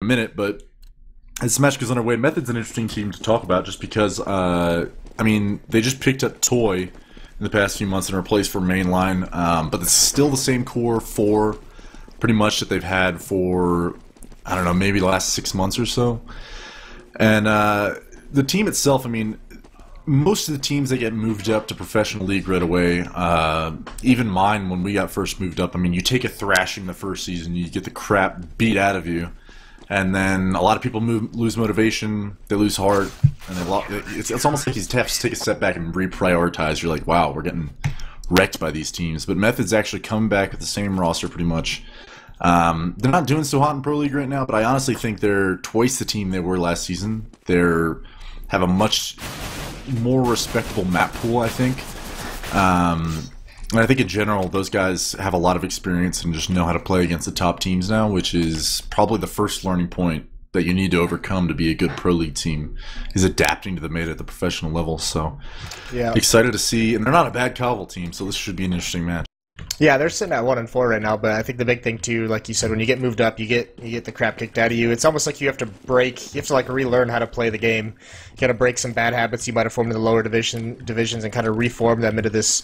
a minute, but as Smash goes underway, Method's an interesting team to talk about just because, I mean, they just picked up Toy in the past few months and replaced for mainline, but it's still the same core four, pretty much, that they've had for, I don't know, maybe the last 6 months or so. And the team itself, I mean, most of the teams that get moved up to professional league right away, even mine when we got first moved up, I mean, you take a thrashing the first season, you get the crap beat out of you. And then a lot of people lose motivation, they lose heart, and it's almost like you have to take a step back and reprioritize. You're like, wow, we're getting wrecked by these teams. But Method's actually come back with the same roster pretty much. They're not doing so hot in Pro League right now, but I honestly think they're twice the team they were last season. Have a much more respectable map pool, I think. And I think in general, those guys have a lot of experience and just know how to play against the top teams now, which is probably the first learning point that you need to overcome to be a good Pro League team, is adapting to the meta at the professional level. So, yeah, excited to see. And they're not a bad Calvel team, so this should be an interesting match. Yeah, they're sitting at 1-4 right now, but I think the big thing too, like you said, when you get moved up, you get the crap kicked out of you. It's almost like you have to like relearn how to play the game. You got to break some bad habits you might have formed in the lower divisions and kind of reform them into this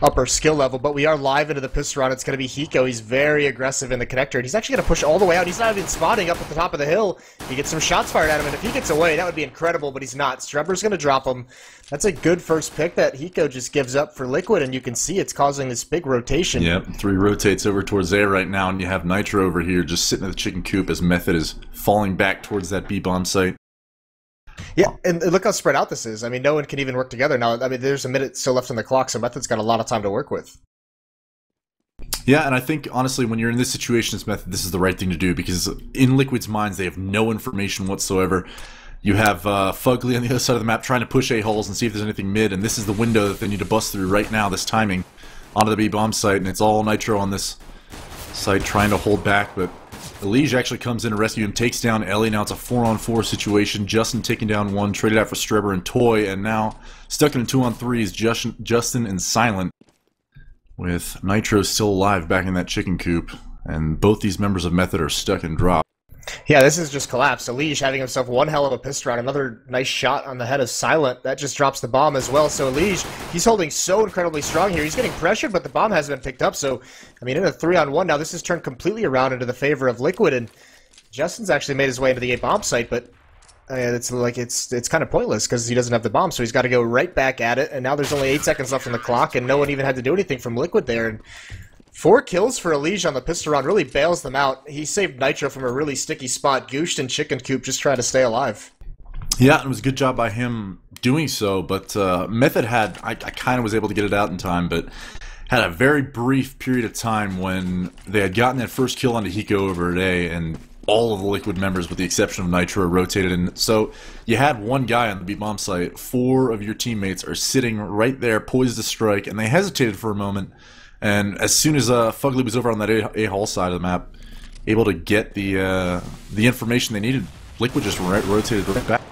upper skill level. But we are live into the pistol round. It's going to be Hiko. He's very aggressive in the connector, and he's actually going to push all the way out. He's not even spotting up at the top of the hill. He gets some shots fired at him, and if he gets away, that would be incredible, but he's not. Strebber's going to drop him. That's a good first pick that Hiko just gives up for Liquid, and you can see it's causing this big rotation. Yep, 3 rotates over towards A right now, and you have Nitro over here just sitting in the chicken coop as Method is falling back towards that B-bomb site. Yeah, and look how spread out this is. I mean, no one can even work together now. I mean, there's a minute still left on the clock, so Method's got a lot of time to work with. Yeah, and I think, honestly, when you're in this situation as Method, this is the right thing to do, because in Liquid's minds, they have no information whatsoever. You have Fugly on the other side of the map trying to push A-holes and see if there's anything mid, and this is the window that they need to bust through right now, this timing, onto the B-bomb site, and it's all Nitro on this site trying to hold back, but Elige actually comes in to rescue him, takes down Ellie. Now it's a 4-on-4 situation. Justin taking down one, traded out for Strebber and Toy, and now stuck in a 2-on-3 is Justin and Silent, with Nitro still alive back in that chicken coop, and both these members of Method are stuck in drop. Yeah, this is just collapsed. Elige having himself one hell of a pistol round. Another nice shot on the head of Silent. That just drops the bomb as well. So Elige, he's holding so incredibly strong here. He's getting pressured, but the bomb hasn't been picked up. So, I mean, in a 3-on-1 now, this has turned completely around into the favor of Liquid. And Justin's actually made his way into the A-bomb site, but it's kind of pointless because he doesn't have the bomb. So he's got to go right back at it. And now there's only 8 seconds left on the clock, and no one even had to do anything from Liquid there. And 4 kills for Elige on the pistol round really bails them out. He saved Nitro from a really sticky spot. Gooshed and Chicken Coop just trying to stay alive. Yeah, it was a good job by him doing so, but Method had, I kind of was able to get it out in time, but had a very brief period of time when they had gotten that first kill onto Hiko over at A, and all of the Liquid members, with the exception of Nitro, rotated in. So you had one guy on the B-bomb site. 4 of your teammates are sitting right there, poised to strike, and they hesitated for a moment. And as soon as Fugly was over on that A-hole side of the map, able to get the information they needed, Liquid just rotated right back.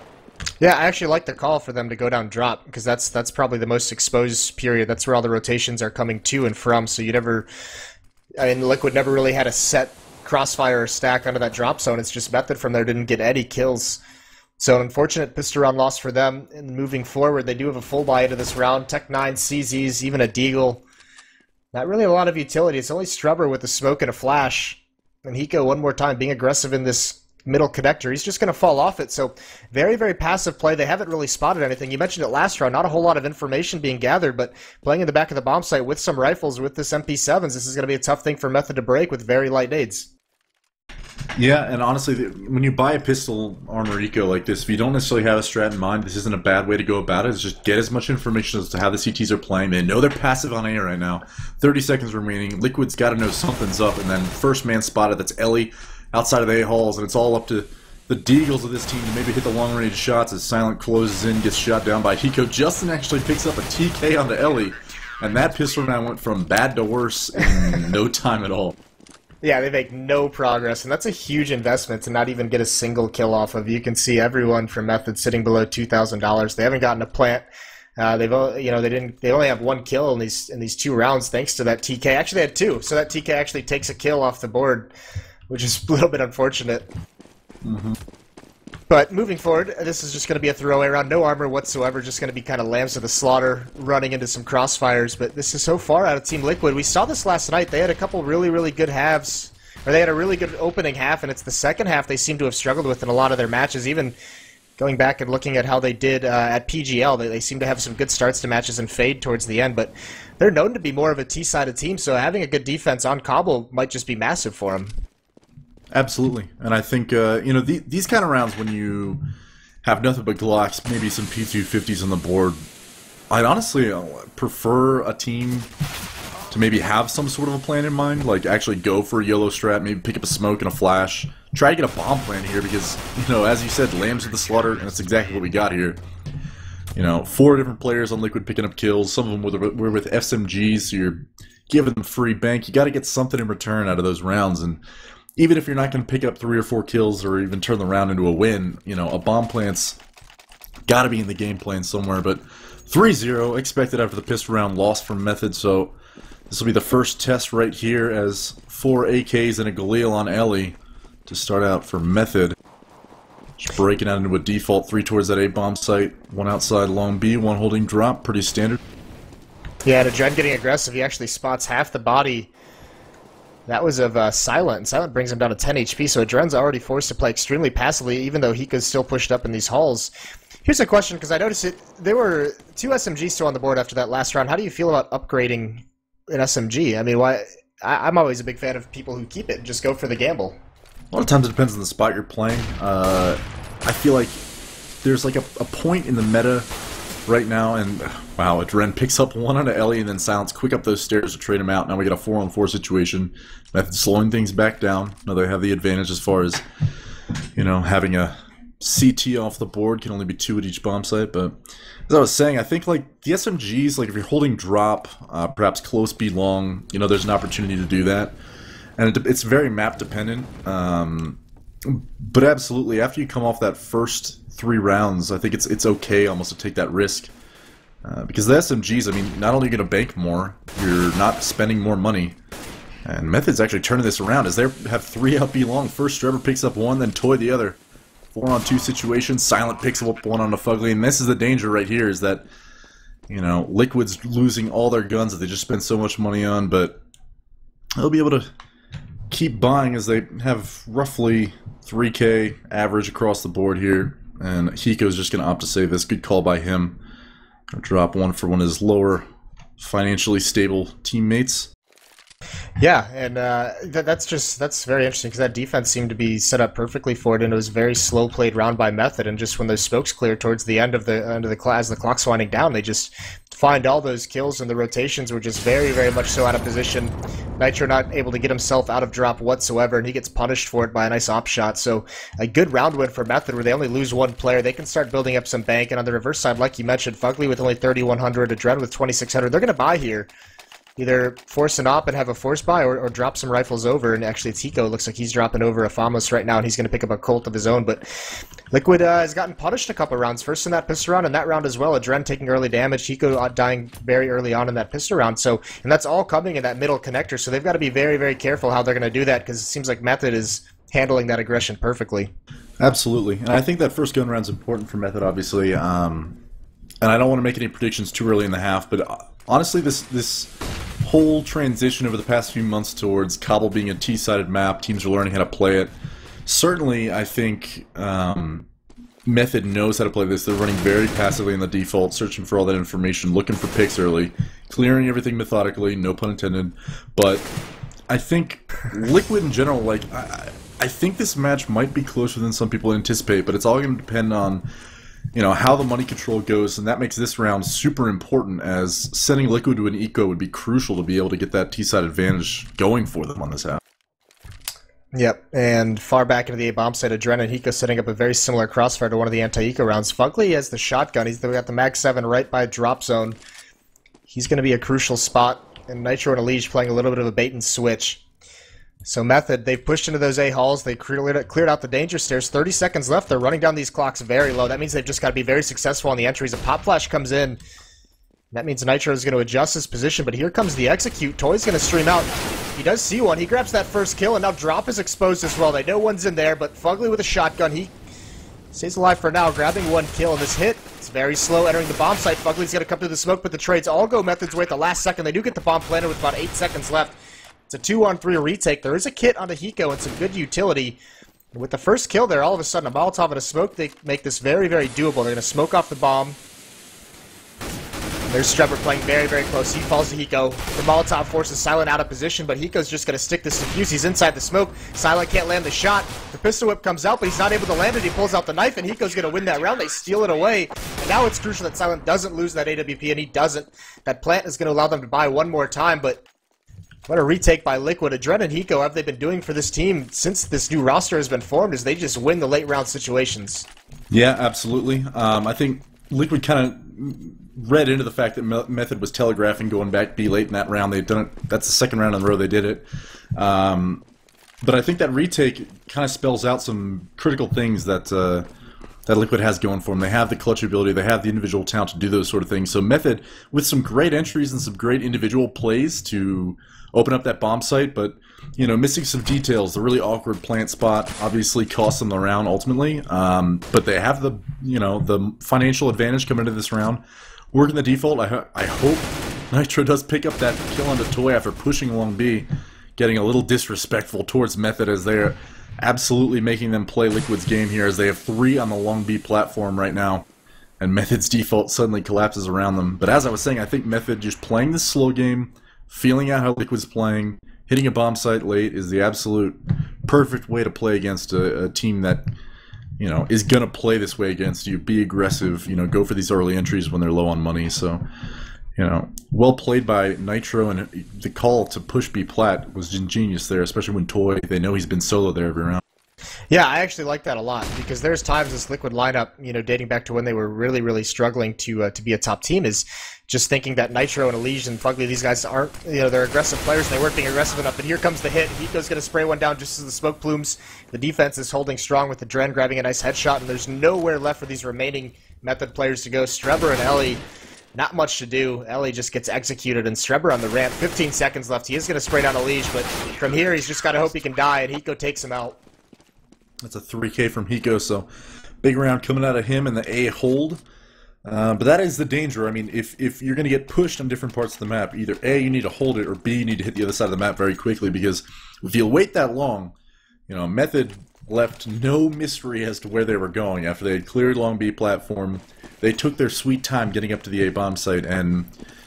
Yeah, I actually like the call for them to go down drop, because that's probably the most exposed period. That's where all the rotations are coming to and from. So Liquid never really had a set crossfire or stack under that drop zone. It's just Method from there didn't get any kills. So an unfortunate pistol round loss for them. And moving forward, they do have a full buy into this round. Tech 9, CZs, even a Deagle. Not really a lot of utility. It's only Strebber with a smoke and a flash. And Hiko, one more time, being aggressive in this middle connector. He's just going to fall off it. So very, very passive play. They haven't really spotted anything. You mentioned it last round. Not a whole lot of information being gathered, but playing in the back of the bomb site with some rifles, with this MP7s, this is going to be a tough thing for Method to break with very light nades. Yeah, and honestly, when you buy a pistol armor eco like this, if you don't necessarily have a strat in mind, this isn't a bad way to go about it. It's just get as much information as to how the CTs are playing. They know they're passive on A right now. 30 seconds remaining. Liquid's got to know something's up, and then first man spotted. That's Ellie outside of the A-halls, and it's all up to the Deagles of this team to maybe hit the long-range shots as Silent closes in, gets shot down by Hiko. Justin actually picks up a TK onto Ellie, and that pistol round went from bad to worse in no time at all. Yeah, they make no progress, and that's a huge investment to not even get a single kill off of. You can see everyone from Method sitting below $2,000. They haven't gotten a plant. They only have 1 kill in these 2 rounds thanks to that TK. Actually, they had 2, so that TK actually takes a kill off the board, which is a little bit unfortunate. But moving forward, this is just going to be a throwaway round. No armor whatsoever, just going to be kind of lambs to the slaughter, running into some crossfires. But this is so far out of Team Liquid. We saw this last night. They had a couple really, really good halves. Or they had a really good opening half, and it's the second half they seem to have struggled with in a lot of their matches. Even going back and looking at how they did at PGL, they seem to have some good starts to matches and fade towards the end. But they're known to be more of a T-sided team, so having a good defense on Cobble might just be massive for them. Absolutely. And I think, these kind of rounds when you have nothing but Glocks, maybe some P250s on the board, I'd honestly prefer a team to maybe have some sort of a plan in mind, like actually go for a YOLO strat, maybe pick up a smoke and a flash, try to get a bomb plan here because, as you said, lambs to the slaughter, and that's exactly what we got here. 4 different players on Liquid picking up kills, some of them were with SMGs, so you're giving them free bank. You got to get something in return out of those rounds, and even if you're not going to pick up 3 or 4 kills or even turn the round into a win, a bomb plant's got to be in the game plan somewhere. But 3-0 expected after the pistol round lost from Method, so this will be the first test right here as 4 AKs and a Galil on Ellie to start out for Method. Just breaking out into a default 3 towards that A bomb site, 1 outside long B, 1 holding drop, pretty standard. Yeah, Dren getting aggressive, he actually spots half the body. That was of Silent, and Silent brings him down to 10 HP, so Dren's already forced to play extremely passively, even though Hika's still pushed up in these halls. Here's a question, because I noticed there were 2 SMGs still on the board after that last round. How do you feel about upgrading an SMG? I mean, I'm always a big fan of people who keep it and just go for the gamble. A lot of times it depends on the spot you're playing. I feel like there's like a point in the meta right now, and wow, Dren picks up 1 onto Ellie and then Silence quick up those stairs to trade him out. Now we get a 4-on-4 situation. Method slowing things back down. Now they have the advantage as far as, having a CT off the board, can only be 2 at each bomb site. But as I was saying, I think like the SMGs, like if you're holding drop, perhaps close B long, there's an opportunity to do that. And it's very map dependent. But absolutely, after you come off that first 3 rounds, I think it's okay almost to take that risk. Because the SMGs, I mean, not only are you going to bank more, you're not spending more money. And Method's actually turning this around as they have 3 out B long. First, Trevor picks up 1, then Toy the other. 4-on-2 situation, Silent picks up 1 on the Fugly, and this is the danger right here, is that, Liquid's losing all their guns that they just spent so much money on, but they'll be able to keep buying as they have roughly 3K average across the board here, and Hiko's just going to opt to save this. Good call by him. Gonna drop 1 for one of his lower financially stable teammates. Yeah, and that's very interesting because that defense seemed to be set up perfectly for it, and it was a very slow played round by Method. And just when those smokes cleared towards the end of the class, the clock's winding down, they just find all those kills, and the rotations were just very, very much so out of position. Nitro not able to get himself out of drop whatsoever, and he gets punished for it by a nice op shot. So a good round win for Method, where they only lose 1 player. They can start building up some bank, and on the reverse side, like you mentioned, Fugly with only 3,100, Adren with 2,600. They're going to buy here. Either force an op and have a force buy, or drop some rifles over, and actually it's Hiko. It looks like he's dropping over a Famos right now, and he's going to pick up a Colt of his own. But Liquid has gotten punished a couple rounds. First in that pistol round, and that round as well. Adren taking early damage, Hiko dying very early on in that pistol round. So, and that's all coming in that middle connector, so they've got to be very, very careful how they're going to do that, because it seems like Method is handling that aggression perfectly. Absolutely, and I think that first gun round's important for Method, obviously. And I don't want to make any predictions too early in the half, but honestly, this whole transition over the past few months towards Cobble being a T-sided map, teams are learning how to play it. Certainly, I think Method knows how to play this. They're running very passively in the default, searching for all that information, looking for picks early, clearing everything methodically, no pun intended. But I think Liquid in general, like, I think this match might be closer than some people anticipate, but it's all going to depend on how the money control goes, and that makes this round super important, as sending Liquid to an eco would be crucial to be able to get that T-side advantage going for them on this half. Yep, and far back into the A-bomb site, Adren and Hiko setting up a very similar crossfire to one of the anti-eco rounds. Fugly has the shotgun. He's got the Mag 7 right by drop zone. He's going to be a crucial spot, and Nitro and Elige playing a little bit of a bait and switch. So Method, they've pushed into those A halls. They cleared out the danger stairs. 30 seconds left. They're running down these clocks very low. That means they've just got to be very successful on the entries. A pop flash comes in. That means Nitro is going to adjust his position, but here comes the execute. Toy's going to stream out. He does see one. He grabs that first kill, and now Drop is exposed as well. They know one's in there, but Fugly with a shotgun, he stays alive for now, grabbing one kill. And this hit, it's very slow entering the bomb site. Fugly's going to come through the smoke, but the trades all go Method's way at the last second. They do get the bomb planted with about 8 seconds left. It's a 2-on-3 retake. There is a kit onto Hiko and some good utility. And with the first kill there, all of a sudden, a Molotov and a smoke, they make this very, very doable. They're going to smoke off the bomb. There's Strebber playing very, very close. He falls to Hiko. The Molotov forces Silent out of position, but Hiko's just going to stick this defuse. He's inside the smoke. Silent can't land the shot. The pistol whip comes out, but he's not able to land it. He pulls out the knife, and Hiko's going to win that round. They steal it away. And now it's crucial that Silent doesn't lose that AWP, and he doesn't. That plant is going to allow them to buy one more time, but what a retake by Liquid. Adren and Hiko, have they been doing for this team since this new roster has been formed, is they just win the late round situations. Yeah, absolutely. I think Liquid kind of read into the fact that Method was telegraphing going back B late in that round. They've done it. That's the second round in a row they did it. But I think that retake kind of spells out some critical things that that Liquid has going for them. They have the clutch ability. They have the individual talent to do those sort of things. So Method, with some great entries and some great individual plays to open up that bomb site, but you know, missing some details. The really awkward plant spot obviously cost them the round ultimately. But they have the the financial advantage coming into this round. Working the default, I hope Nitro does pick up that kill onto Toy after pushing along B, getting a little disrespectful towards Method as they're absolutely making them play Liquid's game here, as they have 3 on the long B platform right now, and Method's default suddenly collapses around them. But as I was saying, I think Method just playing this slow game, feeling out how Liquid's playing, hitting a bomb site late is the absolute perfect way to play against a team that is going to play this way against you. Be aggressive, go for these early entries when they're low on money. So, well played by Nitro, and the call to push B plat was ingenious there, especially when Toy, they know he's been solo there every round. Yeah, I actually like that a lot, because there's times this Liquid lineup, dating back to when they were really, really struggling to be a top team, is just thinking that Nitro and Elige and Fugly, these guys aren't, they're aggressive players, and they weren't being aggressive enough. But here comes the hit. Hiko's going to spray one down just as the smoke plumes. The defense is holding strong with the Dren grabbing a nice headshot, and there's nowhere left for these remaining Method players to go. Strebber and Ellie, not much to do. Ellie just gets executed, and Strebber on the ramp. 15 seconds left. He is going to spray down Elige, but from here, he's just got to hope he can die, and Hiko takes him out. That's a 3K from Hiko, so big round coming out of him in the A hold. But that is the danger. I mean, if you're going to get pushed on different parts of the map, either A, you need to hold it, or B, you need to hit the other side of the map very quickly, because if you wait that long, Method left no mystery as to where they were going. After they had cleared long B platform, they took their sweet time getting up to the A bomb site, and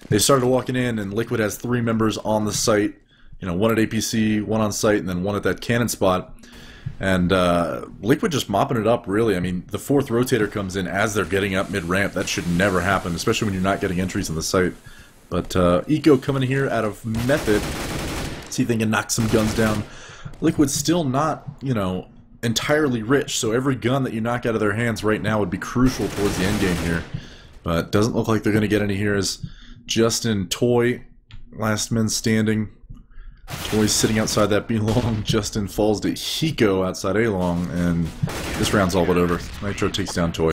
they started walking in, and Liquid has 3 members on the site, one at APC, one on site, and then one at that cannon spot. And Liquid just mopping it up, really. I mean, the 4th rotator comes in as they're getting up mid-ramp. That should never happen, especially when you're not getting entries on the site. But Eco coming here out of Method. See if they can knock some guns down. Liquid's still not, entirely rich, so every gun that you knock out of their hands right now would be crucial towards the end game here. But doesn't look like they're going to get any here, as Justin, Toy, last man standing. Toy's sitting outside that B long. Justin falls to Hiko outside A long, and this round's all but over. Nitro takes down Toy.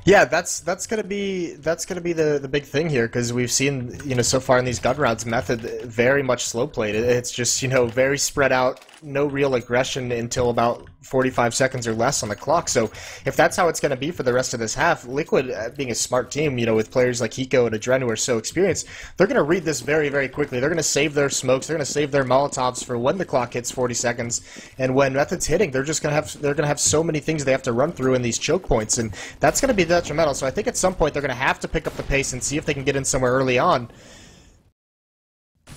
Yeah, that's gonna be the big thing here, because we've seen so far in these gun rounds, Method very much slow played. It's just very spread out, no real aggression until about 45 seconds or less on the clock. So if that's how it's going to be for the rest of this half, Liquid, being a smart team, with players like Hiko and Adren who are so experienced, they're going to read this very, very quickly. They're going to save their smokes. They're going to save their Molotovs for when the clock hits 40 seconds. And when Method's hitting, they're going to have so many things they have to run through in these choke points, and that's going to be detrimental. So I think at some point they're going to have to pick up the pace and see if they can get in somewhere early on.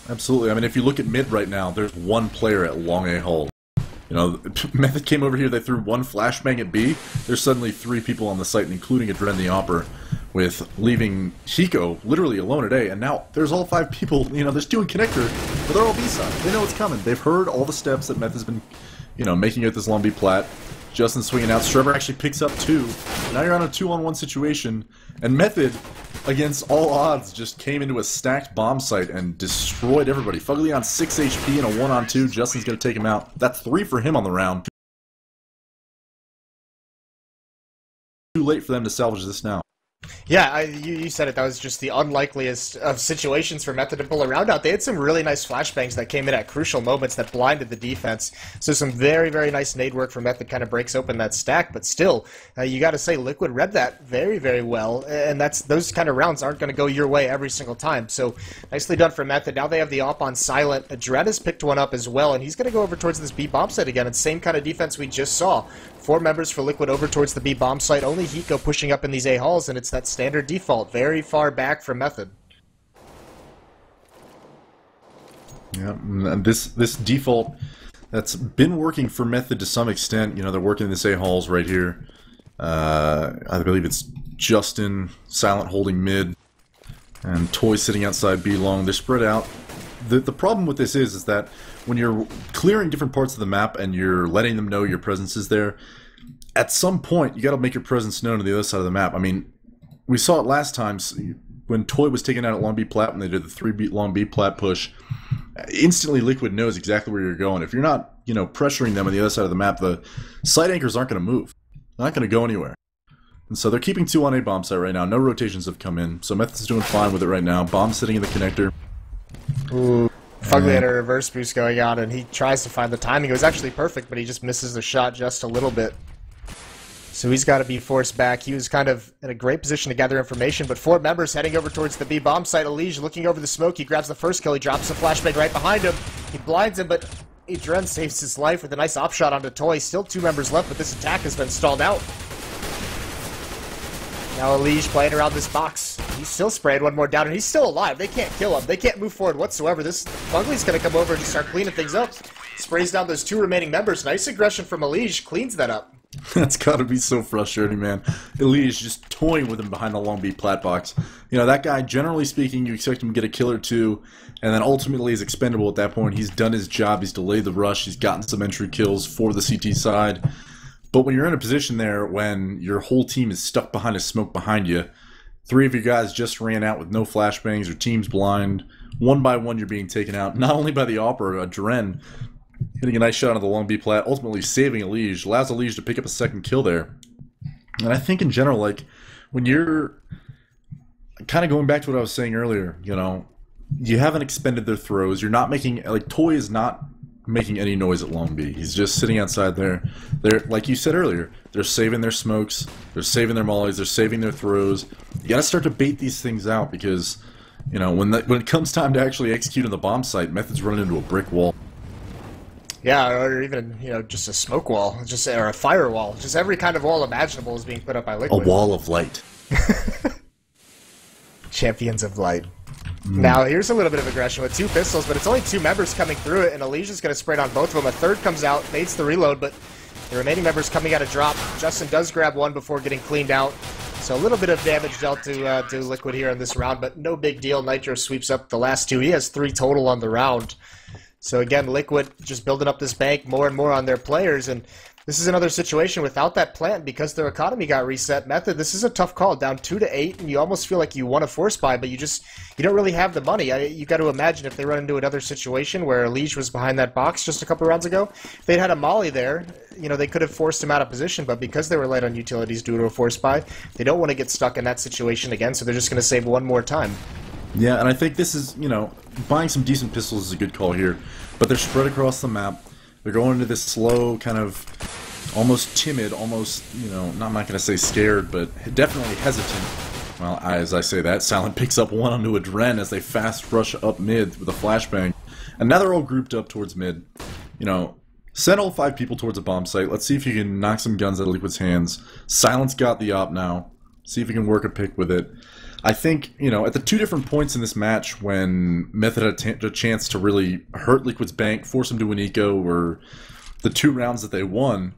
Absolutely. I mean, if you look at mid right now, there's one player at long A hold. Method came over here, they threw one flashbang at B. There's suddenly 3 people on the site, including Adren the Opper, with leaving Hiko literally alone at A. And now there's all 5 people, there's 2 in connector, but they're all B side. They know it's coming. They've heard all the steps that Method's been, making it this long B plat. Justin swinging out. Strebber actually picks up 2. Now you're on a 2-on-1 situation, and Method, against all odds, just came into a stacked bomb site and destroyed everybody. Fugly on 6 HP and a 1-on-2. Justin's going to take him out. That's 3 for him on the round. Too late for them to salvage this now. Yeah, you said it. That was just the unlikeliest of situations for Method to pull a round out. They had some really nice flashbangs that came in at crucial moments that blinded the defense. So some very, very nice nade work from Method kind of breaks open that stack. But still, you got to say Liquid read that very, very well. And those kind of rounds aren't going to go your way every single time. So nicely done for Method. Now they have the op on silent. Dread has picked one up as well, and he's going to go over towards this B bomb site again. And same kind of defense we just saw. 4 members for Liquid over towards the B bomb site. Only Hiko pushing up in these A halls, and it's that standard default, very far back from Method. Yeah, and this default that's been working for Method to some extent. You know, they're working in this A halls right here. I believe it's Justin silent holding mid, and Toy sitting outside B long. They're spread out. The problem with this is that when you're clearing different parts of the map and you're letting them know your presence is there, at some point you got to make your presence known to the other side of the map. I mean, we saw it last time when Toy was taken out at Long B plat when they did the 3 Long B plat push. Instantly, Liquid knows exactly where you're going. If you're not, you know, pressuring them on the other side of the map, the site anchors aren't going to move. They're not going to go anywhere. And so they're keeping 2 on A bomb site right now. No rotations have come in, so Method's doing fine with it right now. Bomb sitting in the connector. Ooh. Fugly had a reverse boost going on, and he tries to find the timing. It was actually perfect, but he just misses the shot just a little bit. So he's got to be forced back. He was kind of in a great position to gather information, but 4 members heading over towards the B bomb site. Elige looking over the smoke. He grabs the first kill. He drops the flashbang right behind him. He blinds him, but Adren saves his life with a nice op shot onto Toy. Still 2 members left, but this attack has been stalled out. Now Elige playing around this box. He's still sprayed one more down, and he's still alive. They can't kill him. They can't move forward whatsoever. This Fugly's going to come over and start cleaning things up. Sprays down those 2 remaining members. Nice aggression from Elige. Cleans that up. That's gotta be so frustrating, man. Elige just toying with him behind the Long B plat box. You know, that guy, generally speaking, you expect him to get a kill or 2, and then ultimately is expendable at that point. He's done his job. He's delayed the rush. He's gotten some entry kills for the CT side. But when you're in a position there when your whole team is stuck behind a smoke behind you, 3 of your guys just ran out with no flashbangs, your team's blind, one by one you're being taken out, not only by the op or Dren, hitting a nice shot on the Long B plat, ultimately saving Elige, allows Elige to pick up a second kill there. And I think in general, like, when you're kind of going back to what I was saying earlier, you know, you haven't expended their throws, you're not making, like, Toy is not making any noise at Long B. He's just sitting outside there. They're, like you said earlier, they're saving their smokes, they're saving their mollies, they're saving their throws. You gotta start to bait these things out because, you know, when it comes time to actually execute on the bomb site, Method's running into a brick wall. Yeah, or even, you know, just a smoke wall, or a firewall. Just every kind of wall imaginable is being put up by Liquid. A wall of light. Champions of light. Now, here's a little bit of aggression with 2 pistols, but it's only 2 members coming through it, and Elige's going to spray it on both of them. A third comes out, baits the reload, but the remaining members coming out of drop. Justin does grab one before getting cleaned out. So a little bit of damage dealt to Liquid here in this round, but no big deal. Nitro sweeps up the last 2. He has 3 total on the round. So again, Liquid just building up this bank more and more on their players, and this is another situation without that plant because their economy got reset. Method, this is a tough call, down 2-8, and you almost feel like you want to force buy, but you don't really have the money. You got to imagine if they run into another situation where Elige was behind that box just a couple rounds ago, if they'd had a molly there, you know, they could have forced him out of position, but because they were light on utilities due to a force buy, they don't want to get stuck in that situation again, so they're just going to save one more time. Yeah, and I think this is, you know, buying some decent pistols is a good call here, but they're spread across the map. They're going into this slow, kind of almost timid, almost, you know, I'm not going to say scared, but definitely hesitant. Well, as I say that, Silent picks up one onto a Dren as they fast rush up mid with a flashbang. And now they're all grouped up towards mid. You know, send all 5 people towards a bomb site. Let's see if you can knock some guns out of Liquid's hands. Silent's got the op now. See if you can work a pick with it. I think, you know, at the 2 different points in this match when Method had a chance to really hurt Liquid's bank, force him to an eco, were the 2 rounds that they won,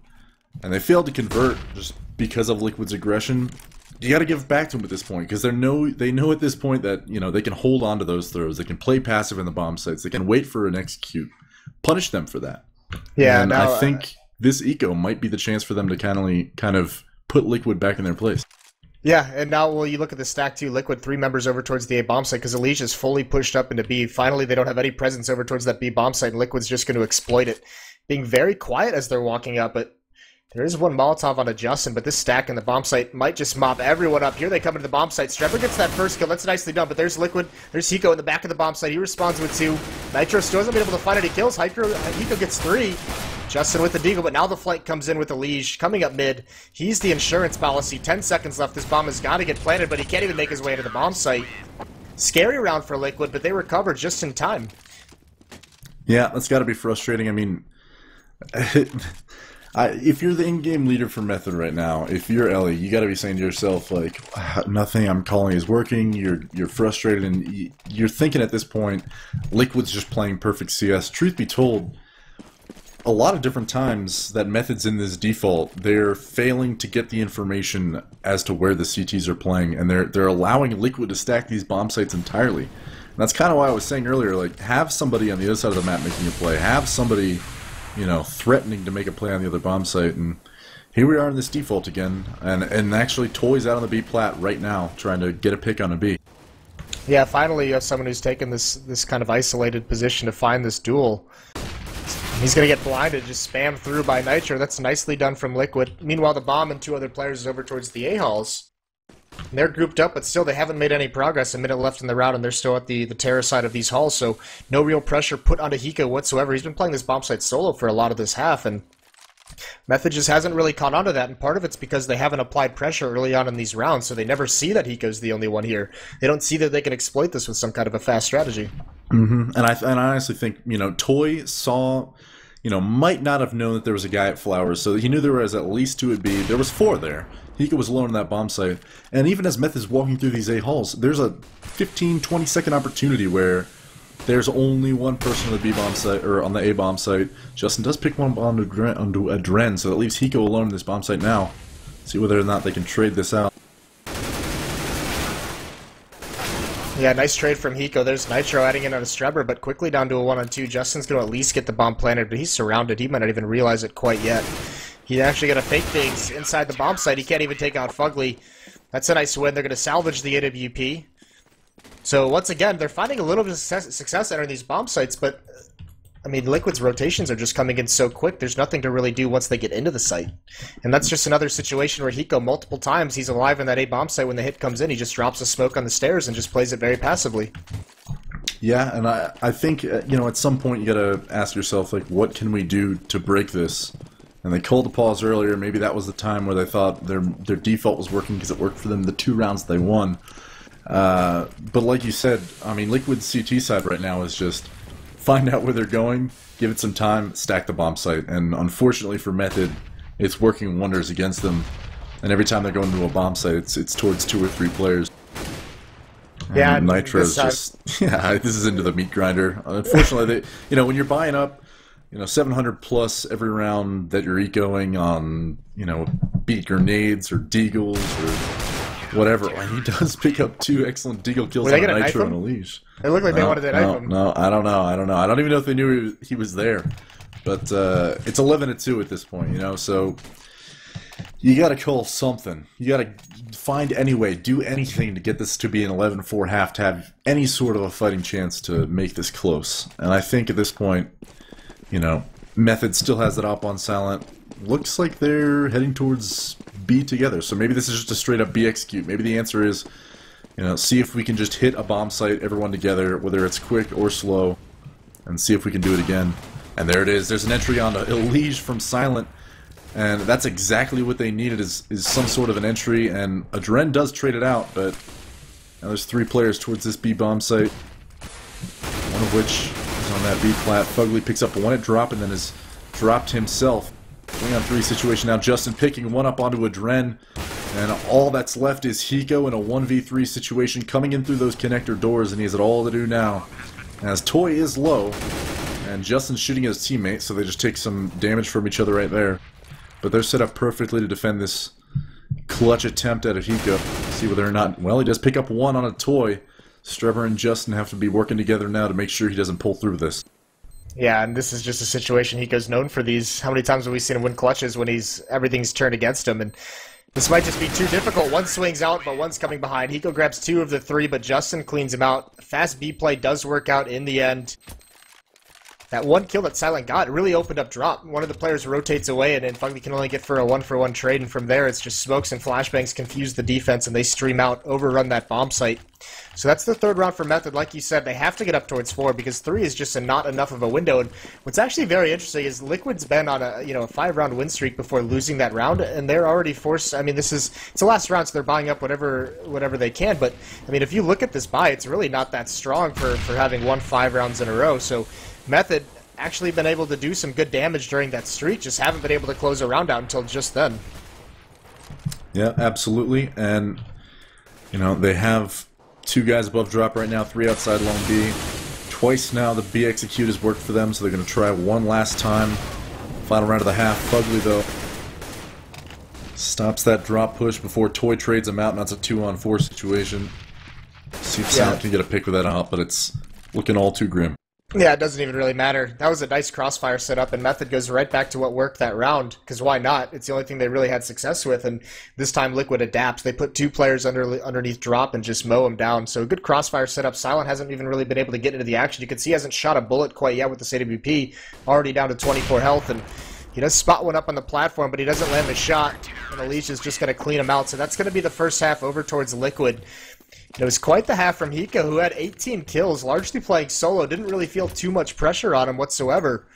and they failed to convert just because of Liquid's aggression. You got to give back to them at this point because they know at this point that, you know, they can hold on to those throws. They can play passive in the bomb sites. They can wait for an execute. Punish them for that. Yeah, and I think this eco might be the chance for them to kind of put Liquid back in their place. Yeah, and now, well, you look at the stack too. Liquid 3 members over towards the A bomb site because Elige is fully pushed up into B. Finally, they don't have any presence over towards that B bomb site, and Liquid's just going to exploit it. Being very quiet as they're walking up, but There is one Molotov on a Justin, but this stack in the bomb site might just mop everyone up. Here they come into the bomb site. Strebber gets that first kill. That's nicely done, but there's Liquid. There's Hiko in the back of the bomb site. He responds with 2. Nitro still hasn't been able to find any kills. Hiko gets 3. Justin with the deagle, but now the flight comes in with the Liege. Coming up mid, he's the insurance policy. 10 seconds left. This bomb has got to get planted, but he can't even make his way into the bomb site. Scary round for Liquid, but they recovered just in time. Yeah, that's got to be frustrating. I mean, if you're the in-game leader for Method right now, if you're Ellie, you got to be saying to yourself, like, nothing I'm calling is working. You're frustrated, and you're thinking at this point, Liquid's just playing perfect CS. Truth be told, a lot of different times that Method's in this default, they're failing to get the information as to where the CTs are playing, and they're allowing Liquid to stack these bomb sites entirely. And that's kind of why I was saying earlier, like, have somebody on the other side of the map making a play, have somebody, you know, threatening to make a play on the other bomb site, and here we are in this default again, and actually Toy's out on the B plat right now, trying to get a pick on a B. Yeah, finally you have someone who's taken this kind of isolated position to find this duel. He's going to get blinded, just spammed through by Nitro. That's nicely done from Liquid. Meanwhile, the bomb and 2 other players is over towards the A-halls. They're grouped up, but still they haven't made any progress. A minute left in the round, and they're still at the terrace side of these halls, so no real pressure put onto Hiko whatsoever. He's been playing this bomb site solo for a lot of this half, and Method just hasn't really caught on to that, and part of it's because they haven't applied pressure early on in these rounds, so they never see that Hiko's the only one here. They don't see that they can exploit this with some kind of a fast strategy. Mm-hmm. And I honestly think, you know, Toy saw, you know, might not have known that there was a guy at Flowers, so he knew there was at least 2 at B. There was 4 there. Hiko was alone in that bomb site. And even as Method's walking through these A halls, there's a 15-20 second opportunity where there's only one person on the B bomb site, or on the A bomb site. Justin does pick one bomb onto a Dren, so that leaves Hiko alone in this bomb site now. See whether or not they can trade this out. Yeah, nice trade from Hiko. There's Nitro adding in on a Strebber, but quickly down to a 1-on-2. Justin's going to at least get the bomb planted, but he's surrounded. He might not even realize it quite yet. He actually got a fake digs inside the bomb site. He can't even take out Fugly. That's a nice win. They're going to salvage the AWP. So once again, they're finding a little bit of success entering these bomb sites, but I mean, Liquid's rotations are just coming in so quick, there's nothing to really do once they get into the site. And that's just another situation where Hiko, multiple times, he's alive in that A bomb site. When the hit comes in, he just drops a smoke on the stairs and just plays it very passively. Yeah, and I think, you know, at some point you gotta ask yourself, like, what can we do to break this? And they called a pause earlier. Maybe that was the time where they thought their default was working because it worked for them the 2 rounds they won. But like you said, I mean, Liquid's CT side right now is just find out where they're going, give it some time, stack the bomb site. And unfortunately for Method, it's working wonders against them. And every time they're going to a bomb site, it's towards 2 or 3 players. Yeah, and Nitro's just, yeah, this is into the meat grinder. Unfortunately, you know, when you're buying up, you know, 700 plus every round that you're ecoing on, you know, beat grenades or deagles or whatever, and he does pick up 2 excellent deagle kills on a Nitro and a leash. It looked like they wanted to knife him. No, I don't know. I don't even know if they knew he was there. But it's 11-2 at this point, you know, so you got to call something. You got to find any way, do anything to get this to be an 11-4 half to have any sort of a fighting chance to make this close. And I think at this point, you know, Method still has that op on silent. Looks like they're heading towards B together. So maybe this is just a straight up B execute. Maybe the answer is, you know, see if we can just hit a bomb site, everyone together, whether it's quick or slow, and see if we can do it again. And there it is. There's an entry on Elige from silent. And that's exactly what they needed, is some sort of an entry. And Adren does trade it out, but now there's 3 players towards this B bomb site. One of which is on that B plat. Fugly picks up 1 at drop and then is dropped himself. 3-on-3 situation now. Justin picking 1 up onto Adren. And all that's left is Hiko in a 1v3 situation, coming in through those connector doors, and he has it all to do now. As Toy is low, and Justin's shooting at his teammate, so they just take some damage from each other right there. But they're set up perfectly to defend this clutch attempt at a Hiko. See whether or not... Well, he does pick up 1 on a Toy. Strebber and Justin have to be working together now to make sure he doesn't pull through this. Yeah, and this is just a situation Hiko's known for these. How many times have we seen him win clutches when everything's turned against him? And this might just be too difficult. 1 swings out, but 1's coming behind. Hiko grabs 2 of the 3, but Justin cleans him out. Fast B play does work out in the end. that one kill that Silent got, it really opened up drop. One of the players rotates away, and then Fugly can only get for a 1-for-1 trade, and from there it's just smokes and flashbangs confuse the defense, and they stream out, overrun that bomb site. So that's the third round for Method. Like you said, they have to get up towards 4 because 3 is just not enough of a window. And what's actually very interesting is Liquid's been on a 5-round win streak before losing that round, and they're already forced. I mean, it's the last round, so they're buying up whatever they can. But I mean, if you look at this buy, it's really not that strong for having won 5 rounds in a row. So Method actually been able to do some good damage during that streak, just haven't been able to close a round out until just then. Yeah, absolutely. And they have 2 guys above drop right now, 3 outside long B. Twice now the B execute has worked for them, so they're going to try one last time. Final round of the half. Fugly, though, stops that drop push before Toy trades him out, and that's a 2-on-4 situation. See if Silent can get a pick with that up, but it's looking all too grim. Yeah, it doesn't even really matter. That was a nice crossfire setup, and Method goes right back to what worked that round, because why not? It's the only thing they really had success with, and this time Liquid adapts. They put 2 players underneath drop and just mow them down. So a good crossfire setup. Silent hasn't even really been able to get into the action. You can see he hasn't shot a bullet quite yet with this AWP, already down to 24 health, and he does spot one up on the platform, but he doesn't land the shot, and Alicia is just going to clean him out. So that's going to be the first half over towards Liquid. It was quite the half from Hiko, who had 18 kills, largely playing solo. Didn't really feel too much pressure on him whatsoever.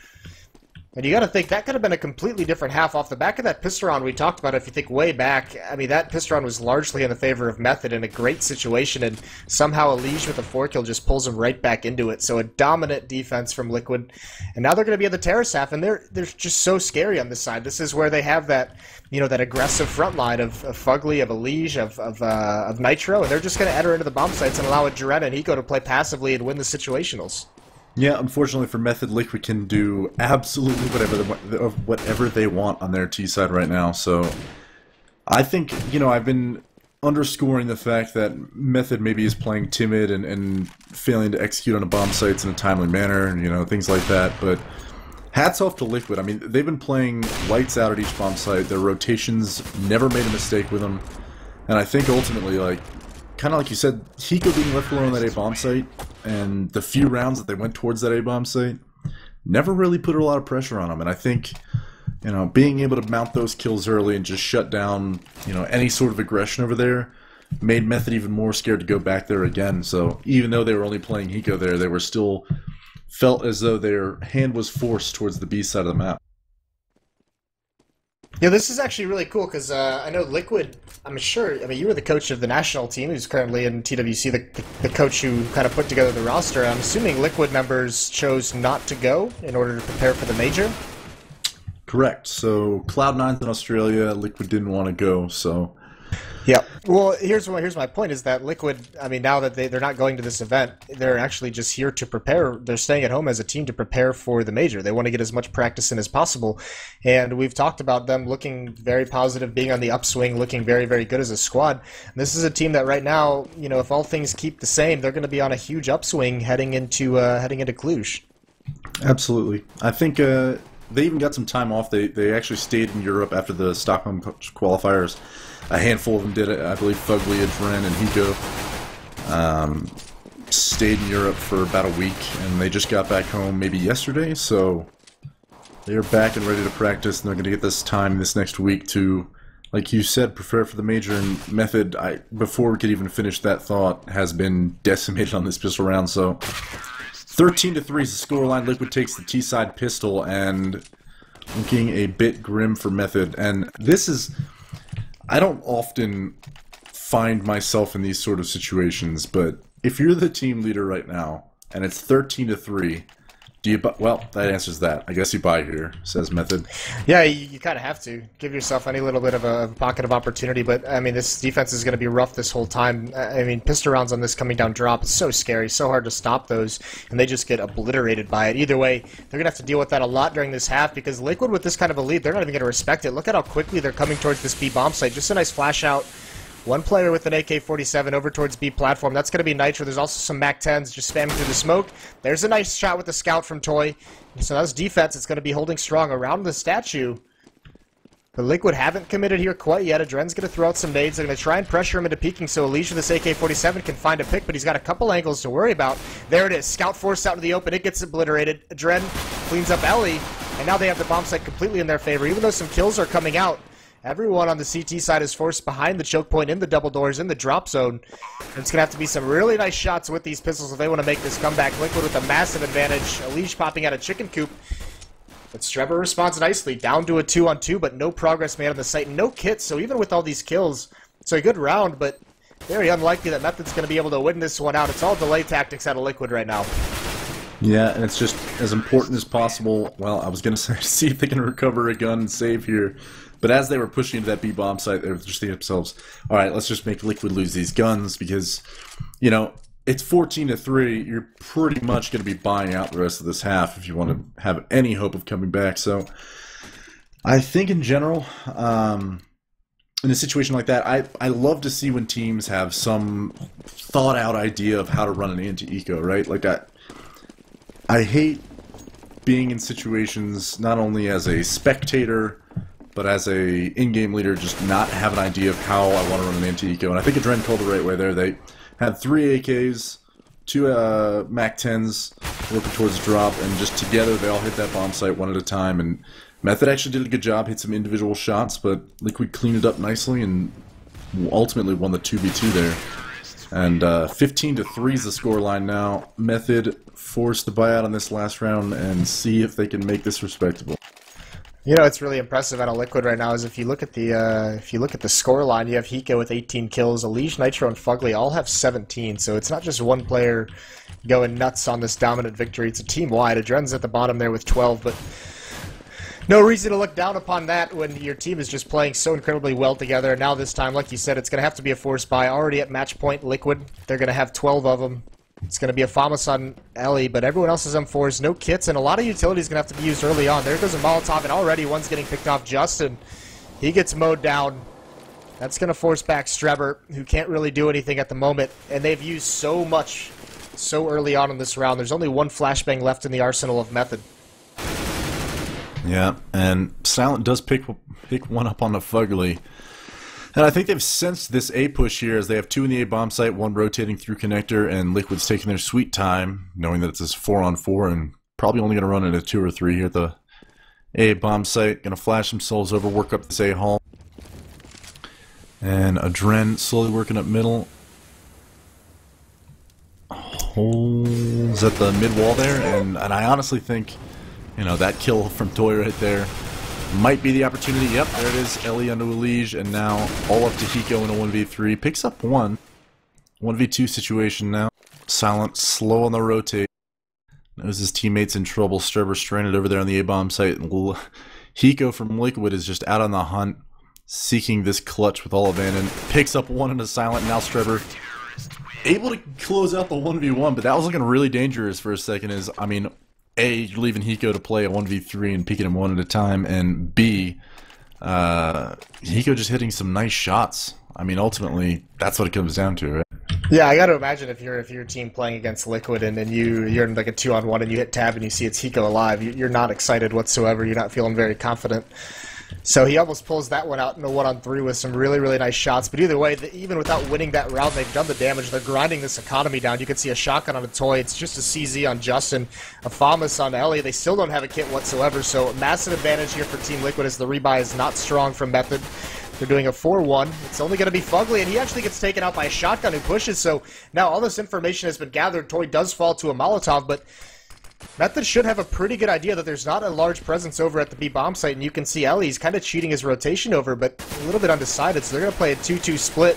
And you got to think, that could have been a completely different half off the back of that pistol round we talked about. If you think way back, I mean, that pistol round was largely in the favor of Method in a great situation, and somehow Elige with a 4 kill just pulls him right back into it. So a dominant defense from Liquid. And now they're going to be at the terrace half, and they're just so scary on this side. This is where they have that, that aggressive front line of Fugly, of Elige, of Nitro, and they're just going to enter into the bomb sites and allow Jarena and Hiko to play passively and win the situationals. Yeah, unfortunately for Method, Liquid can do absolutely whatever they want on their T side right now. So I think, I've been underscoring the fact that Method maybe is playing timid and failing to execute on the bomb sites in a timely manner, and, things like that. But hats off to Liquid. I mean, they've been playing lights out at each bomb site. Their rotations never made a mistake with them. And I think ultimately, kind of like you said, Hiko being left alone on that A bomb site, and the few rounds that they went towards that A bomb site never really put a lot of pressure on them. And I think, being able to mount those kills early and just shut down, any sort of aggression over there made Method even more scared to go back there again. So even though they were only playing Hiko there, they were still felt as though their hand was forced towards the B side of the map. Yeah, this is actually really cool because I know Liquid, you were the coach of the national team who's currently in TWC, the coach who kind of put together the roster. I'm assuming Liquid members chose not to go in order to prepare for the major? Correct. So Cloud9's in Australia, Liquid didn't want to go, so... Yeah. Well, here's my point is that Liquid, now that they're not going to this event, they're actually just here to prepare. They're staying at home as a team to prepare for the major. They want to get as much practice in as possible. And we've talked about them looking very positive, being on the upswing, looking very, very good as a squad. And this is a team that right now, if all things keep the same, they're going to be on a huge upswing heading into Cluj. Absolutely. I think they even got some time off. They actually stayed in Europe after the Stockholm qualifiers. A handful of them did it. I believe Fugly, Adren, and Hiko stayed in Europe for about a week, and they just got back home maybe yesterday, so they're back and ready to practice, and they're going to get this time this next week to, like you said, prepare for the major. And Method, before we could even finish that thought, has been decimated on this pistol round, so 13-3 is the scoreline. Liquid takes the T-side pistol, and looking a bit grim for Method. And this is... I don't often find myself in these sort of situations, but if you're the team leader right now, and it's 13-3, do you buy? Well, that answers that. I guess you buy here, says Method. Yeah, you kind of have to. Give yourself any little bit of a pocket of opportunity, but, this defense is going to be rough this whole time. Pistol rounds on this coming down drop, it's so scary, so hard to stop those, and they just get obliterated by it. Either way, they're going to have to deal with that a lot during this half, because Liquid with this kind of a lead, they're not even going to respect it. Look at how quickly they're coming towards this B bomb site. Just a nice flash out. One player with an AK-47 over towards B platform. That's going to be Nitro. There's also some MAC-10s just spamming through the smoke. There's a nice shot with the scout from Toy. So that's defense. It's going to be holding strong around the statue. But Liquid haven't committed here quite yet. Adren's going to throw out some nades. They're going to try and pressure him into peeking, so Elige with this AK-47 can find a pick, but he's got a couple angles to worry about. There it is. Scout forced out in the open. It gets obliterated. Adren cleans up Ellie, and now they have the bomb site completely in their favor. Even though some kills are coming out, everyone on the CT side is forced behind the choke point, in the double doors, in the drop zone. And it's going to have to be some really nice shots with these pistols if they want to make this comeback. Liquid with a massive advantage. Elige popping out a chicken coop. But Strebber responds nicely, down to a 2-on-2, but no progress made on the site, no kits, so even with all these kills, it's a good round, but very unlikely that Method's going to be able to win this one out. It's all delay tactics out of Liquid right now. Yeah, and it's just as important as possible. Well, I was going to say, see if they can recover a gun and save here. But as they were pushing into that B-bomb site, they were just thinking to themselves, all right, let's just make Liquid lose these guns because, you know, it's 14-3. You're pretty much going to be buying out the rest of this half if you want to have any hope of coming back. So I think in general, in a situation like that, I love to see when teams have some thought-out idea of how to run an anti-eco, right? Like I hate being in situations not only as a spectator, but as a in-game leader, just not have an idea of how I want to run an anti-eco. And I think Adren called the right way there. They had 3 AKs, 2 MAC-10s working towards drop, and just together they all hit that bomb site one at a time. And Method actually did a good job, hit some individual shots, but Liquid cleaned it up nicely and ultimately won the 2v2 there. And 15-3 is the scoreline now. Method forced the buyout on this last round and see if they can make this respectable. You know, it's really impressive out of Liquid right now is if you look at the score line, you have Hiko with 18 kills, Elige, Nitro, and Fugly all have 17. So it's not just one player going nuts on this dominant victory. It's a team-wide. Adren's at the bottom there with 12, but no reason to look down upon that when your team is just playing so incredibly well together. And now this time, like you said, it's going to have to be a forced buy. Already at match point, Liquid, they're going to have 12 of them. It's going to be a FAMAS on Ellie, but everyone else is M4s, no kits, and a lot of utilities going to have to be used early on. There goes a Molotov, and already one's getting picked off. Justin, he gets mowed down. That's going to force back Strebber, who can't really do anything at the moment, and they've used so much so early on in this round. There's only one flashbang left in the arsenal of Method. Yeah, and Silent does pick one up on the Fugly. And I think they've sensed this A push here as they have 2 in the A bomb site, 1 rotating through connector, and Liquid's taking their sweet time, knowing that it's this 4-on-4 and probably only going to run into 2 or 3 here at the A bomb site. Going to flash themselves over, work up this A hall. And Adren slowly working up middle. Holds at the mid wall there, and I honestly think, you know, that kill from Toy right there might be the opportunity. Yep, there it is. Ellie onto Elige, and now all up to Hiko in a 1v3. Picks up 1. 1v2 situation now. Silent, slow on the rotate. Knows his teammate's in trouble. Strebber stranded over there on the A-bomb site. Hiko from Liquid is just out on the hunt, seeking this clutch with all abandon. Picks up 1 into Silent, now Strebber able to close out the 1v1, but that was looking really dangerous for a second. I mean, A, you're leaving Hiko to play a 1v3 and picking him 1 at a time, and B, Hiko just hitting some nice shots. I mean, ultimately, that's what it comes down to, right? Yeah, I got to imagine if you're a team playing against Liquid and you're in like a 2-on-1 and you hit tab and you see it's Hiko alive, you're not excited whatsoever. You're not feeling very confident. So he almost pulls that one out in a 1-on-3 with some really, really nice shots. But either way, even without winning that round, they've done the damage. They're grinding this economy down. You can see a shotgun on a Toy. It's just a CZ on Justin, a FAMAS on Ellie. They still don't have a kit whatsoever. So massive advantage here for Team Liquid as the rebuy is not strong from Method. They're doing a 4-1. It's only going to be Fugly, and he actually gets taken out by a shotgun who pushes. So now all this information has been gathered. Toy does fall to a Molotov, but Method should have a pretty good idea that there's not a large presence over at the B bomb site, and you can see Ellie's kind of cheating his rotation over, but a little bit undecided, so they're going to play a 2-2 split.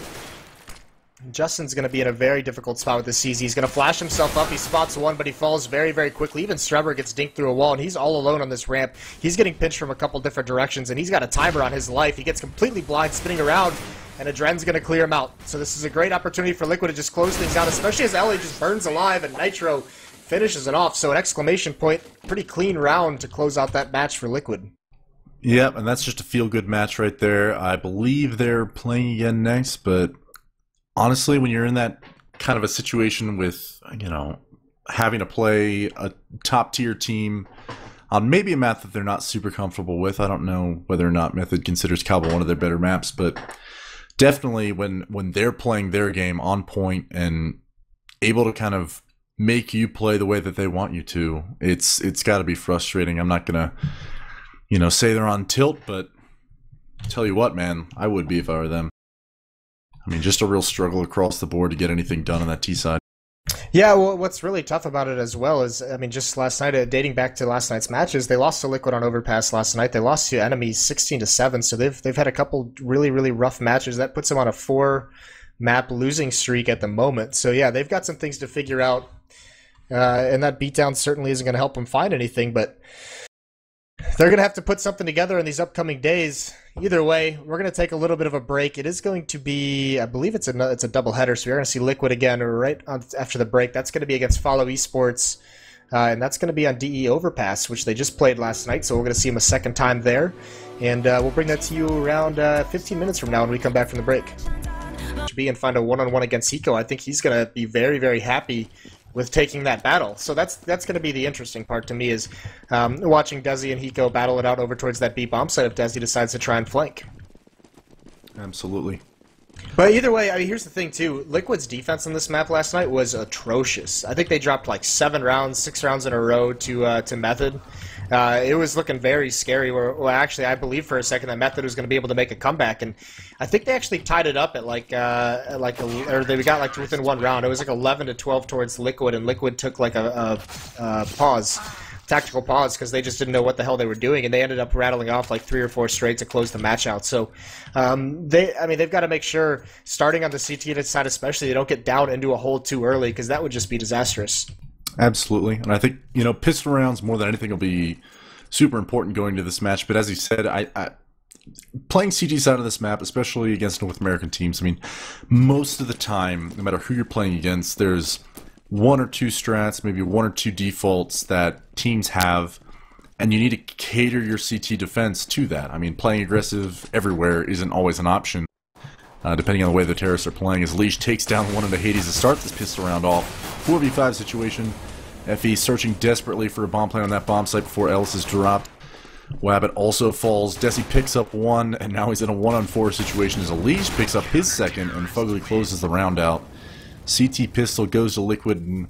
Justin's going to be in a very difficult spot with the CZ. He's going to flash himself up. He spots 1, but he falls very, very quickly. Even Strebber gets dinked through a wall, and he's all alone on this ramp. He's getting pinched from a couple different directions, and he's got a timer on his life. He gets completely blind, spinning around, and Adren's going to clear him out. So this is a great opportunity for Liquid to just close things out, especially as Ellie just burns alive, and Nitro finishes it off. So an exclamation point, pretty clean round to close out that match for Liquid. Yep, and that's just a feel-good match right there. I believe they're playing again next, but honestly, when you're in that kind of a situation with, you know, having to play a top-tier team on maybe a map that they're not super comfortable with. I don't know whether or not Method considers Cowboy one of their better maps, but definitely when they're playing their game on point and able to kind of make you play the way that they want you to, it's got to be frustrating. I'm not gonna, say they're on tilt, but tell you what, man, I would be if I were them. I mean, just a real struggle across the board to get anything done on that T side. Yeah, well, what's really tough about it as well is, I mean, just last night, dating back to last night's matches, they lost to Liquid on Overpass last night. They lost to NME 16-7, so they've had a couple really, really rough matches. That puts them on a 4-map losing streak at the moment. So yeah, they've got some things to figure out, and that beatdown certainly isn't going to help them find anything, but they're going to have to put something together in these upcoming days. Either way, we're going to take a little bit of a break. It is going to be, I believe it's a doubleheader, so you're going to see Liquid again right after the break. That's going to be against Follow Esports, and that's going to be on DE Overpass, which they just played last night, so we're going to see them a second time there. And we'll bring that to you around 15 minutes from now when we come back from the break. And find a one-on-one against Hiko. I think he's going to be very, very happy with taking that battle. So that's going to be the interesting part to me, is watching Desi and Hiko battle it out over towards that B bomb site if Desi decides to try and flank. Absolutely. But either way, I mean, here's the thing too. Liquid's defense on this map last night was atrocious. I think they dropped like 6 rounds in a row to Method. It was looking very scary. Well, actually, I believed for a second that Method was going to be able to make a comeback, and I think they actually tied it up at or they got like within 1 round. It was like 11-12 towards Liquid, and Liquid took like a tactical pause, because they just didn't know what the hell they were doing, and they ended up rattling off like 3 or 4 straight to close the match out. So they've got to make sure, starting on the CT side especially, they don't get down into a hole too early, because that would just be disastrous. Absolutely. And I think, pistol rounds more than anything will be super important going to this match. But as you said, I playing CT side of this map, especially against North American teams, I mean, most of the time, no matter who you're playing against, there's 1 or 2 strats, maybe 1 or 2 defaults that teams have, and you need to cater your CT defense to that. I mean, playing aggressive everywhere isn't always an option, depending on the way the terrorists are playing, as Leash takes down one of the Hades to start this pistol round off. 4v5 situation. FE searching desperately for a bomb plant on that bomb site before Ellis is dropped. Wabbit also falls. Desi picks up 1, and now he's in a 1-on-4 situation as Leash picks up his second, and Fugly closes the round out. CT pistol goes to Liquid, and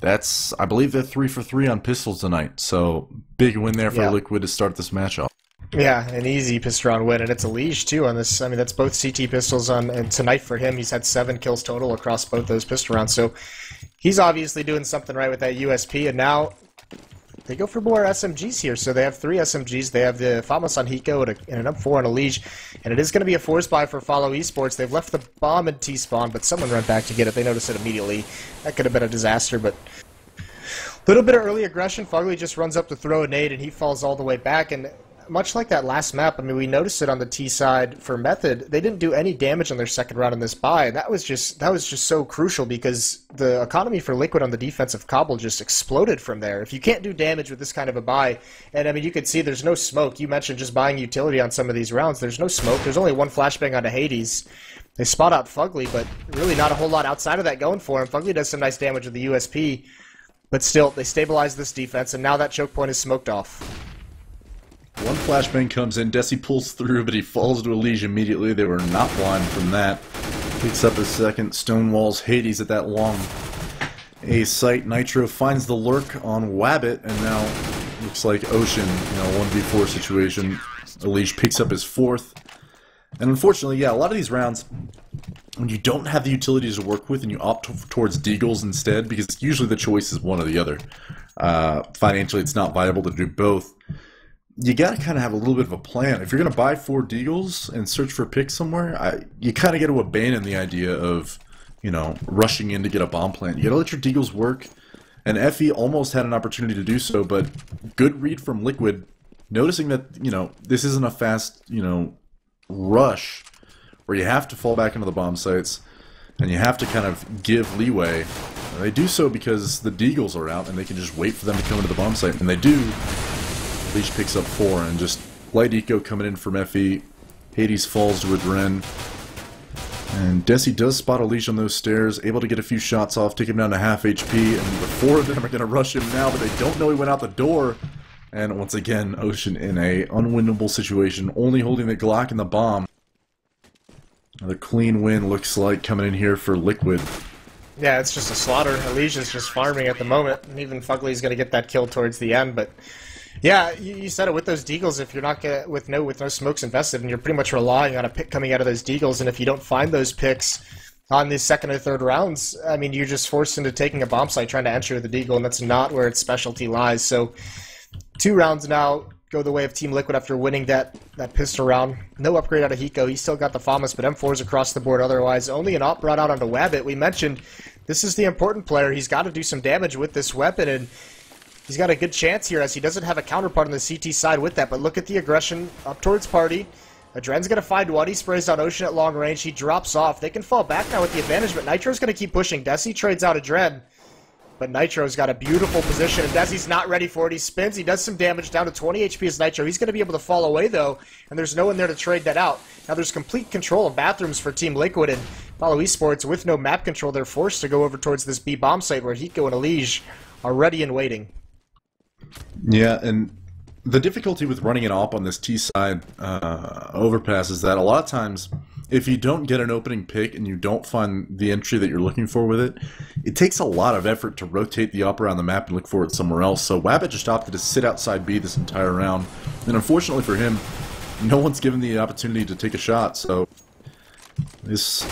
that's, I believe they're 3 for 3 on pistols tonight. So big win there for Liquid to start this match off. Yeah, an easy pistol round win, and it's a Leash too on this. I mean, that's both CT pistols on, and tonight for him, he's had 7 kills total across both those pistol rounds. So he's obviously doing something right with that USP, and now they go for more SMGs here. So they have 3 SMGs. They have the Famos on Hiko and an up 4 on a Leash, and it is going to be a force buy for Follow Esports. They've left the bomb in T-spawn, but someone ran back to get it. They noticed it immediately. That could have been a disaster, but a little bit of early aggression. Fugly just runs up to throw a nade, and he falls all the way back, and much like that last map, I mean, we noticed it on the T side for Method. They didn't do any damage on their second round in this buy, and that was just so crucial, because the economy for Liquid on the defensive cobble just exploded from there. If you can't do damage with this kind of a buy, and I mean, you could see there's no smoke. You mentioned just buying utility on some of these rounds. There's no smoke. There's only 1 flashbang onto Hades. They spot out Fugly, but really not a whole lot outside of that going for him. Fugly does some nice damage with the USP, but still, they stabilize this defense, and now that choke point is smoked off. 1 flashbang comes in, Desi pulls through, but he falls to a Liege immediately. They were not blind from that. Picks up his second, stonewalls Hades at that long A site. Nitro finds the lurk on Wabbit, and now looks like Ocean, 1v4 situation. Liege picks up his 4th. And unfortunately, yeah, a lot of these rounds, when you don't have the utilities to work with and you opt towards Deagles instead, because usually the choice is one or the other. Financially, it's not viable to do both. You got to kind of have a little bit of a plan. If you're going to buy 4 Deagles and search for picks somewhere, you kind of got to abandon the idea of, rushing in to get a bomb plant. You got to let your Deagles work. And FE almost had an opportunity to do so, but good read from Liquid, noticing that, this isn't a fast, rush where you have to fall back into the bomb sites and you have to kind of give leeway. And they do so because the Deagles are out and they can just wait for them to come into the bomb site, and they do. Leash picks up 4, and just light eco coming in from FE. Hades falls to a Dren. And Desi does spot a Leash on those stairs, able to get a few shots off, take him down to half HP, and the 4 of them are going to rush him now, but they don't know he went out the door. And once again, Ocean in a unwinnable situation, only holding the Glock and the bomb. The clean win looks like coming in here for Liquid. Yeah, it's just a slaughter. Alicia's just farming at the moment, and even Fugly's going to get that kill towards the end. But yeah, you said it with those deagles. If you're not gonna, with no smokes invested, and you're pretty much relying on a pick coming out of those deagles, and if you don't find those picks on the second or third rounds, I mean, you're just forced into taking a bomb site, trying to enter the deagle, and that's not where its specialty lies. So 2 rounds now go the way of Team Liquid after winning that pistol round. No upgrade out of Hiko. He's still got the FAMAS, but M4's across the board otherwise. Only an op brought out onto Wabbit. We mentioned this is the important player. He's got to do some damage with this weapon, and he's got a good chance here as he doesn't have a counterpart on the CT side with that. But look at the aggression up towards Party. Adren's going to find one. He sprays on Ocean at long range. He drops off. They can fall back now with the advantage, but Nitro's going to keep pushing. Desi trades out Adren. But Nitro's got a beautiful position, and Desi's not ready for it. He spins, he does some damage down to 20 HP as Nitro. He's going to be able to fall away, though, and there's no one there to trade that out. Now there's complete control of bathrooms for Team Liquid, and Follow Esports, with no map control, they're forced to go over towards this B bomb site where Hiko and Elige are ready and waiting. Yeah, and the difficulty with running an AWP on this T side overpass is that a lot of times, if you don't get an opening pick and you don't find the entry that you're looking for with it, it takes a lot of effort to rotate the AWP around the map and look for it somewhere else. So Wabbit just opted to sit outside B this entire round, and unfortunately for him, no one's given the opportunity to take a shot. So this,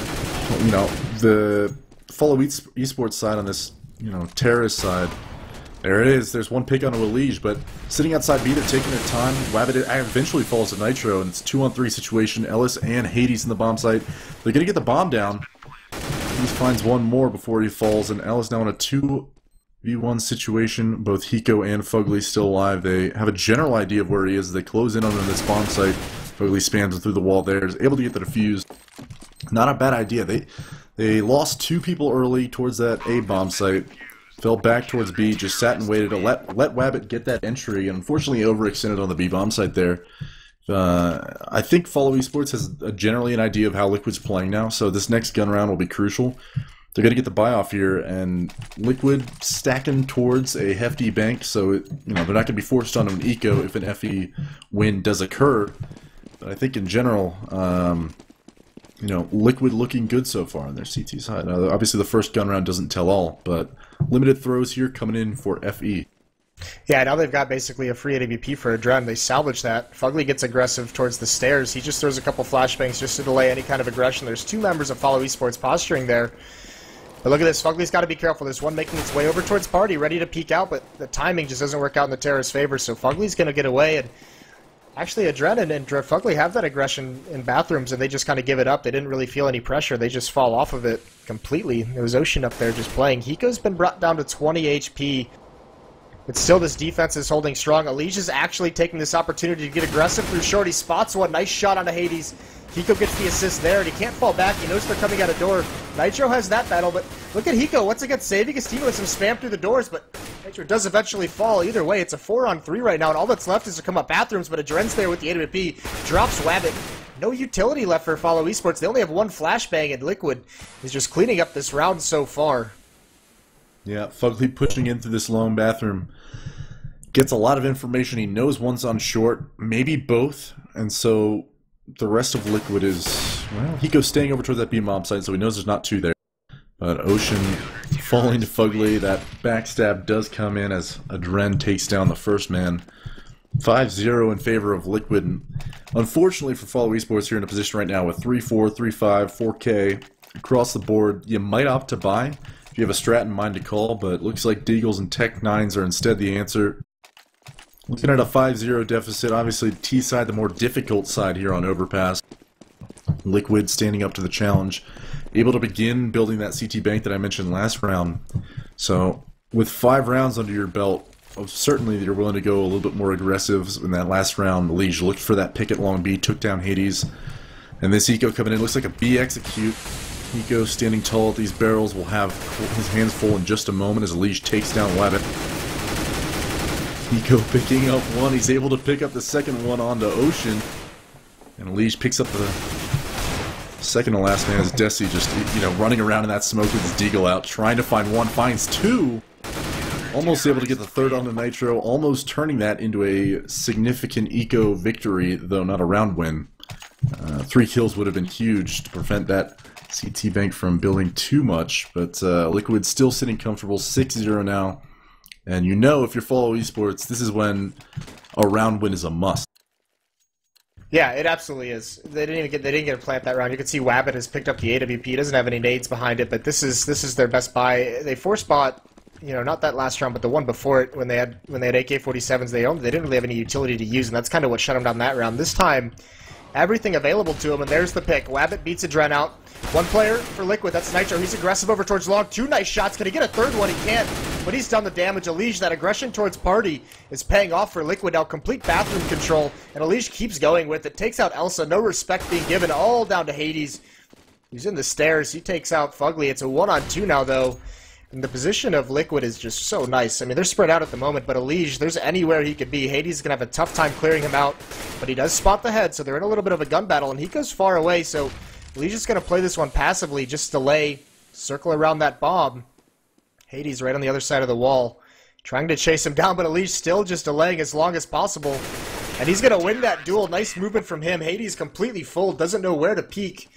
you know, the Follow Esports side on this, you know, terrorist side, there it is. There's one pick on Elige, but sitting outside B, they're taking their time. Wabbit eventually falls to Nitro, and it's 2-on-3 situation. Ellis and Hades in the bomb site. They're going to get the bomb down. He finds one more before he falls, and Ellis now in a 2v1 situation. Both Hiko and Fugly still alive. They have a general idea of where he is. They close in on him in this bomb site. Fugly spams him through the wall there. Is able to get the defuse. Not a bad idea. They lost 2 people early towards that A bomb site. Fell back towards B, just sat and waited to let Wabbit get that entry, and unfortunately overextended on the B bomb site there. I think Follow Esports has generally an idea of how Liquid's playing now, so this next gun round will be crucial. They're going to get the buy off here, and Liquid stacking towards a hefty bank, so you know they're not going to be forced on an eco if an FE win does occur. But I think in general, you know, Liquid looking good so far on their CT side. Now, obviously, the first gun round doesn't tell all, but limited throws here coming in for FE. Yeah, now they've got basically a free AWP for Adren. They salvage that. Fugly gets aggressive towards the stairs. He just throws a couple flashbangs just to delay any kind of aggression. There's 2 members of Follow Esports posturing there. But look at this. Fugly's got to be careful. There's one making its way over towards Party, ready to peek out, but the timing just doesn't work out in the terrorist's favor, so Fugly's going to get away, and actually, Adren and Fugly have that aggression in bathrooms, and they just kind of give it up. They didn't really feel any pressure. They just fall off of it completely. There was Ocean up there just playing. Hiko's been brought down to 20 HP, but still this defense is holding strong. Elige is actually taking this opportunity to get aggressive through short. He spots one. Nice shot onto Hades. Hiko gets the assist there, and he can't fall back. He knows they're coming out of door. Nitro has that battle, but look at Hiko. Once again, saving his team with some spam through the doors, but Nitro does eventually fall. Either way, it's a 4-on-3 right now, and all that's left is to come up bathrooms, but Adren's there with the AWP. Drops Wabbit. No utility left for Follow Esports. They only have 1 flashbang, and Liquid is just cleaning up this round so far. Yeah, Fugly pushing in through this lone bathroom. Gets a lot of information. He knows one's on short, maybe both, and so the rest of Liquid is, well, Hiko's staying over towards that B bomb site, so he knows there's not 2 there. But Ocean falling to Fugly. That backstab does come in as Adren takes down the first man. 5-0 in favor of Liquid. Unfortunately for Follow Esports, you're in a position right now with 3-4, 3-5, 4K across the board. You might opt to buy if you have a strat in mind to call, but it looks like Deagles and Tech 9s are instead the answer. Looking at a 5-0 deficit, obviously T side the more difficult side here on Overpass. Liquid standing up to the challenge, able to begin building that CT bank that I mentioned last round. So with 5 rounds under your belt, certainly you're willing to go a little bit more aggressive in that last round. Elige looked for that pick at long B, took down Hades. And this Eco coming in looks like a B execute. Eco standing tall at these barrels will have his hands full in just a moment as Elige takes down Wabbit. Eco picking up one. He's able to pick up the second one onto Ocean. And Elige picks up the second to last man as Desi just, you know, running around in that smoke with his deagle out, trying to find one, finds 2. Almost able to get the third on the Nitro, almost turning that into a significant eco victory, though not a round win. 3 kills would have been huge to prevent that CT Bank from building too much, but Liquid still sitting comfortable, 6-0 now. And you know, if you follow esports, this is when a round win is a must. Yeah, it absolutely is. They didn't get a plant that round. You can see Wabbit has picked up the AWP. He doesn't have any nades behind it, but this is their best buy. They force bought, you know, not that last round, but the one before it when they had AK-47s they owned. They didn't really have any utility to use, and that's kind of what shut them down that round. This time, everything available to him, and there's the pick. Wabbit beats Adren out. One player for Liquid, that's Nitro. He's aggressive over towards long. 2 nice shots. Can he get a third one? He can't. But he's done the damage. Elige, that aggression towards Party is paying off for Liquid now. Complete bathroom control. And Elige keeps going with it. Takes out Elsa. No respect being given. All down to Hades. He's in the stairs. He takes out Fugly. It's a 1-on-2 now, though. And the position of Liquid is just so nice. I mean, they're spread out at the moment, but Elige, there's anywhere he could be. Hades is going to have a tough time clearing him out. But he does spot the head, so they're in a little bit of a gun battle. And he goes far away, so Elige is going to play this one passively. Just delay. Circle around that bomb. Hades right on the other side of the wall, trying to chase him down, but Elige still just delaying as long as possible. And he's going to win that duel. Nice movement from him. Hades completely full, doesn't know where to peek.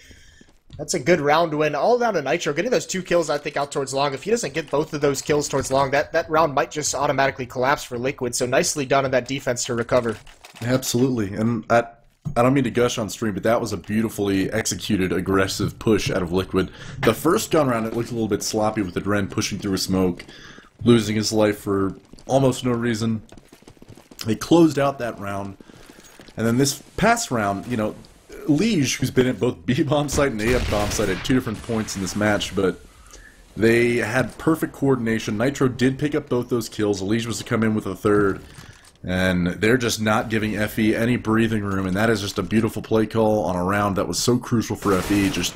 That's a good round win. All down to Nitro. Getting those 2 kills, I think, out towards long. If he doesn't get both of those kills towards long, that round might just automatically collapse for Liquid. So nicely done in that defense to recover. Absolutely. And I don't mean to gush on stream, but that was a beautifully executed, aggressive push out of Liquid. The first gun round, it looked a little bit sloppy with Adren pushing through a smoke, losing his life for almost no reason. They closed out that round. And then this past round, you know, Lige, who's been at both B-bomb site and A bomb site at 2 different points in this match, but they had perfect coordination. Nitro did pick up both those kills. Lige was to come in with a third. And they're just not giving FE any breathing room, and that is just a beautiful play call on a round that was so crucial for FE. Just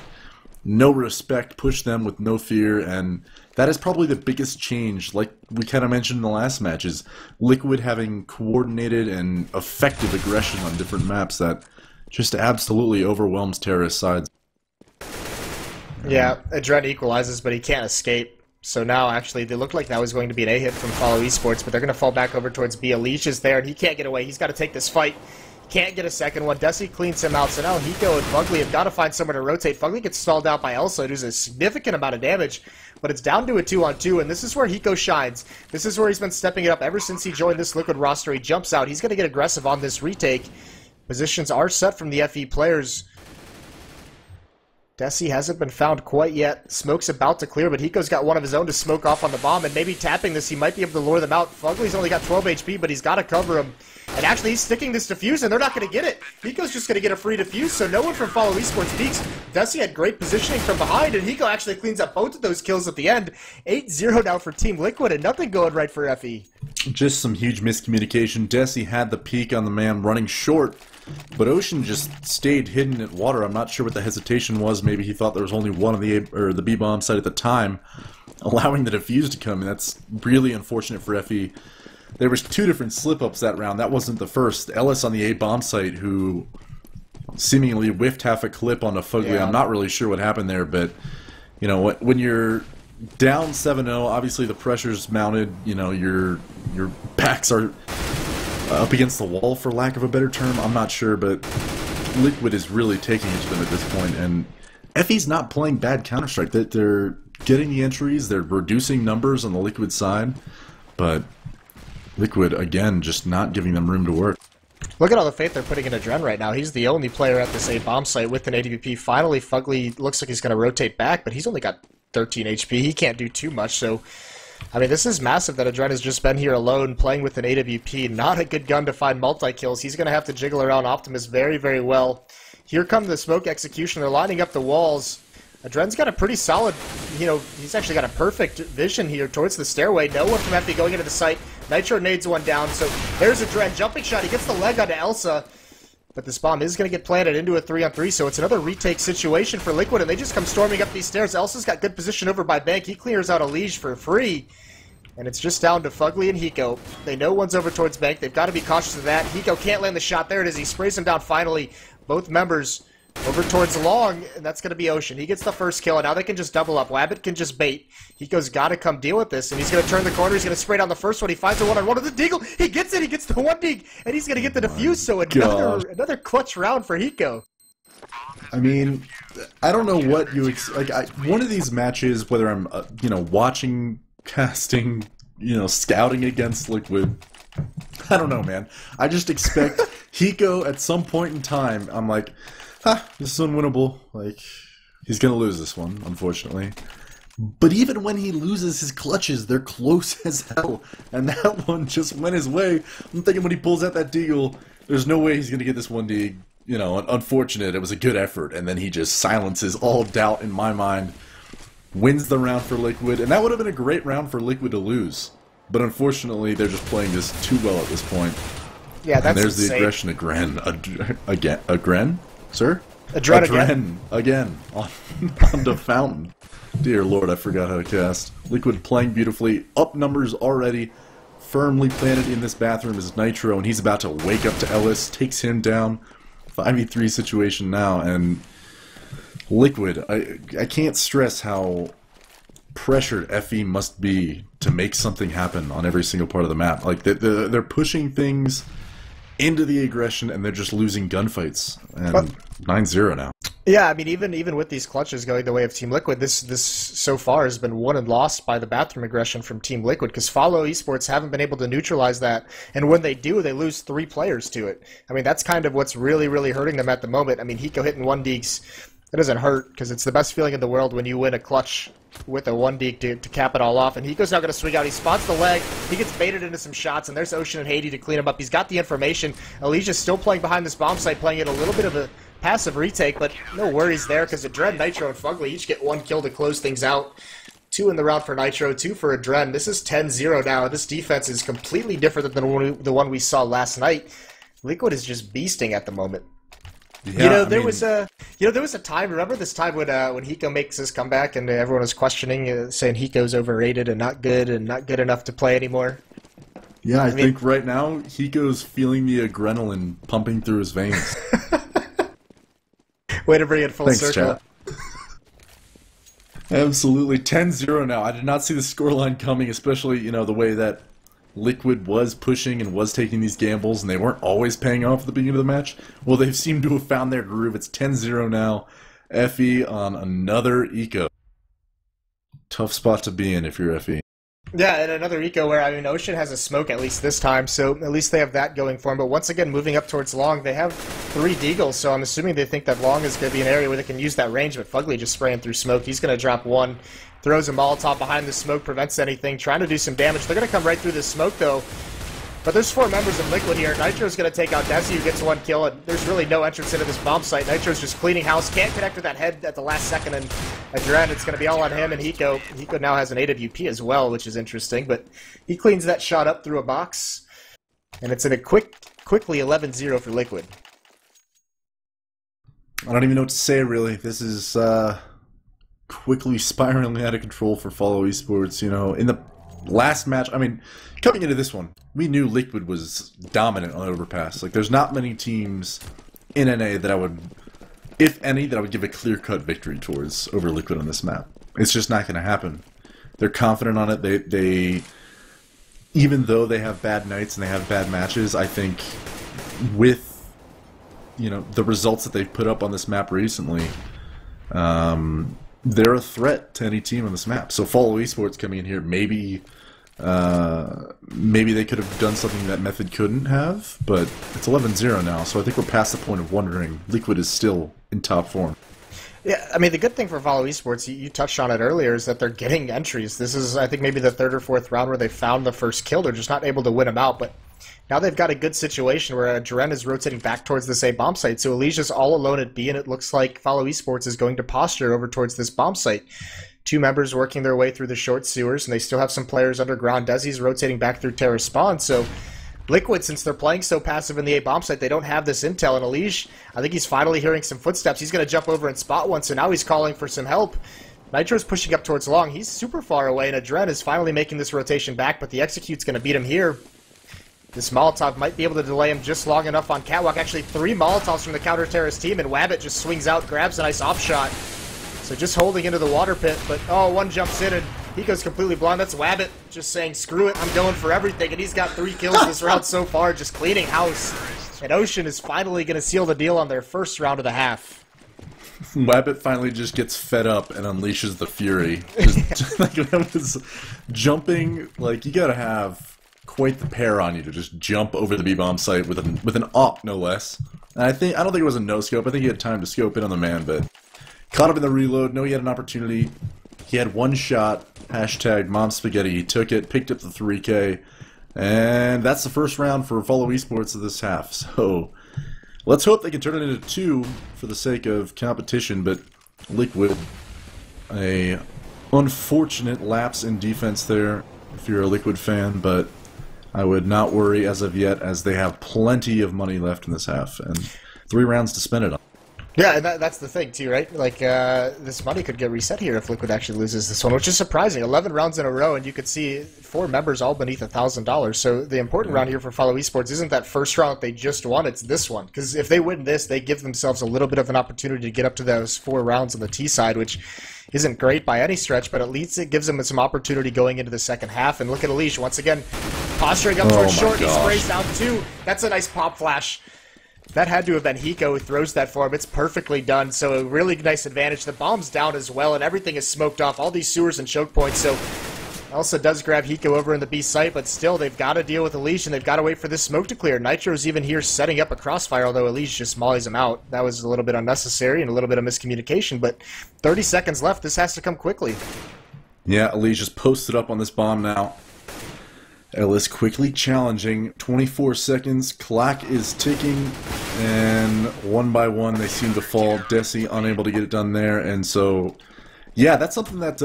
no respect, push them with no fear, and that is probably the biggest change, like we kind of mentioned in the last match, is Liquid having coordinated and effective aggression on different maps that just absolutely overwhelms terrorist sides. Yeah, Adren equalizes, but he can't escape. So now, actually, they look like that was going to be an A-hit from Follow Esports, but they're going to fall back over towards B. Elige is there, and he can't get away. He's got to take this fight. Can't get a second one. Desi cleans him out, so now Hiko and Fugly have got to find somewhere to rotate. Fugly gets stalled out by Elsa, who's a significant amount of damage, but it's down to a 2-on-2, and this is where Hiko shines. This is where he's been stepping it up ever since he joined this Liquid roster. He jumps out. He's going to get aggressive on this retake. Positions are set from the FE players. Desi hasn't been found quite yet. Smoke's about to clear, but Hiko's got one of his own to smoke off on the bomb, and maybe tapping this, he might be able to lure them out. Fugly's only got 12 HP, but he's got to cover him. And actually, he's sticking this defuse, and they're not going to get it. Hiko's just going to get a free defuse, so no one from Follow Esports peeks. Desi had great positioning from behind, and Hiko actually cleans up both of those kills at the end. 8-0 now for Team Liquid, and nothing going right for FE. Just some huge miscommunication. Desi had the peek on the man running short, but Ocean just stayed hidden at water. I'm not sure what the hesitation was. Maybe he thought there was only one of the B-bomb site at the time, allowing the defuse to come, and that's really unfortunate for FE. There was 2 different slip-ups that round. That wasn't the first. Ellis on the A-bomb site, who seemingly whiffed half a clip onto Fugly. Yeah. I'm not really sure what happened there, but you know, when you're down 7-0, obviously the pressure's mounted. You know, your backs are up against the wall, for lack of a better term. I'm not sure, but Liquid is really taking it to them at this point, and FE's not playing bad Counterstrike. They're getting the entries, they're reducing numbers on the Liquid side, but Liquid, again, just not giving them room to work. Look at all the faith they're putting in Adren right now. He's the only player at this A-bomb site with an AWP. Finally, Fugly looks like he's going to rotate back, but he's only got 13 HP. He can't do too much, so I mean, this is massive that Adren has just been here alone, playing with an AWP. Not a good gun to find multi-kills. He's going to have to jiggle around Optimus very, very well. Here come the smoke execution. They're lining up the walls. Adren's got a pretty solid, you know, he's actually got a perfect vision here towards the stairway. No one from FE going into the site. Nitro nades one down, so there's Adren. Jumping shot. He gets the leg onto Elsa. But this bomb is going to get planted into a 3-on-3, so it's another retake situation for Liquid, and they just come storming up these stairs. Elsa's got good position over by Bank. He clears out Elige for free. And it's just down to Fugly and Hiko. They know one's over towards Bank. They've got to be cautious of that. Hiko can't land the shot. There it is. He sprays him down finally. Both members Over towards long, and that's going to be Ocean. He gets the first kill, and now they can just double up. Wabbit can just bait. Hiko's got to come deal with this, and he's going to turn the corner. He's going to spray down the first one. He finds a one-on-one with the Deagle. He gets it. He gets the one dig, and he's going to get the defuse. So another clutch round for Hiko. I mean, I don't know what you one of these matches, whether I'm watching, casting, scouting against Liquid. I don't know, man. I just expect Hiko at some point in time. I'm like, this is unwinnable. Like, he's gonna lose this one, unfortunately. But even when he loses his clutches, they're close as hell. And that one just went his way. I'm thinking when he pulls out that deagle, there's no way he's gonna get this one dig. Unfortunate. It was a good effort, and then he just silences all doubt in my mind. Wins the round for Liquid, and that would have been a great round for Liquid to lose. But unfortunately, they're just playing this too well at this point. Yeah, that's and there's insane. the aggression again, sir? Adren again on the fountain. Dear Lord, I forgot how to cast. Liquid playing beautifully, up numbers already. Firmly planted in this bathroom is Nitro, and he's about to wake up to Ellis, takes him down. 5v3 situation now, and Liquid, I can't stress how pressured FE must be to make something happen on every single part of the map. Like, they're pushing things into the aggression, and they're just losing gunfights. And 9-0 now. Yeah, I mean, even with these clutches going the way of Team Liquid, this so far has been won and lost by the bathroom aggression from Team Liquid, because Follow Esports haven't been able to neutralize that, and when they do, they lose 3 players to it. I mean, that's kind of what's really, really hurting them at the moment. I mean, Hiko hitting 1 deeks, it doesn't hurt, because it's the best feeling in the world when you win a clutch with a 1 deek to cap it all off, and Hiko's now going to swing out. He spots the leg, he gets baited into some shots, and there's Ocean and Haiti to clean him up. He's got the information. Alicia's still playing behind this bomb site, playing it a little bit of a passive retake, but no worries there, because Adren, Nitro, and Fugly each get 1 kill to close things out. 2 in the round for Nitro, 2 for Adren. This is 10-0 now. This defense is completely different than the one we saw last night. Liquid is just beasting at the moment. Yeah, there was a time. Remember this time when Hiko makes his comeback and everyone was questioning, saying Hiko's overrated and not good enough to play anymore. Yeah, I think right now Hiko's feeling the adrenaline pumping through his veins. Way to bring it full circle. Chat. Absolutely. 10-0 now. I did not see the scoreline coming, especially, the way that Liquid was pushing and was taking these gambles, and they weren't always paying off at the beginning of the match. Well, they've seemed to have found their groove. It's 10-0 now. FE on another eco. Tough spot to be in if you're FE. Yeah, and another eco where, Ocean has a smoke at least this time, so at least they have that going for them. But once again, moving up towards long, they have 3 deagles, so I'm assuming they think that long is going to be an area where they can use that range, but Fugly just spraying through smoke. He's going to drop 1, throws a Molotov behind the smoke, prevents anything, trying to do some damage. They're going to come right through this smoke, though. But there's 4 members of Liquid here. Nitro's going to take out Desi, who gets 1 kill, and there's really no entrance into this bomb site. Nitro's just cleaning house, can't connect with that head at the last second, and Adren, it's going to be all on him and Hiko. Hiko now has an AWP as well, which is interesting, but he cleans that shot up through a box, and it's in a quickly 11-0 for Liquid. I don't even know what to say, really. This is quickly spiraling out of control for Follow Esports. In the last match, coming into this one, we knew Liquid was dominant on Overpass. Like, there's not many teams in NA that I would, if any, that I would give a clear-cut victory towards over Liquid on this map. It's just not going to happen. They're confident on it. They, even though they have bad nights and they have bad matches, I think with, the results that they've put up on this map recently, they're a threat to any team on this map. So Follow Esports coming in here, maybe they could have done something that Method couldn't have, but it's 11-0 now, so I think we're past the point of wondering. Liquid is still in top form. Yeah, the good thing for Follow Esports, you touched on it earlier, is that they're getting entries. This is, I think, maybe the 3rd or 4th round where they found the first kill. They're just not able to win them out, but now they've got a good situation where Jaren is rotating back towards this A bomb site, so Alicia's all alone at B, and it looks like Follow Esports is going to posture over towards this bomb site. 2 members working their way through the short sewers, and they still have some players underground. Desi's rotating back through Terra Spawn, so Liquid, since they're playing so passive in the A bomb site, they don't have this intel, and Alish, I think he's finally hearing some footsteps. He's going to jump over and spot one, so now he's calling for some help. Nitro's pushing up towards long. He's super far away, and Adren is finally making this rotation back, but the Execute's going to beat him here. This Molotov might be able to delay him just long enough on Catwalk. Actually, 3 Molotovs from the counter-terrorist team, and Wabbit just swings out, grabs a nice off-shot. So just holding into the water pit, but oh, one jumps in, and he goes completely blind. That's Wabbit just saying, screw it, I'm going for everything, and he's got 3 kills this round so far, just cleaning house. And Ocean is finally going to seal the deal on their first round of the half. Wabbit finally just gets fed up and unleashes the fury. Just, like, that was jumping, like, you gotta have quite the pair on you to just jump over the B-bomb site with an op, no less. And I don't think it was a no-scope. I think he had time to scope in on the man, but caught him in the reload. No, he had an opportunity. He had one shot, hashtag Mom Spaghetti. He took it, picked up the 3K, and that's the first round for Follow Esports of this half. So let's hope they can turn it into 2 for the sake of competition, but Liquid, a unfortunate lapse in defense there if you're a Liquid fan, but I would not worry as of yet, as they have plenty of money left in this half, and 3 rounds to spend it on. Yeah, and that's the thing, too, right? Like, this money could get reset here if Liquid actually loses this one, which is surprising. 11 rounds in a row, and you could see 4 members all beneath $1,000. So the important round here for Follow Esports isn't that first round that they just won, it's this one. Because if they win this, they give themselves a little bit of an opportunity to get up to those 4 rounds on the T side, which isn't great by any stretch, but at least it gives them some opportunity going into the second half. And look at Elish, once again, posturing up towards short, he sprays down 2. That's a nice pop flash. That had to have been Hiko who throws that for him. It's perfectly done, so a really nice advantage. The bomb's down as well, and everything is smoked off. All these sewers and choke points, so Elsa does grab Hiko over in the B site, but still, they've got to deal with Elish, and they've got to wait for this smoke to clear. Nitro's even here setting up a crossfire, although Elish just mollies him out. That was a little bit unnecessary and a little bit of miscommunication, but 30 seconds left. This has to come quickly. Yeah, Elish just posted up on this bomb now. Ellis quickly challenging. 24 seconds. Clock is ticking. And one by one, they seem to fall. Desi unable to get it done there. And so, yeah, that's something that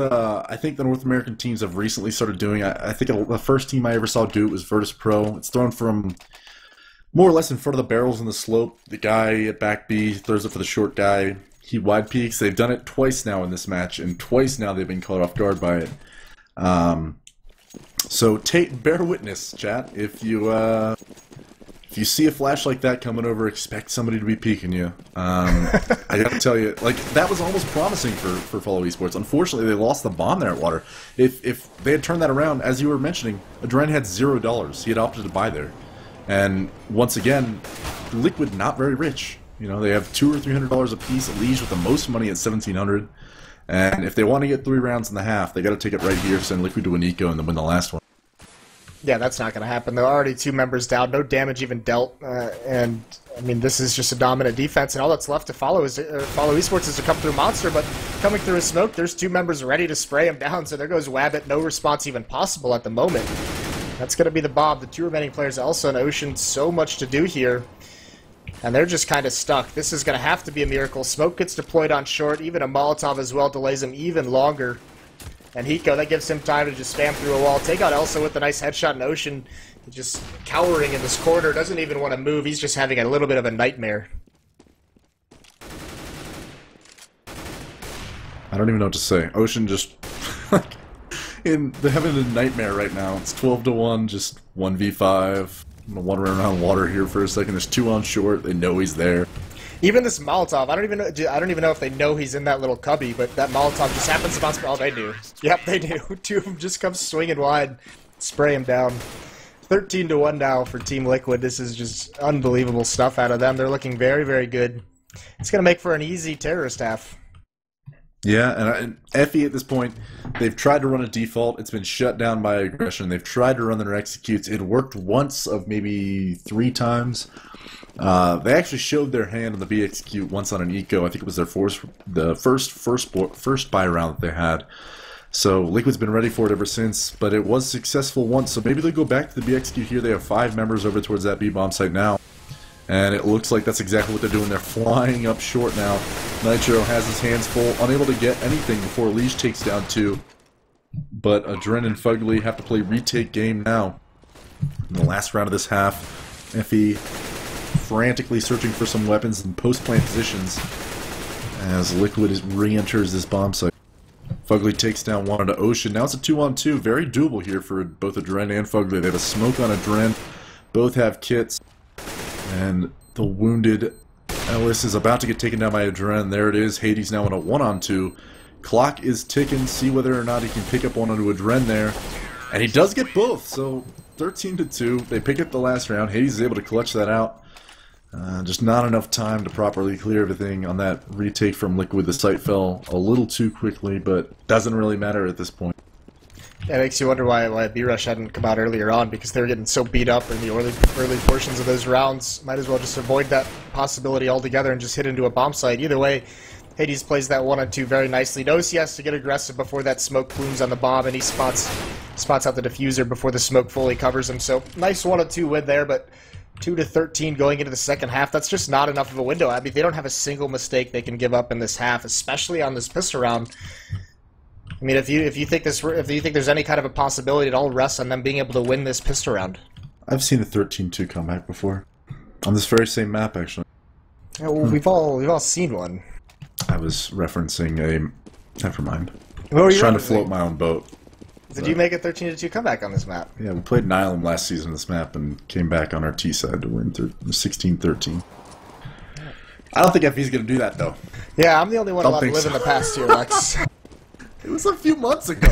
I think the North American teams have recently started doing. I think the first team I ever saw do it was Virtus Pro. It's thrown from more or less in front of the barrels in the slope. The guy at back B throws it for the short guy. He wide peeks. They've done it twice now in this match. And twice now they've been caught off guard by it. So bear witness, chat. If you see a flash like that coming over, expect somebody to be peeking you. I gotta tell you, like, that was almost promising for Follow Esports. Unfortunately, they lost the bomb there at Water. If they had turned that around, as you were mentioning, Adren had $0. He had opted to buy there, and once again, Liquid not very rich. You know, they have $200 or $300 a piece. Liege with the most money at $1,700. And if they want to get 3 rounds in the half, they got to take it right here, send Liquid to an eco, and then win the last one. Yeah, that's not going to happen. There are already 2 members down, no damage even dealt, and I mean, this is just a dominant defense, and all that's left to Follow Esports is to come through Monster, but coming through a smoke, there's 2 members ready to spray him down, so there goes Wabbit, no response even possible at the moment. That's going to be the Bob. The 2 remaining players, Elsa and Ocean, so much to do here. And they're just kind of stuck. This is going to have to be a miracle. Smoke gets deployed on short. Even a Molotov as well delays him even longer. And Hiko, that gives him time to just spam through a wall. Take out Elsa with a nice headshot in Ocean. Just cowering in this corner. Doesn't even want to move. He's just having a little bit of a nightmare. I don't even know what to say. Ocean just... they're having a nightmare right now. It's 12-1, just 1v5. I'm gonna wander around Water here for a second. There's 2 on short. They know he's there. Even this Molotov, I don't even know if they know he's in that little cubby, but that Molotov just happens to bounce. Oh, they do. Yep, they do. 2 of them just come swinging wide, spray him down. 13-1 now for Team Liquid. This is just unbelievable stuff out of them. They're looking very, very good. It's gonna make for an easy terrorist half. Yeah, and Effie at this point, they've tried to run a default. It's been shut down by aggression. They've tried to run their executes. It worked once of maybe 3 times. They actually showed their hand on the B execute once on an eco. I think it was their first buy round that they had. So Liquid's been ready for it ever since, but it was successful once. So maybe they'll go back to the B execute here. They have 5 members over towards that B bomb site now. And it looks like that's exactly what they're doing. They're flying up short now. Nitro has his hands full, unable to get anything before Liege takes down 2. But Adren and Fugly have to play retake game now. In the last round of this half, Effie frantically searching for some weapons in post-plant positions as Liquid re-enters this bomb site. Fugly takes down 1 onto Ocean. Now it's a 2-on-2. Very doable here for both Adren and Fugly. They have a smoke on Adren, Both have kits. And the wounded Ellis is about to get taken down by Adren. There it is. Hades now in a 1-on-2. Clock is ticking. See whether or not he can pick up one onto Adren there. And he does get both. So 13-2. They pick up the last round. Hades is able to clutch that out. Just not enough time to properly clear everything on that retake from Liquid. The site fell a little too quickly, but doesn't really matter at this point. Yeah, it makes you wonder why B-Rush hadn't come out earlier on, because they were getting so beat up in the early portions of those rounds. Might as well just avoid that possibility altogether and just hit into a bomb site. Either way, Hades plays that 1-on-2 very nicely. Knows he has to get aggressive before that smoke plumes on the bomb, and he spots out the diffuser before the smoke fully covers him. So nice 1-on-2 win there, but 2-13 going into the second half. That's just not enough of a window. I mean, they don't have a single mistake they can give up in this half, especially on this pistol round. I mean, if you think there's any kind of a possibility, it all rests on them being able to win this pistol round. I've seen a 13-2 comeback before, on this very same map, actually. Yeah, well, we've all seen one. I was referencing a. Never mind. What were I was you trying to float my own boat. Did you make a 13-2 comeback on this map? Yeah, we played Nylum last season on this map and came back on our T side to win 16-13. I don't think FE's going to do that, though. Yeah, I'm the only one allowed to live in the past here, Lex. It was a few months ago.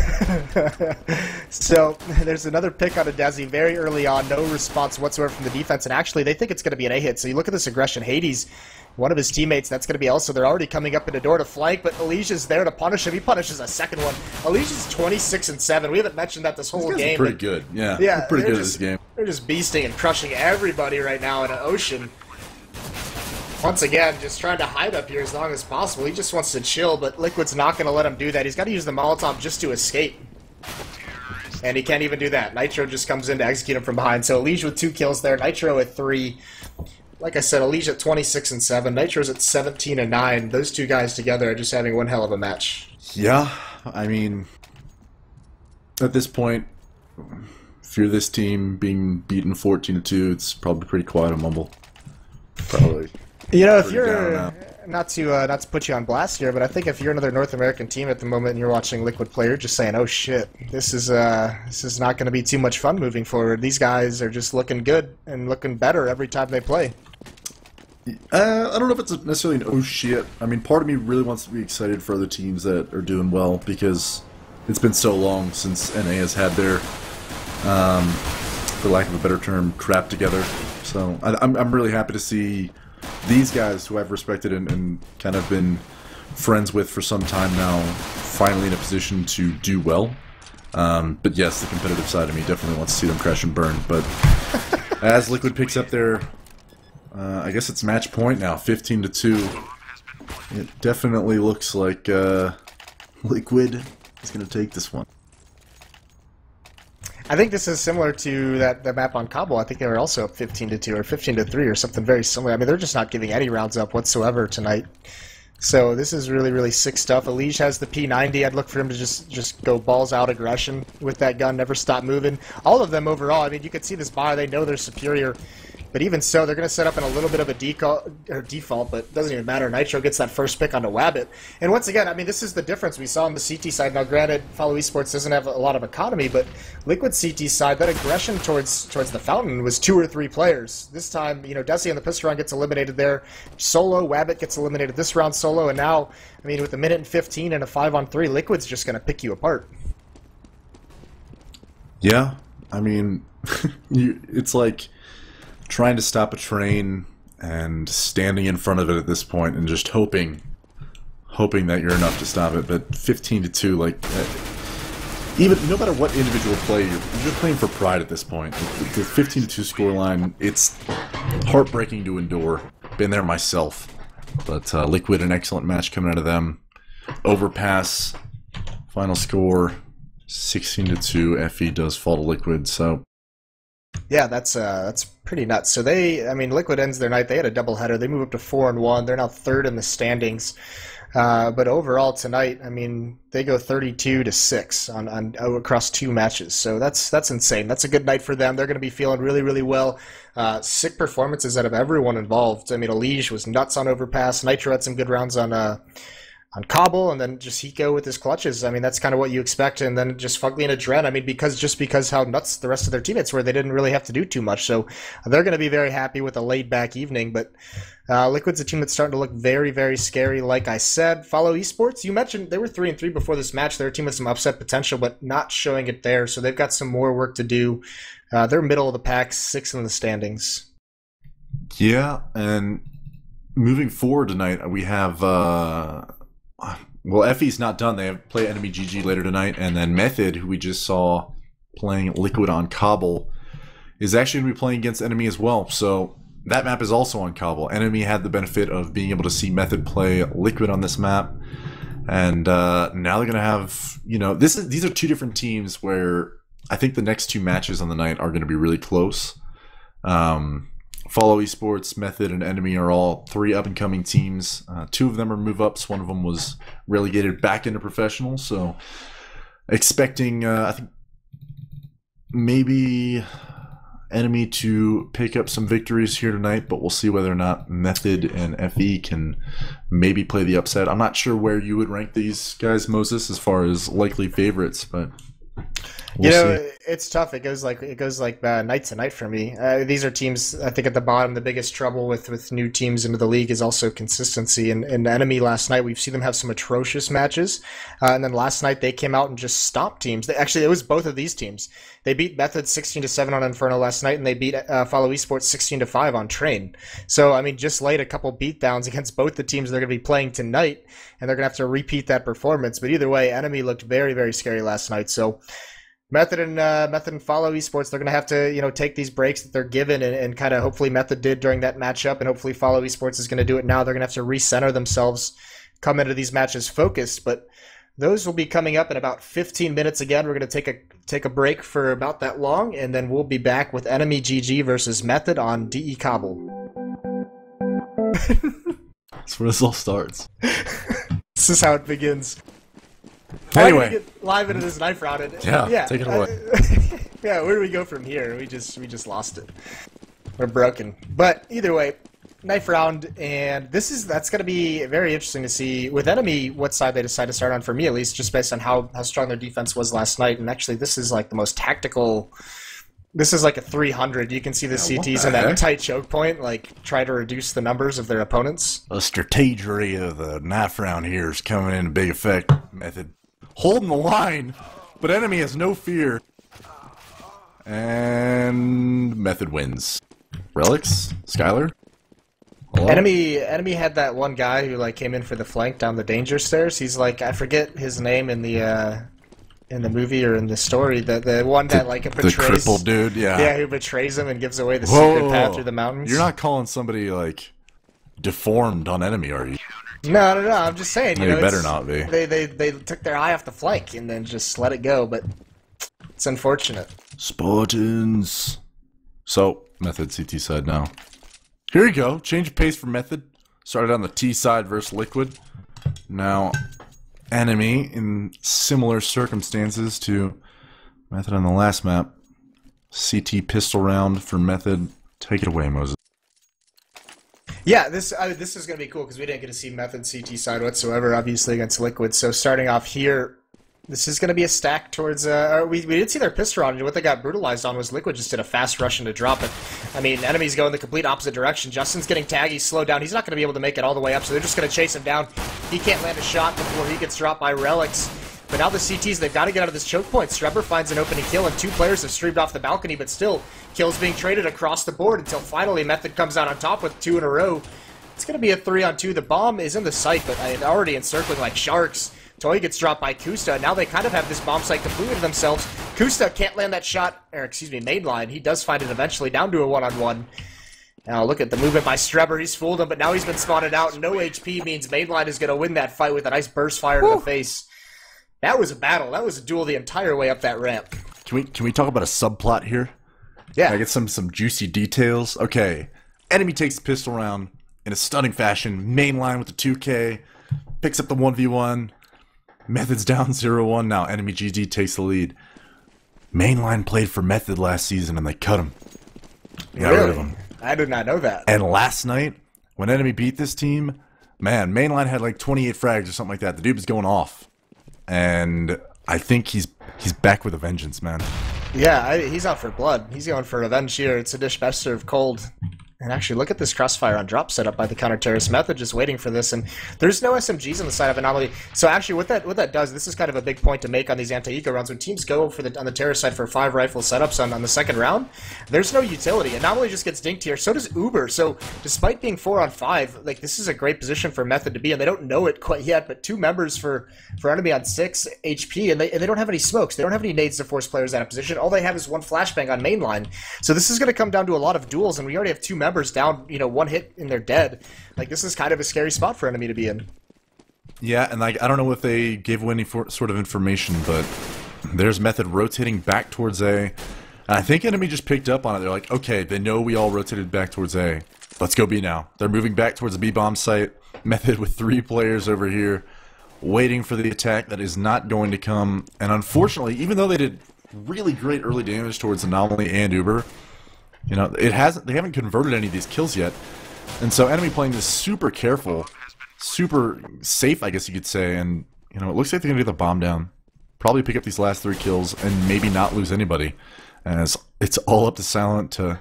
So, there's another pick on a Desi very early on. No response whatsoever from the defense. And actually, they think it's going to be an A-hit. So you look at this aggression. Hades, one of his teammates, that's going to be Elsa. They're already coming up in the door to flank, but Alicia's there to punish him. He punishes a second one. Alicia's 26-7. We haven't mentioned that this whole game. Pretty good. Yeah, they're pretty good at this game. They're just beasting and crushing everybody right now in an ocean. Once again, just trying to hide up here as long as possible. He just wants to chill, but Liquid's not going to let him do that. He's got to use the Molotov just to escape. And he can't even do that. Nitro just comes in to execute him from behind. So Elige with 2 kills there, Nitro at 3. Like I said, Elige at 26-7, Nitro's at 17-9. Those two guys together are just having one hell of a match. Yeah, I mean, at this point, if you're this team being beaten 14-2, it's probably pretty quiet and mumble. Probably. You know, if you're not to put you on blast here, but I think if you're another North American team at the moment and you're watching Liquid play, you're just saying, "Oh shit, this is not going to be too much fun moving forward." These guys are just looking good and looking better every time they play. I don't know if it's necessarily an oh shit. I mean, part of me really wants to be excited for other teams that are doing well because it's been so long since NA has had their, for lack of a better term, crap together. So I'm really happy to see these guys who I've respected and kind of been friends with for some time now finally in a position to do well. But yes, the competitive side of me definitely wants to see them crash and burn. But as Liquid picks up their, I guess it's match point now, 15-2, it definitely looks like Liquid is going to take this one. I think this is similar to that map on Cabo. I think they were also up 15-2 or 15-3 or something very similar. I mean, they're just not giving any rounds up whatsoever tonight. So this is really, really sick stuff. Elige has the P90. I'd look for him to just go balls out aggression with that gun, never stop moving. All of them overall, I mean, you can see this bar. They know they're superior. But even so, they're going to set up in a little bit of a default, but it doesn't even matter. Nitro gets that first pick onto Wabbit. And once again, I mean, this is the difference we saw on the CT side. Now, granted, Follow Esports doesn't have a lot of economy, but Liquid CT side, that aggression towards the Fountain was 2 or 3 players. This time, you know, Desi on the pistol round gets eliminated there. Solo, Wabbit gets eliminated this round solo, and now, I mean, with a minute and 15 and a 5-on-3, Liquid's just going to pick you apart. Yeah, I mean, it's like trying to stop a train and standing in front of it at this point and just hoping that you're enough to stop it. But 15-2, like, even no matter what individual play, you're playing for pride at this point. The 15-2 scoreline, it's heartbreaking to endure. Been there myself. But Liquid, an excellent match coming out of them. Overpass, final score 16-2. FE does fall to Liquid, so. Yeah, that's pretty nuts. So I mean, Liquid ends their night. They had a doubleheader. They move up to 4-1. They're now 3rd in the standings. But overall tonight, I mean, they go 32-6 on across 2 matches. So that's insane. That's a good night for them. They're going to be feeling really, really well. Sick performances out of everyone involved. I mean, Elige was nuts on Overpass. Nitro had some good rounds on on Cobble, and then just Hiko with his clutches. I mean, that's kind of what you expect. And then just Fugly and Adren. I mean, because how nuts the rest of their teammates were, they didn't really have to do too much. So they're going to be very happy with a laid-back evening. But Liquid's a team that's starting to look very, very scary. Like I said, follow Esports. You mentioned they were 3-3 before this match. They're a team with some upset potential, but not showing it there. So they've got some more work to do. They're middle of the pack, 6th in the standings. Yeah, and moving forward tonight, we have FE's not done. They have play Enemy GG later tonight, and then Method, who we just saw playing Liquid on Cobble, is actually going to be playing against Enemy as well. So that map is also on Cobble. Enemy had the benefit of being able to see Method play Liquid on this map, and now they're going to have, these are two different teams where I think the next two matches on the night are going to be really close. Follow Esports, Method, and Enemy are all 3 up-and-coming teams. 2 of them are move-ups. 1 of them was relegated back into professional. So expecting, I think, maybe Enemy to pick up some victories here tonight, but we'll see whether or not Method and FE can maybe play the upset. I'm not sure where you would rank these guys, Moses, as far as likely favorites, but... We'll see. It's tough. It goes like night to night for me. These are teams. I think at the bottom, the biggest trouble with new teams into the league is also consistency. And Enemy last night, we've seen them have some atrocious matches, and then last night they came out and just stomped teams. Actually, it was both of these teams. They beat Method 16-7 on Inferno last night, and they beat Follow Esports 16-5 on Train. So I mean, just laid a couple beatdowns against both the teams they're going to be playing tonight, and they're going to have to repeat that performance. But either way, Enemy looked very, very scary last night. So. Method and Follow Esports, they're going to have to, take these breaks that they're given and kind of hopefully Method did during that matchup, and hopefully Follow Esports is going to do it now. They're going to have to recenter themselves, come into these matches focused, but those will be coming up in about 15 minutes again. We're going to take a break for about that long, and then we'll be back with Enemy GG versus Method on DE Cobble. That's where this all starts. This is how it begins. Anyway, get live into this knife round. Yeah, take it away. Yeah, where do we go from here? We just lost it. We're broken. But either way, knife round, and that's going to be very interesting to see with Enemy what side they decide to start on. For me, at least, just based on how strong their defense was last night. And actually, this is like the most tactical. This is like a 300. You can see the CTs in that tight choke point, like try to reduce the numbers of their opponents. The strategery of the knife round here is coming into big effect. Method holding the line, but Enemy has no fear. And Method wins. Relics? Skylar? Hello? Enemy had that one guy who came in for the flank down the danger stairs. He's I forget his name in the movie or in the story. The one that betrays the crippled dude, yeah, who betrays him and gives away the secret path through the mountains. You're not calling somebody deformed on Enemy, are you? No. I'm just saying. You better not be. They took their eye off the flank and then just let it go, but it's unfortunate. Spartans. So Method CT side now. Here you go. Change of pace for Method. Started on the T side versus Liquid. Now Enemy in similar circumstances to Method on the last map. CT pistol round for Method. Take it away, Moses. Yeah, this is going to be cool because we didn't get to see Method CT side whatsoever, obviously, against Liquid. So starting off here, this is going to be a stack towards... we did see their pistol round, and what they got brutalized on was Liquid just did a fast rush into drop it. I mean, Enemy's going the complete opposite direction. Justin's getting tagged, he's slowed down. He's not going to be able to make it all the way up, so they're just going to chase him down. He can't land a shot before he gets dropped by Relics. But now the CTs, they've got to get out of this choke point. Strebber finds an opening kill, and 2 players have streamed off the balcony, but still, kills being traded across the board until finally Method comes out on top with 2 in a row. It's going to be a 3-on-2. The bomb is in the site, but already encircling like sharks. Toy gets dropped by Kusta. Now they kind of have this bomb site completely to themselves. Kusta can't land that shot, or excuse me, mainline. He does find it eventually, down to a 1-on-1. Now look at the movement by Strebber. He's fooled him, but now he's been spotted out. No HP means mainline is going to win that fight with a nice burst fire to the face. That was a battle. That was a duel the entire way up that ramp. Can we talk about a subplot here? Yeah. Can I get some juicy details? Okay. Enemy takes the pistol round in a stunning fashion. Mainline with the 2K. Picks up the 1v1. Method's down 0-1 now. Enemy GG takes the lead. Mainline played for Method last season and they cut him. They got rid of him. I did not know that. And last night, when Enemy beat this team, man, mainline had like 28 frags or something like that. The dude was going off. And I think he's back with a vengeance, man. Yeah, he's out for blood. He's going for revenge here. It's a dish best served cold. And actually, look at this crossfire on drop set up by the counter-terrorist method, just waiting for this. And there's no SMGs on the side of Anomaly. So actually, what that does, this is kind of a big point to make on these anti-eco rounds. When teams go for on the terrorist side for 5 rifle setups on the second round, there's no utility. Anomaly just gets dinked here. So does Uber. So despite being 4 on 5, like, this is a great position for Method to be in. They don't know it quite yet, but 2 members for enemy on 6 HP, and they don't have any smokes. They don't have any nades to force players out of position. All they have is 1 flashbang on mainline. So this is going to come down to a lot of duels, and we already have 2 members down, you know, 1 hit and they're dead. Like, this is kind of a scary spot for enemy to be in. Yeah, and like, I don't know if they gave away any sort of information, but there's Method rotating back towards A. And I think enemy just picked up on it. They're like, okay, they know we all rotated back towards A. Let's go B now. They're moving back towards the B bomb site. Method with 3 players over here waiting for the attack that is not going to come. And unfortunately, even though they did really great early damage towards Anomaly and Uber, you know, they haven't converted any of these kills yet. And so enemy playing this super careful, super safe, I guess you could say, and, you know, it looks like they're going to get the bomb down. Probably pick up these last 3 kills and maybe not lose anybody. As it's all up to Silent to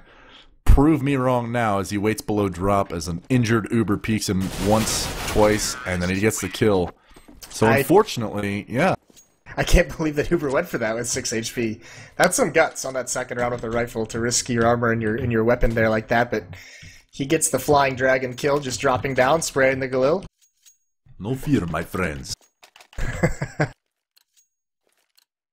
prove me wrong now as he waits below drop as an injured Uber peeks him once, twice, and then he gets the kill. So unfortunately, yeah. I can't believe that Uber went for that with 6 HP. That's some guts on that second round with the rifle to risk your armor and your weapon there like that, but he gets the flying dragon kill, just dropping down, spraying the Galil. No fear, my friends.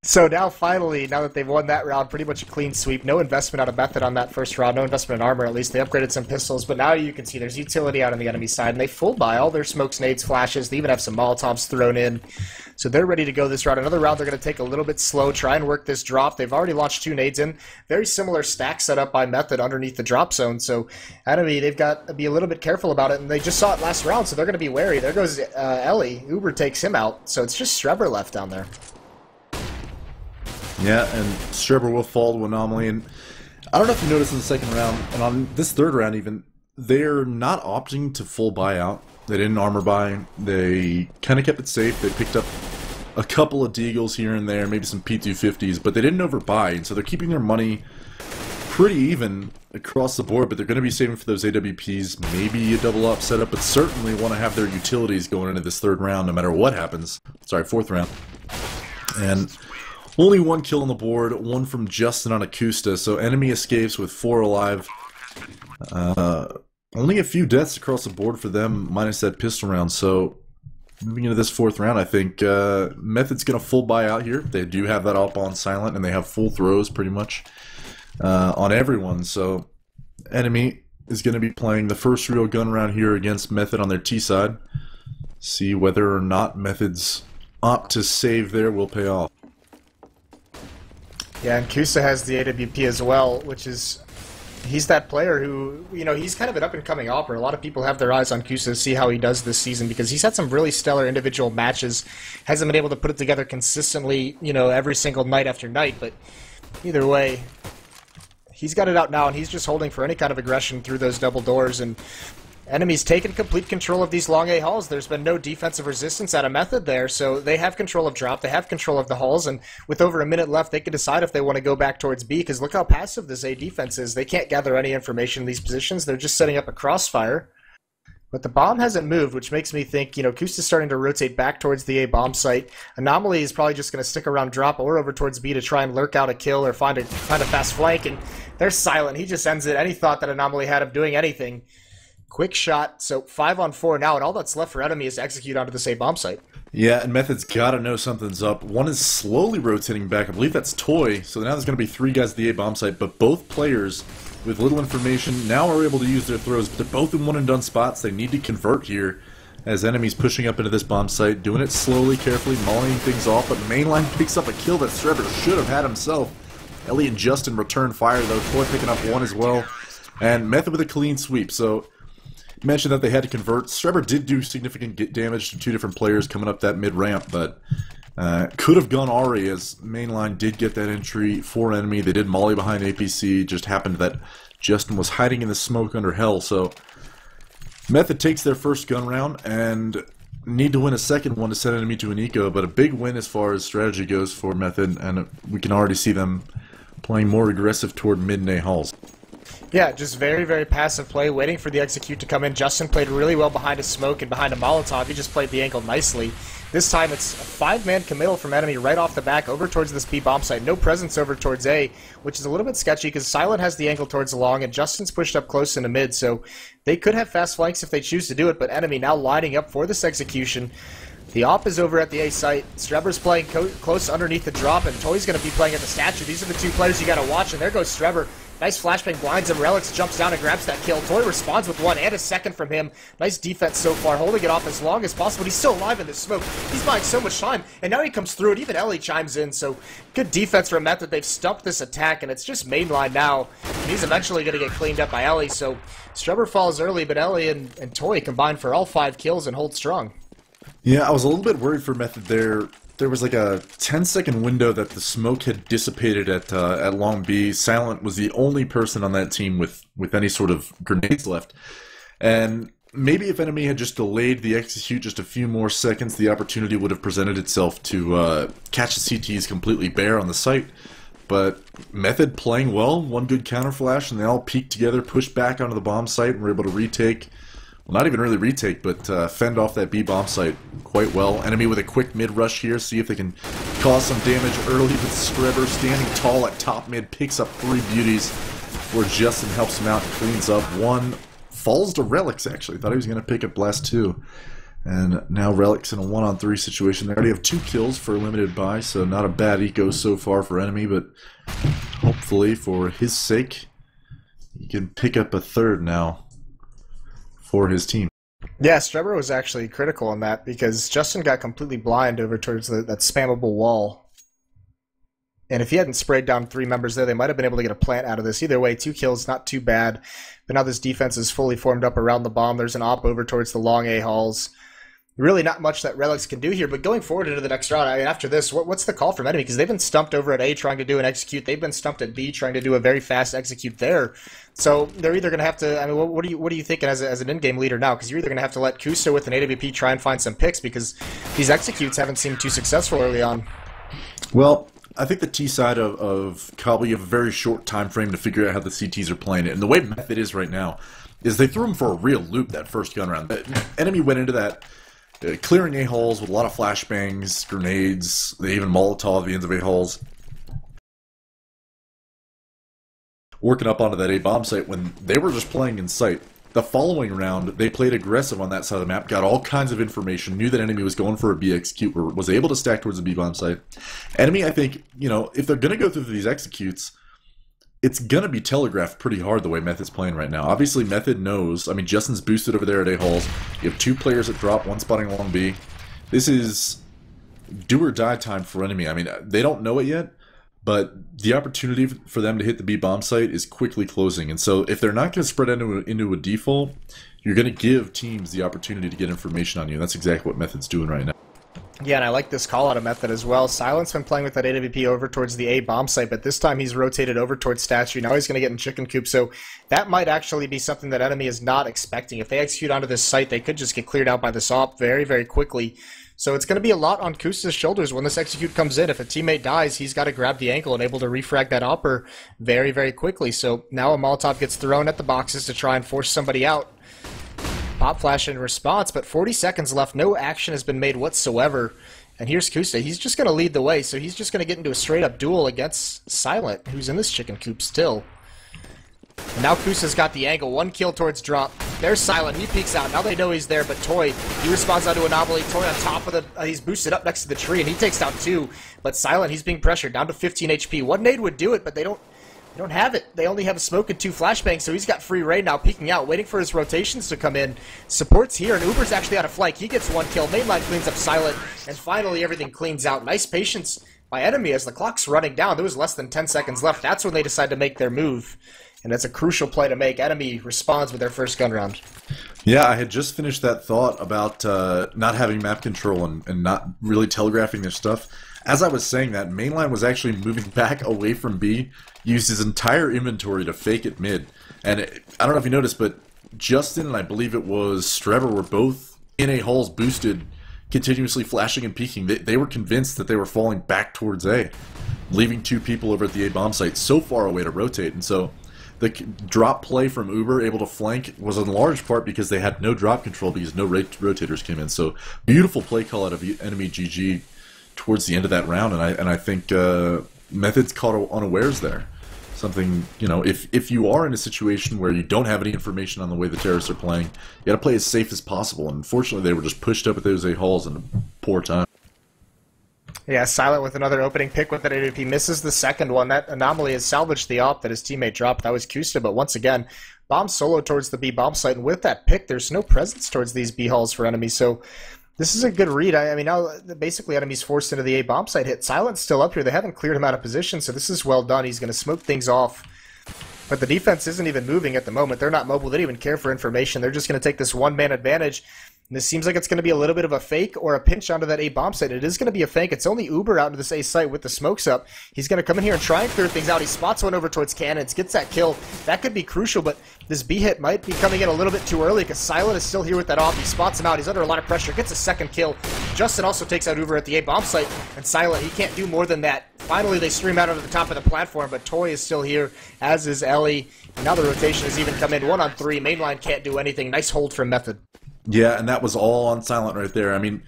So now finally, now that they've won that round, pretty much a clean sweep. No investment out of Method on that first round, no investment in armor at least. They upgraded some pistols, but now you can see there's utility out on the enemy side, and they full buy all their smokes, nades, flashes. They even have some Molotovs thrown in. So they're ready to go this round. Another round they're going to take a little bit slow, try and work this drop. They've already launched 2 nades in. Very similar stack set up by Method underneath the drop zone. So enemy, they've got to be a little bit careful about it, and they just saw it last round, so they're going to be wary. There goes Ellie. Uber takes him out, so it's just Strebber left down there. Yeah, and Strebber will fall to Anomaly, and I don't know if you noticed in the second round, and on this third round even, they're not opting to full buy out. They didn't armor buy. They kind of kept it safe. They picked up a couple of Deagles here and there, maybe some P250s, but they didn't overbuy, and so they're keeping their money pretty even across the board, but they're going to be saving for those AWPs, maybe a double up setup, but certainly want to have their utilities going into this third round no matter what happens. Sorry, fourth round. And only 1 kill on the board, 1 from Justin on Akusta, so enemy escapes with 4 alive. Only a few deaths across the board for them, minus that pistol round, so moving into this fourth round, I think Method's going to full buy out here. They do have that up on Silent, and they have full throws pretty much on everyone, so enemy is going to be playing the first real gun round here against Method on their T side. See whether or not Method's opt to save there will pay off. Yeah, and Kusa has the AWP as well, which is, he's that player who, you know, he's kind of an up-and-coming opera. A lot of people have their eyes on Kusa to see how he does this season because he's had some really stellar individual matches, hasn't been able to put it together consistently, you know, every single night after night, but either way, he's got it out now, and he's just holding for any kind of aggression through those double doors, and enemies taking complete control of these long A halls. There's been no defensive resistance out of Method there, so they have control of drop, they have control of the halls, and with over a minute left, they can decide if they want to go back towards B, because look how passive this A defense is. They can't gather any information in these positions. They're just setting up a crossfire. But the bomb hasn't moved, which makes me think, you know, Kusta's starting to rotate back towards the A bomb site. Anomaly is probably just going to stick around drop or over towards B to try and lurk out a kill or find a fast flank, and they're Silent. He just ends it. Any thought that Anomaly had of doing anything. Quick shot, so 5 on 4 now, and all that's left for enemy is to execute onto the same bomb site. Yeah, and Method's got to know something's up. One is slowly rotating back. I believe that's Toy, so now there's going to be 3 guys at the A bomb site, but both players, with little information, now are able to use their throws, but they're both in one-and-done spots. They need to convert here as enemies pushing up into this bomb site, doing it slowly, carefully, mulling things off, but Mainline picks up a kill that Strebber should have had himself. Ellie and Justin return fire, though. Toy picking up 1 as well, and Method with a clean sweep, so mentioned that they had to convert. Strebber did do significant damage to 2 different players coming up that mid-ramp, but could have gone Ari as Mainline did get that entry for enemy. They did molly behind APC. Just happened that Justin was hiding in the smoke under Hell, so Method takes their first gun round and need to win a second one to send enemy to an eco, but a big win as far as strategy goes for Method, and we can already see them playing more aggressive toward mid and A halls. Yeah, just very, very passive play, waiting for the execute to come in. Justin played really well behind a smoke and behind a Molotov. He just played the angle nicely. This time it's a 5-man committal from enemy right off the back over towards this B bomb site. No presence over towards A, which is a little bit sketchy because Silent has the angle towards the long and Justin's pushed up close into mid, so they could have fast flanks if they choose to do it, but enemy now lining up for this execution. The op is over at the A site. Strebber's playing close underneath the drop, and Toy's going to be playing at the statue. These are the two players you got to watch, and there goes Strebber. Nice flashbang blinds him. Relics jumps down and grabs that kill. Toy responds with one and a second from him. Nice defense so far, holding it off as long as possible. He's still alive in this smoke. He's buying so much time, and now he comes through, and even Ellie chimes in, so good defense from Method. They've stumped this attack, and it's just mainline now. And he's eventually going to get cleaned up by Ellie, so Strebber falls early, but Ellie and Toy combine for all 5 kills and hold strong. Yeah, I was a little bit worried for Method there. There was like a 10-second window that the smoke had dissipated at Long B. Silent was the only person on that team with any sort of grenades left. And maybe if enemy had just delayed the execute just a few more seconds, the opportunity would have presented itself to catch the CTs completely bare on the site. But Method playing well, one good counter flash, and they all peeked together, pushed back onto the bomb site, and were able to retake. Well, not even really retake, but fend off that B bomb site quite well. Enemy with a quick mid rush here, see if they can cause some damage early. With Strebber standing tall at top mid, picks up 3 beauties, where Justin helps him out and cleans up. One falls to Relics, actually. Thought he was going to pick up Blast 2. And now Relics in a 1-on-3 situation. They already have 2 kills for a limited buy, so not a bad eco so far for enemy, but hopefully for his sake, he can pick up a third now for his team. Yeah, Strebber was actually critical on that because Justin got completely blind over towards that spammable wall. And if he hadn't sprayed down 3 members there, they might have been able to get a plant out of this. Either way, 2 kills, not too bad. But now this defense is fully formed up around the bomb. There's an op over towards the long A halls. Really not much that Relics can do here, but going forward into the next round, I mean, after this, what's the call from enemy? Because they've been stumped over at A trying to do an execute. They've been stumped at B trying to do a very fast execute there. So they're either going to have to, I mean, what are you thinking as an in-game leader now? Because you're either going to have to let Kusa with an AWP try and find some picks because these executes haven't seemed too successful early on. Well, I think the T side of Kabul, you have a very short time frame to figure out how the CTs are playing it. And the way Method is right now is they threw him for a real loop that first gun round. The enemy went into that clearing A-holes with a lot of flashbangs, grenades, they even Molotov the ends of A-holes. Working up onto that A-bomb site when they were just playing in sight. The following round, they played aggressive on that side of the map, got all kinds of information, knew that enemy was going for a B execute, was able to stack towards the B-bomb site. Enemy, I think, you know, if they're going to go through these executes, it's going to be telegraphed pretty hard the way Method's playing right now. Obviously, Method knows. I mean, Justin's boosted over there at A-holes. You have 2 players at drop, 1 spotting along B. This is do or die time for enemy. I mean, they don't know it yet, but the opportunity for them to hit the B bomb site is quickly closing. And so if they're not going to spread into a default, you're going to give teams the opportunity to get information on you. That's exactly what Method's doing right now. Yeah, and I like this call out of Method as well. Silent's been playing with that AWP over towards the A bomb site, but this time he's rotated over towards Statue. Now he's going to get in Chicken Coop, so that might actually be something that enemy is not expecting. If they execute onto this site, they could just get cleared out by this op very, very quickly. So it's going to be a lot on Kusta's shoulders when this execute comes in. If a teammate dies, he's got to grab the ankle and able to refrag that opper very, very quickly. So now a Molotov gets thrown at the boxes to try and force somebody out. Pop flash in response, but 40 seconds left. No action has been made whatsoever. And here's Kusta. He's just going to lead the way, so he's just going to get into a straight-up duel against Silent, who's in this chicken coop still. And now Kusa's got the angle. 1 kill towards drop. There's Silent. He peeks out. Now they know he's there, but Toy, he responds onto Anomaly. Toy on top of the... he's boosted up next to the tree, and he takes down 2. But Silent, he's being pressured down to 15 HP. One nade would do it, but they don't have it. They only have a smoke and 2 flashbangs, so he's got free reign now, peeking out, waiting for his rotations to come in. Support's here, and Uber's actually out of flank. He gets 1 kill. Mainline cleans up Silent, and finally everything cleans out. Nice patience by enemy as the clock's running down. There was less than 10 seconds left. That's when they decide to make their move, and that's a crucial play to make. Enemy responds with their first gun round. Yeah, I had just finished that thought about not having map control and not really telegraphing their stuff. As I was saying that, Mainline was actually moving back away from B, used his entire inventory to fake it mid. And I don't know if you noticed, but Justin and I believe it was Strever were both in A hulls boosted, continuously flashing and peeking. They were convinced that they were falling back towards A, leaving 2 people over at the A bomb site so far away to rotate. And so the drop play from Uber, able to flank, was in large part because they had no drop control because no rotators came in. So beautiful play call out of enemy GG towards the end of that round, and I think Method's caught unawares there. Something, you know, if you are in a situation where you don't have any information on the way the terrorists are playing, you got to play as safe as possible. And unfortunately, they were just pushed up at those A hulls in a poor time. Yeah, Silent with another opening pick with that AWP. Misses the second one. That anomaly has salvaged the op that his teammate dropped. That was Kusta, but once again, bomb solo towards the B bomb site. And with that pick, there's no presence towards these B hulls for enemies. So this is a good read. I mean, now basically enemies forced into the A bomb site hit. Silent's still up here. They haven't cleared him out of position, so this is well done. He's going to smoke things off. But the defense isn't even moving at the moment. They're not mobile. They don't even care for information. They're just going to take this one-man advantage. And this seems like it's going to be a little bit of a fake or a pinch onto that A bomb site. It is going to be a fake. It's only Uber out into this A site with the smokes up. He's going to come in here and try and clear things out. He spots one over towards Cannons, gets that kill. That could be crucial, but this B hit might be coming in a little bit too early because Silent is still here with that off. He spots him out. He's under a lot of pressure. Gets a second kill. Justin also takes out Uber at the A bomb site, and Silent, he can't do more than that. Finally, they stream out over the top of the platform, but Toy is still here, as is Ellie. And now the rotation has even come in 1-on-3. Mainline can't do anything. Nice hold from Method. Yeah, and that was all on Silent right there. I mean,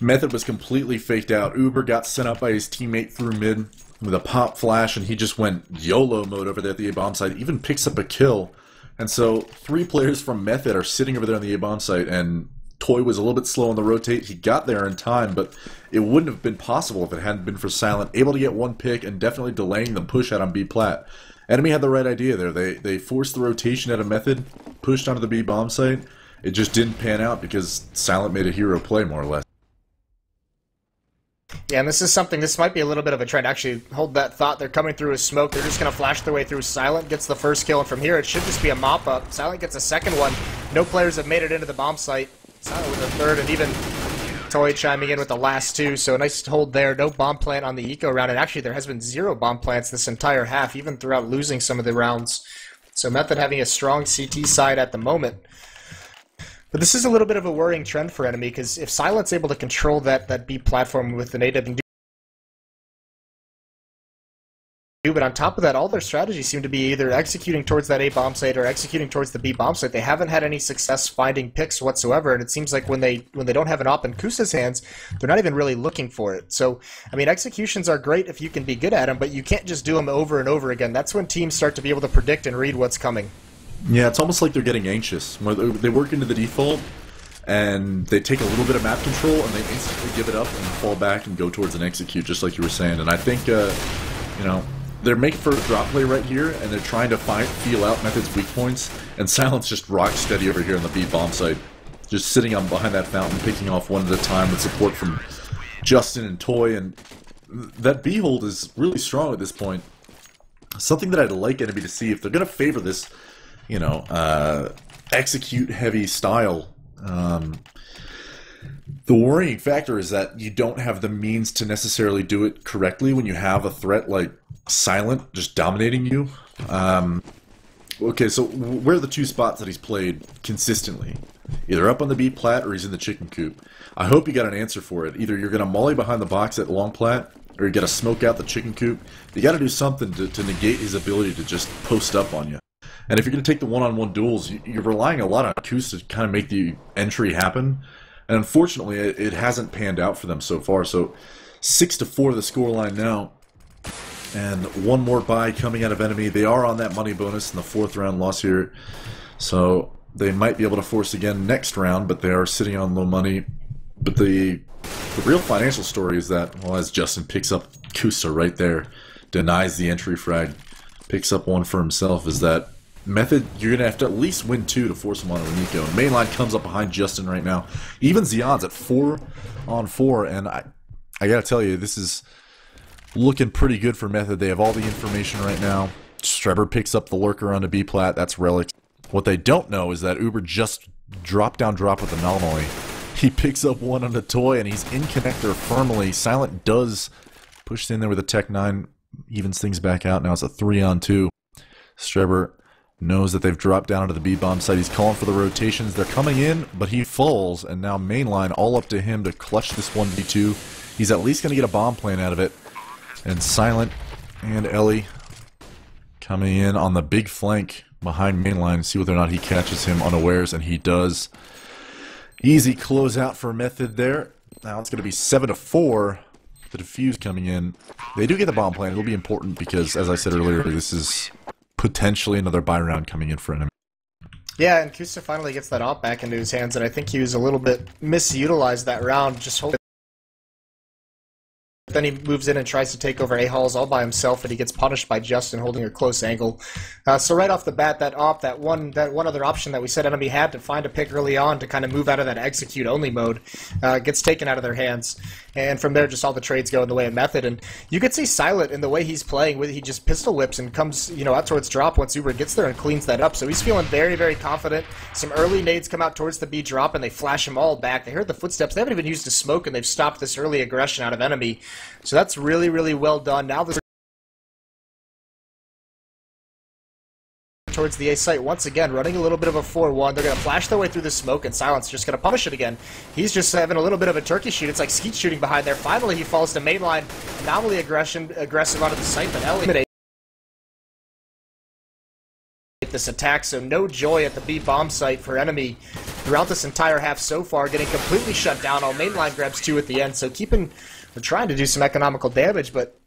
Method was completely faked out. Uber got sent up by his teammate through mid with a pop flash, and he just went YOLO mode over there at the A bomb site. Even picks up a kill. And so 3 players from Method are sitting over there on the A bomb site, and Toy was a little bit slow on the rotate. He got there in time, but it wouldn't have been possible if it hadn't been for Silent. Able to get 1 pick and definitely delaying the push out on B plat. Enemy had the right idea there. They forced the rotation at a Method, pushed onto the B bomb site. It just didn't pan out because Silent made a hero play, more or less. Yeah, and this is something, this might be a little bit of a trend. Actually, hold that thought. They're coming through with smoke. They're just going to flash their way through. Silent gets the first kill, and from here it should just be a mop-up. Silent gets a second one. No players have made it into the bomb site. Silent with a third, and even Toy chiming in with the last 2. So a nice hold there. No bomb plant on the eco round, and actually there has been 0 bomb plants this entire half, even throughout losing some of the rounds. So Method having a strong CT side at the moment. But this is a little bit of a worrying trend for enemy, because if Silent's able to control that B platform with the native and do, but on top of that, all their strategies seem to be either executing towards that A bomb site or executing towards the B bomb site. They haven't had any success finding picks whatsoever, and it seems like when they don't have an op in Kusa's hands, they're not even really looking for it. So, I mean, executions are great if you can be good at them, but you can't just do them over and over again. That's when teams start to be able to predict and read what's coming. Yeah, it's almost like they're getting anxious. They work into the default, and they take a little bit of map control, and they instantly give it up and fall back and go towards an execute, just like you were saying. And I think, you know, they're making for a drop play right here, and they're trying to feel out Method's weak points, and Silent's just rock steady over here on the B bomb site. Just sitting on behind that fountain, picking off one at a time with support from Justin and Toy, and that B hold is really strong at this point. Something that I'd like enemy to see, if they're going to favor this, you know, execute-heavy style. The worrying factor is that you don't have the means to necessarily do it correctly when you have a threat like Silent just dominating you. Okay, so where are the 2 spots that he's played consistently? Either up on the B plat or he's in the chicken coop. I hope you got an answer for it. Either you're going to molly behind the box at long plat, or you got to smoke out the chicken coop. You got to do something to negate his ability to just post up on you. And if you're going to take the one-on-one duels, you're relying a lot on Kus to kind of make the entry happen. And unfortunately, it hasn't panned out for them so far. So 6-4 the scoreline now. And 1 more bye coming out of enemy. They are on that money bonus in the 4th round loss here. So they might be able to force again next round, but they are sitting on low money. But the real financial story is that, well, as Justin picks up Kusa right there, denies the entry frag, picks up 1 for himself, is that Method, you're going to have to at least win 2 to force him on a Nico. And Mainline comes up behind Justin right now. Even Xion's at 4-on-4, and I got to tell you, this is looking pretty good for Method. They have all the information right now. Streber picks up the lurker on a B plat. That's Relic. What they don't know is that Uber just drop with Anomaly. He picks up 1 on the Toy, and he's in connector firmly. Silent does push in there with a Tech 9, evens things back out. Now it's a 3-on-2. Streber knows that they've dropped down to the B-bomb site. He's calling for the rotations. They're coming in, but he falls, and now mainline all up to him to clutch this 1v2. He's at least going to get a bomb plan out of it. And Silent and Ellie coming in on the big flank behind mainline, see whether or not he catches him unawares, and he does. Easy closeout for Method there. Now it's going to be 7-4. The defuse coming in. They do get the bomb plan. It'll be important because, as I said earlier, this is potentially another buy round coming in for enemy. Yeah, and Kusa finally gets that op back into his hands, and I think he was a little bit misutilized that round, just hoping. Then he moves in and tries to take over A-Halls all by himself, and he gets punished by Justin holding a close angle. So right off the bat, that op, that one other option that we said enemy had to find a pick early on to kind of move out of that execute-only mode, gets taken out of their hands. And from there, just all the trades go in the way of Method. And you could see Silent in the way he's playing, he just pistol whips and comes, out towards drop once Uber gets there and cleans that up. So he's feeling very, very confident. Some early nades come out towards the B drop, and they flash him all back. They heard the footsteps. They haven't even used a smoke, and they've stopped this early aggression out of enemy. So that's really, really well done. Now this towards the A site once again, running a little bit of a 4-1. They're going to flash their way through the smoke, and Silent's just going to punish it again. He's just having a little bit of a turkey shoot. It's like skeet shooting behind there. Finally, he falls to mainline. Anomaly aggressive onto the site, but Ellie this attack, so no joy at the B bomb site for enemy throughout this entire half so far, getting completely shut down. All mainline grabs 2 at the end, so they're trying to do some economical damage, but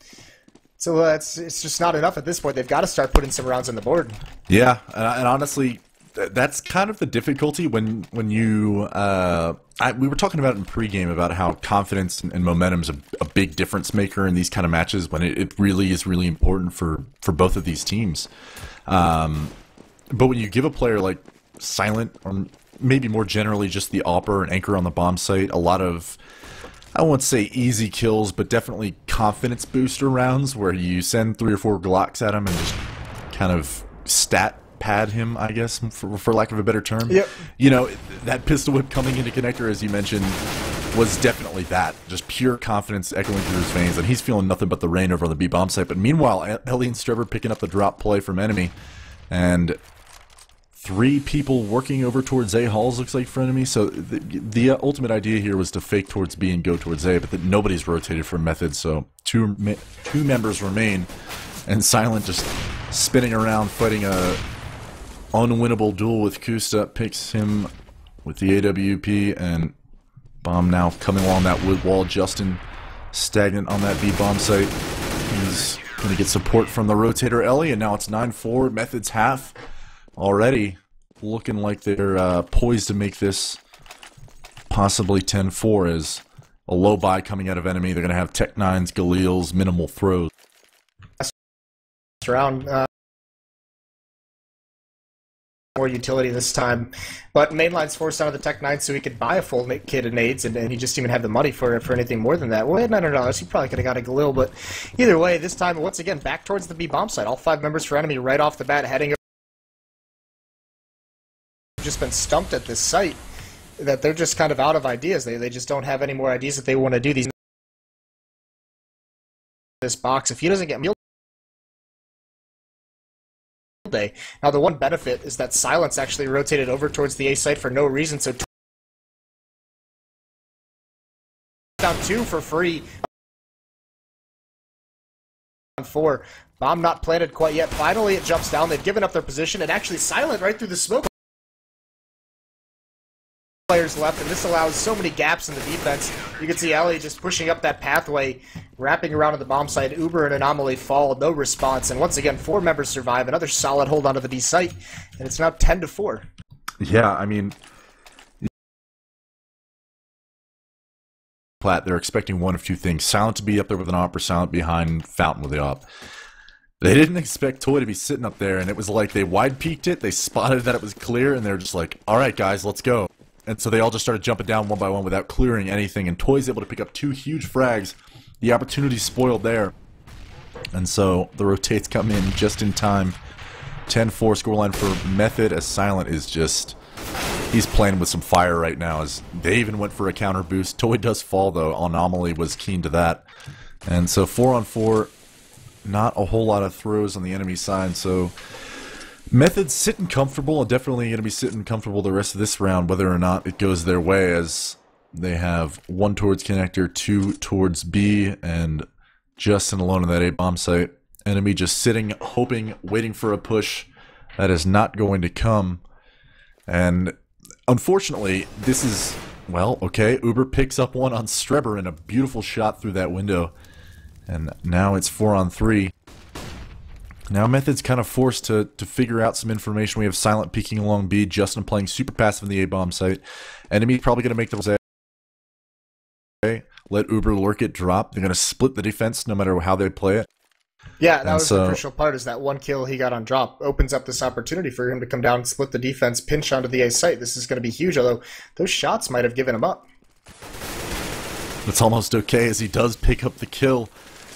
it's just not enough at this point. They've got to start putting some rounds on the board. Yeah, and honestly, that's kind of the difficulty when you we were talking about in pregame about how confidence and momentum is a big difference maker in these kind of matches, when it really is really important for both of these teams. But when you give a player like Silent, or maybe more generally just the AWPer and Anchor on the bomb site, a lot of, I won't say easy kills, but definitely confidence booster rounds where you send 3 or 4 Glocks at him and just kind of stat pad him, I guess, for lack of a better term. Yep. That pistol whip coming into connector, as you mentioned, was definitely that. Just pure confidence echoing through his veins, and he's feeling nothing but the rain over on the B bomb site. But meanwhile, Ellie and Strevor picking up the drop play from enemy, and 3 people working over towards A halls, looks like, for enemy. So the ultimate idea here was to fake towards B and go towards A, but nobody's rotated for Method, so two members remain, and Silent just spinning around fighting a unwinnable duel with Kusta, picks him with the AWP, and bomb now coming along that wood wall. Justin stagnant on that B bomb site. He's going to get support from the rotator Ellie, and now it's 9-4. Method's half already looking like they're poised to make this possibly 10-4 as a low buy coming out of enemy. They're going to have Tech 9s, Galils, minimal throws. Round more utility this time, but mainline's forced out of the Tech 9 so he could buy a full kit of nades, and he just didn't even have the money for anything more than that. Well, he had $900. He probably could have got a Galil, but either way, this time, once again, back towards the B bomb site. All 5 members for enemy right off the bat, heading over. Just been stumped at this site, that they're just kind of out of ideas. They just don't have any more ideas that they want to do. This box, if he doesn't get meal day. Now the one benefit is that Silence actually rotated over towards the A site for no reason, so down 2 for free. 4. Bomb not planted quite yet. Finally it jumps down. They've given up their position, and actually Silent right through the smoke. Players left, and this allows so many gaps in the defense. You can see Ellie just pushing up that pathway, wrapping around to the bomb site. Uber and Anomaly fall, no response, and once again 4 members survive. Another solid hold onto the B site, and it's now 10-4. Yeah, I mean, Platt, they're expecting one of 2 things: Silent to be up there with an AWP, or Silent behind Fountain with the AWP. They didn't expect Toy to be sitting up there, and it was like they wide peeked it, they spotted that it was clear, and they're just like, alright guys, let's go. And so they all just started jumping down one by one without clearing anything, and Toy's able to pick up 2 huge frags. The opportunity spoiled there. And so the rotates come in just in time. 10-4 scoreline for Method, as Silent is just, he's playing with some fire right now, as they even went for a counter boost. Toy does fall though. Anomaly was keen to that. And so 4-on-4, not a whole lot of throws on the enemy side, so Method's sitting comfortable, definitely going to be sitting comfortable the rest of this round, whether or not it goes their way, as they have 1 towards connector, 2 towards B, and Justin alone in that A bomb site. Enemy just sitting, hoping, waiting for a push that is not going to come. And unfortunately, this is, well, okay, Uber picks up one on Strebber in a beautiful shot through that window. And now it's 4-on-3. Now Method's kind of forced to figure out some information. We have Silent peeking along B, Justin playing super passive in the A-bomb site. Enemy probably going to make the let Uber lurk it drop. They're going to split the defense no matter how they play it. Yeah, that was the crucial part, is that 1 kill he got on drop opens up this opportunity for him to come down and split the defense, pinch onto the A site. This is going to be huge, although those shots might have given him up. It's almost okay, as he does pick up the kill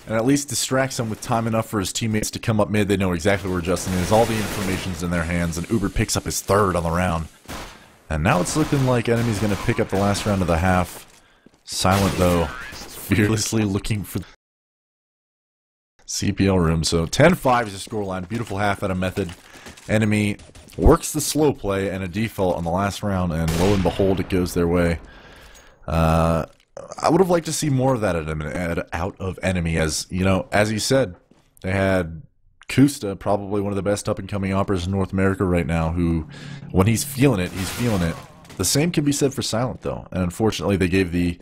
and at least distracts him with time enough for his teammates to come up mid. They know exactly where Justin is. All the information's in their hands, and Uber picks up his 3rd on the round. And now it's looking like Enemy's going to pick up the last round of the half. Silent, though, fearlessly looking for the CPL room. So 10-5 is the scoreline. Beautiful half out of Method. Enemy works the slow play and a default on the last round, and lo and behold, it goes their way. I would have liked to see more of that out of Enemy, as, you know, as he said, they had Kusta, probably one of the best up-and-coming operators in North America right now, who, when he's feeling it, he's feeling it. The same can be said for Silent, though, and unfortunately they gave the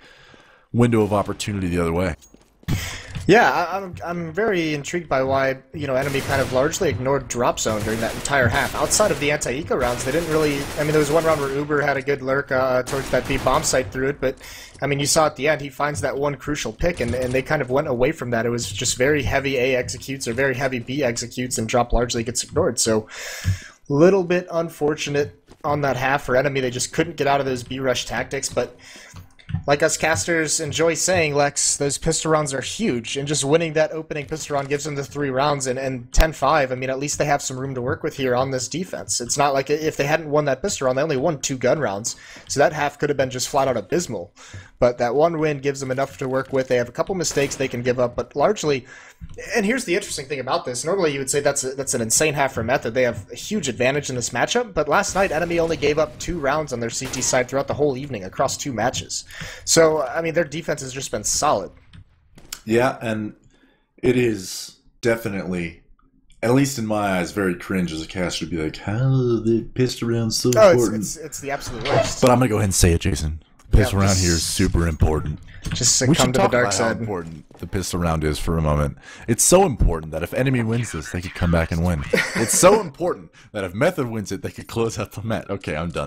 window of opportunity the other way. Yeah, I'm very intrigued by why, you know, Enemy kind of largely ignored drop zone during that entire half. Outside of the anti-eco rounds, they didn't really... I mean, there was one round where Uber had a good lurk towards that B bomb site through it, but, I mean, you saw at the end, he finds that one crucial pick, and they kind of went away from that. It was just very heavy A executes or very heavy B executes, and drop largely gets ignored. So, little bit unfortunate on that half for Enemy. They just couldn't get out of those B rush tactics, but... like us casters enjoy saying, Lex, those pistol rounds are huge, and just winning that opening pistol round gives them the 3 rounds, and 10-5, I mean, at least they have some room to work with here on this defense. It's not like if they hadn't won that pistol round, they only won 2 gun rounds, so that half could have been just flat out abysmal. But that 1 win gives them enough to work with. They have a couple mistakes they can give up, but largely, and here's the interesting thing about this, normally you would say that's an insane half for Method. They have a huge advantage in this matchup, but last night Enemy only gave up 2 rounds on their CT side throughout the whole evening across 2 matches. So, I mean, their defense has just been solid. Yeah, and it is definitely, at least in my eyes, very cringe as a caster to be like, how are the pistol rounds so important? It's the absolute worst. But I'm going to go ahead and say it, Jason. Pistol round here is super important. Just succumb to the dark side. How important the pistol round is for a moment. It's so important that if Enemy wins this, they could come back and win. It's so important that if Method wins it, they could close out the match. Okay, I'm done.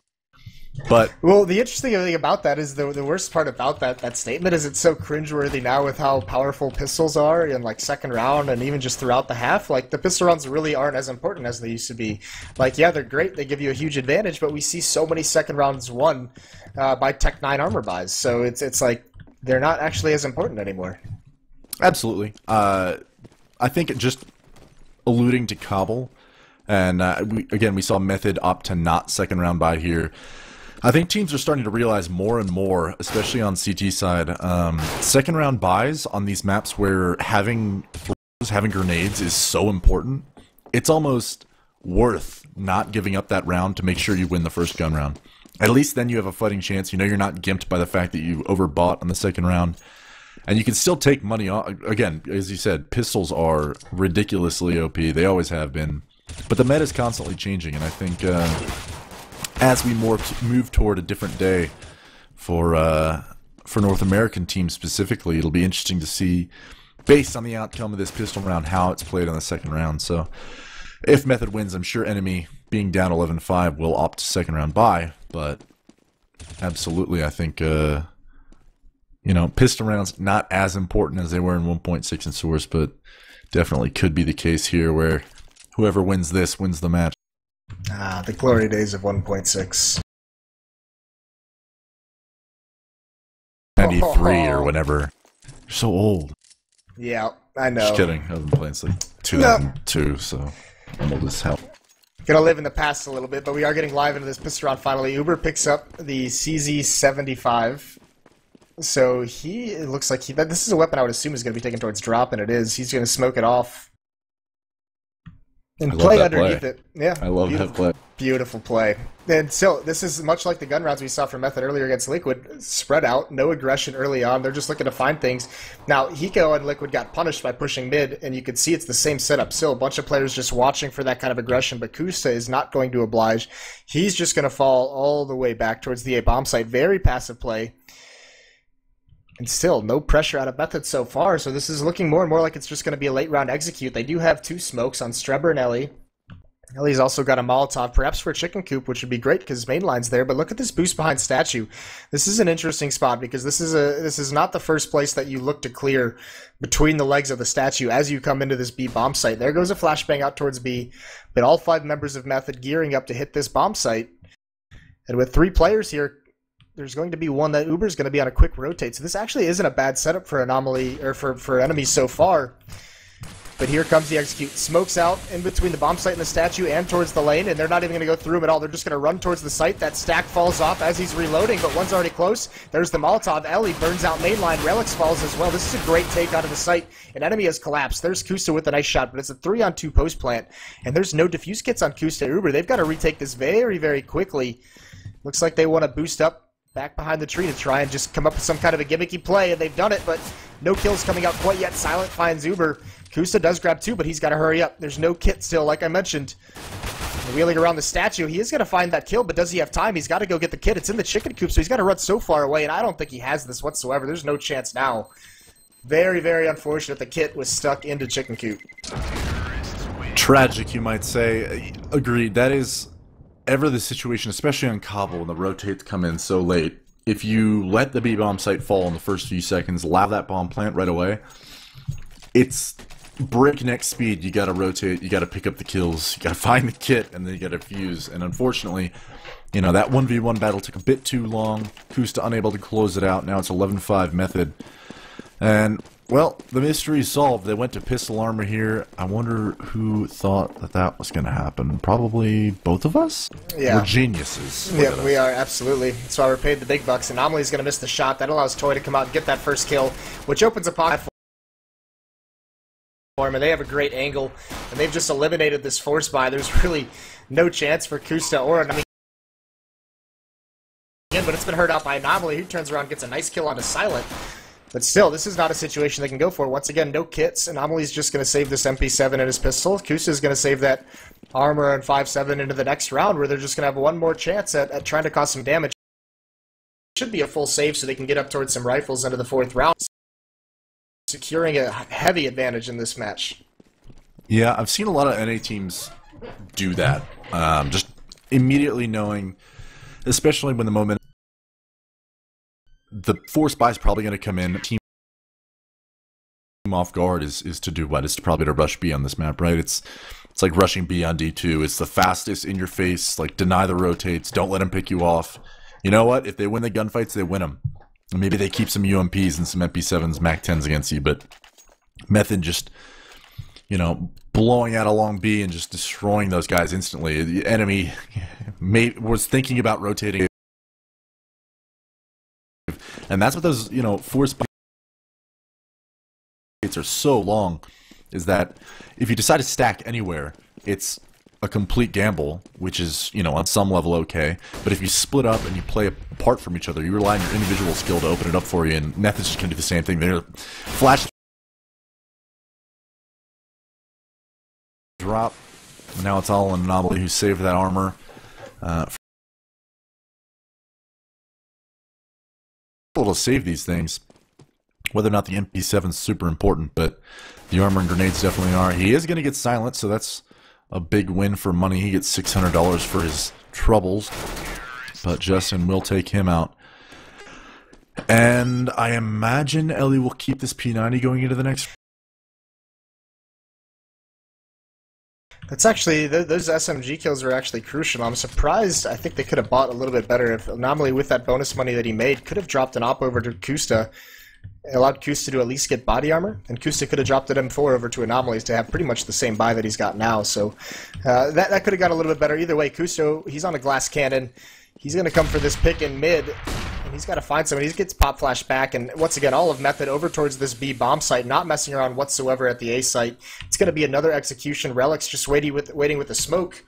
But well, the interesting thing about that is the worst part about that statement is it's so cringeworthy now with how powerful pistols are in like second round and even just throughout the half. Like the pistol rounds really aren't as important as they used to be. Like yeah, they're great, they give you a huge advantage, but we see so many second rounds won by Tech 9 armor buys. So it's like they're not actually as important anymore. Absolutely. I think just alluding to Cobble, and we saw Method opt to not second round buy here. I think teams are starting to realize more and more, especially on CT side, second round buys on these maps where having grenades is so important. It's almost worth not giving up that round to make sure you win the first gun round. At least then you have a fighting chance. You know you're not gimped by the fact that you overbought on the second round. And you can still take money off. Again, as you said, pistols are ridiculously OP. They always have been. But the meta is constantly changing, and I think as we move toward a different day for North American teams specifically, it'll be interesting to see, based on the outcome of this pistol round, how it's played on the second round. So if Method wins, I'm sure Enemy, being down 11-5, will opt to second round buy. But absolutely, I think pistol rounds not as important as they were in 1.6 and Source, but definitely could be the case here where whoever wins this wins the match. Ah, the glory days of 1.6. 93 or whatever. You're so old. Yeah, I know. Just kidding. I've been playing since 2002, so I'm old as hell. Gonna live in the past a little bit, but we are getting live into this pistol round finally. Uber picks up the CZ75. So it looks like this is a weapon I would assume is going to be taken towards drop, and it is. He's going to smoke it off. And I love play that underneath play. it. Yeah. I love that play. Beautiful play. And so this is much like the gun rounds we saw from Method earlier against Liquid. Spread out, no aggression early on. They're just looking to find things. Now, Hiko and Liquid got punished by pushing mid, and you could see it's the same setup. Still, a bunch of players just watching for that kind of aggression, but Kusa is not going to oblige. He's just going to fall all the way back towards the A bomb site. Very passive play. And still, no pressure out of Method so far, so this is looking more and more like it's just going to be a late round execute. They do have 2 smokes on Strebber and Ellie. Ellie's also got a Molotov, perhaps for a chicken coop, which would be great because his main line's there. But look at this boost behind Statue. This is an interesting spot because this is not the first place that you look to clear between the legs of the Statue as you come into this B bomb site. There goes a flashbang out towards B, but all 5 members of Method gearing up to hit this bomb site. And with 3 players here, there's going to be one that Uber's going to be on a quick rotate. So this actually isn't a bad setup for Anomaly or for enemies so far. But here comes the execute. Smokes out in between the bomb site and the Statue and towards the lane, and they're not even going to go through him at all. They're just going to run towards the site. That stack falls off as he's reloading, but one's already close. There's the Molotov. Ellie burns out mainline. Relics falls as well. This is a great take out of the site. An enemy has collapsed. There's Kusta with a nice shot, but it's a 3-on-2 post plant, and there's no defuse kits on Kusta Uber. They've got to retake this very, very quickly. Looks like they want to boost up back behind the tree to try and just come up with some kind of a gimmicky play, and they've done it, but no kills coming out quite yet. Silent finds Uber. Kusa does grab 2, but he's got to hurry up. There's no kit still, like I mentioned. Wheeling around the Statue, he is going to find that kill, but does he have time? He's got to go get the kit. It's in the chicken coop, so he's got to run so far away, and I don't think he has this whatsoever. There's no chance now. Very, very unfortunate the kit was stuck into chicken coop. Tragic, you might say. Agreed. That is ever the situation, especially on Cobble when the rotates come in so late. If you let the B-bomb site fall in the first few seconds, allow that bomb plant right away, it's breakneck speed. You gotta rotate, you gotta pick up the kills, you gotta find the kit, and then you gotta fuse. And unfortunately, you know, that 1v1 battle took a bit too long. Kusta unable to close it out. Now it's 11-5 Method. And, well, the mystery is solved. They went to pistol armor here. I wonder who thought that that was going to happen. Probably both of us? Yeah. We're geniuses. Yeah, we are, absolutely. That's why we're paid the big bucks. Anomaly's going to miss the shot. That allows Toy to come out and get that first kill, which opens a pocket for him, and they have a great angle, and they've just eliminated this force buy. There's really no chance for Kusta or Anomaly. But it's been heard out by Anomaly, who turns around and gets a nice kill on a Silent. But still, this is not a situation they can go for. Once again, no kits. Anomaly's just going to save this MP7 and his pistol. Kusa's going to save that armor and 5.7 into the next round, where they're just going to have one more chance at trying to cause some damage. It should be a full save so they can get up towards some rifles into the 4th round, securing a heavy advantage in this match. Yeah, I've seen a lot of NA teams do that. Just immediately knowing, especially when the moment the force buy is probably going to come in. Team off guard is to do what? It's probably to rush B on this map, right? It's like rushing B on D2. It's the fastest, in your face, like deny the rotates, don't let them pick you off. You know what? If they win the gunfights, they win them. And maybe they keep some UMPs and some MP7s, Mac 10s against you, but Method just, you know, blowing out along B and just destroying those guys instantly. The enemy was thinking about rotating. And that's what those, you know, force buys are so long, is that if you decide to stack anywhere, it's a complete gamble, which is, you know, on some level okay. But if you split up and you play apart from each other, you rely on your individual skill to open it up for you, and Method's just going to do the same thing. They're flash drop. Now it's all an Anomaly who saved that armor. To save these things, whether or not the MP7 is super important, but the armor and grenades definitely are. He is going to get Silent, so that's a big win for money. He gets $600 for his troubles, but Justin will take him out. And I imagine Ellie will keep this P90 going into the next. That's actually, those SMG kills are actually crucial. I'm surprised. I think they could have bought a little bit better. If Anomaly, with that bonus money that he made, could have dropped an op over to Kusta, allowed Kusta to at least get body armor, and Kusta could have dropped an M4 over to Anomalies to have pretty much the same buy that he's got now. So that could have got a little bit better. Either way, Kusta, he's on a glass cannon. He's going to come for this pick in mid, And he's got to find somebody. He gets pop flash back, and once again, all of Method over towards this B bomb site, not messing around whatsoever at the A site. It's going to be another execution. Relics just waiting with the smoke.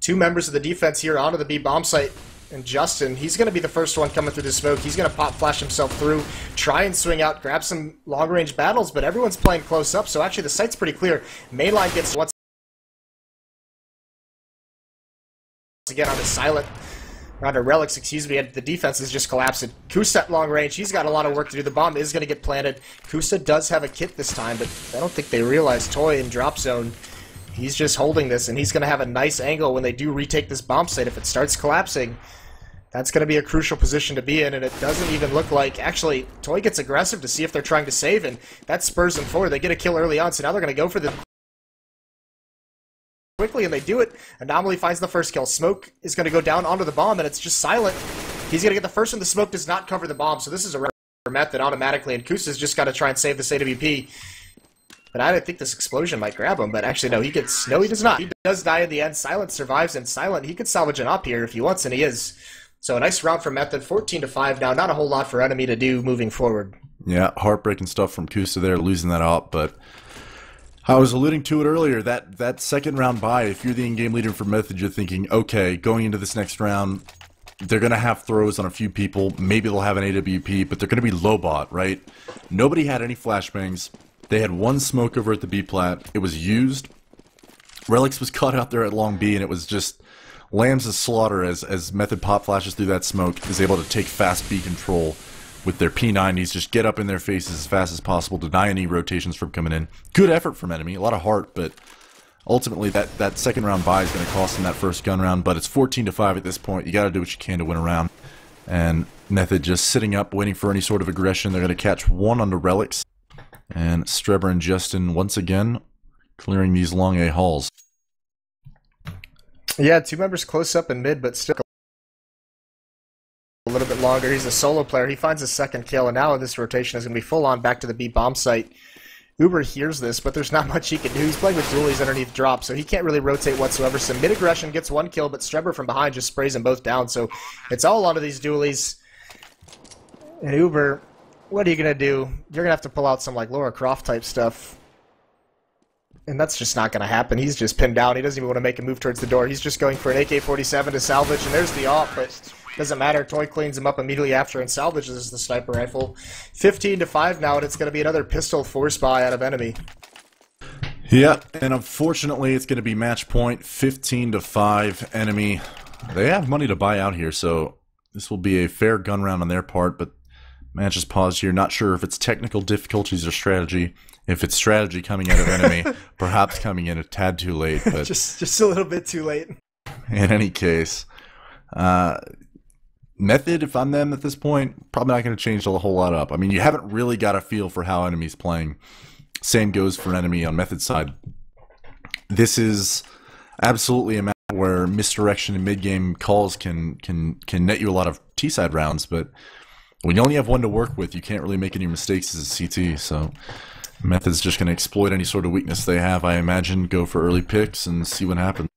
Two members of the defense here onto the B bomb site. And Justin, he's going to be the first one coming through the smoke. He's going to pop flash himself through, try and swing out, grab some long-range battles, but everyone's playing close up, so actually the site's pretty clear. Mainline gets once again on his silent, on a relics, excuse me, and the defense is just collapsing. Kusa at long range, he's got a lot of work to do. The bomb is going to get planted. Kusa does have a kit this time, but I don't think they realize Toy in drop zone. He's just holding this, and he's going to have a nice angle when they do retake this bomb site. If it starts collapsing, that's going to be a crucial position to be in, and it doesn't even look like... Actually, Toy gets aggressive to see if they're trying to save, and that spurs them forward. They get a kill early on, so now they're going to go for the... quickly, and they do it. Anomaly finds the first kill. Smoke is going to go down onto the bomb, and it's just silent. He's going to get the first one. The smoke does not cover the bomb, so this is a method automatically, and Kusa's just got to try and save this AWP. But I think this explosion might grab him, but actually, no, he gets... No, he does not. He does die in the end. Silent survives, and Silent, he could salvage an op here if he wants, and he is. So a nice round for Method, 14-5 now. Not a whole lot for Enemy to do moving forward. Yeah, heartbreaking stuff from Kusa there, losing that op, but I was alluding to it earlier, that second round bye, if you're the in-game leader for Method, you're thinking, okay, going into this next round, they're going to have throws on a few people, maybe they'll have an AWP, but they're going to be low bot, right? Nobody had any flashbangs. They had one smoke over at the B plat. It was used. Relics was caught out there at long B, and it was just lambs' slaughter as Method pop flashes through that smoke, is able to take fast B control with their P90s, just get up in their faces as fast as possible, deny any rotations from coming in. Good effort from Enemy, a lot of heart, but ultimately that second round bye is going to cost them that first gun round, but it's 14-5 at this point. You got to do what you can to win a round. And Method just sitting up, waiting for any sort of aggression. They're going to catch one on the Relics. And Strebber and Justin, once again, clearing these long A halls. Yeah, two members close up in mid, but still a little bit longer. He's a solo player. He finds a second kill, and now this rotation is going to be full on back to the B bomb site. Uber hears this, but there's not much he can do. He's playing with dualies underneath drop, so he can't really rotate whatsoever. Some mid aggression gets one kill, but Strebber from behind just sprays them both down. So it's all onto these dualies. And Uber, what are you going to do? You're going to have to pull out some like Laura Croft type stuff. And that's just not going to happen. He's just pinned down. He doesn't even want to make a move towards the door. He's just going for an AK-47 to salvage, and there's the op, but doesn't matter. Toy cleans him up immediately after and salvages the sniper rifle. 15-5 now, and it's going to be another pistol force buy out of Enemy. Yeah, and unfortunately, it's going to be match point, 15-5. Enemy, they have money to buy out here, so this will be a fair gun round on their part, but match is paused here. Not sure if it's technical difficulties or strategy. If it's strategy coming out of Enemy, perhaps coming in a tad too late. But just a little bit too late. In any case, Method, if I'm them at this point, probably not going to change a whole lot up. I mean, you haven't really got a feel for how Enemy's playing. Same goes for Enemy on Method's side. This is absolutely a match where misdirection and mid-game calls can net you a lot of T-side rounds, but when you only have one to work with, you can't really make any mistakes as a CT, so Method's just going to exploit any sort of weakness they have, I imagine, go for early picks and see what happens.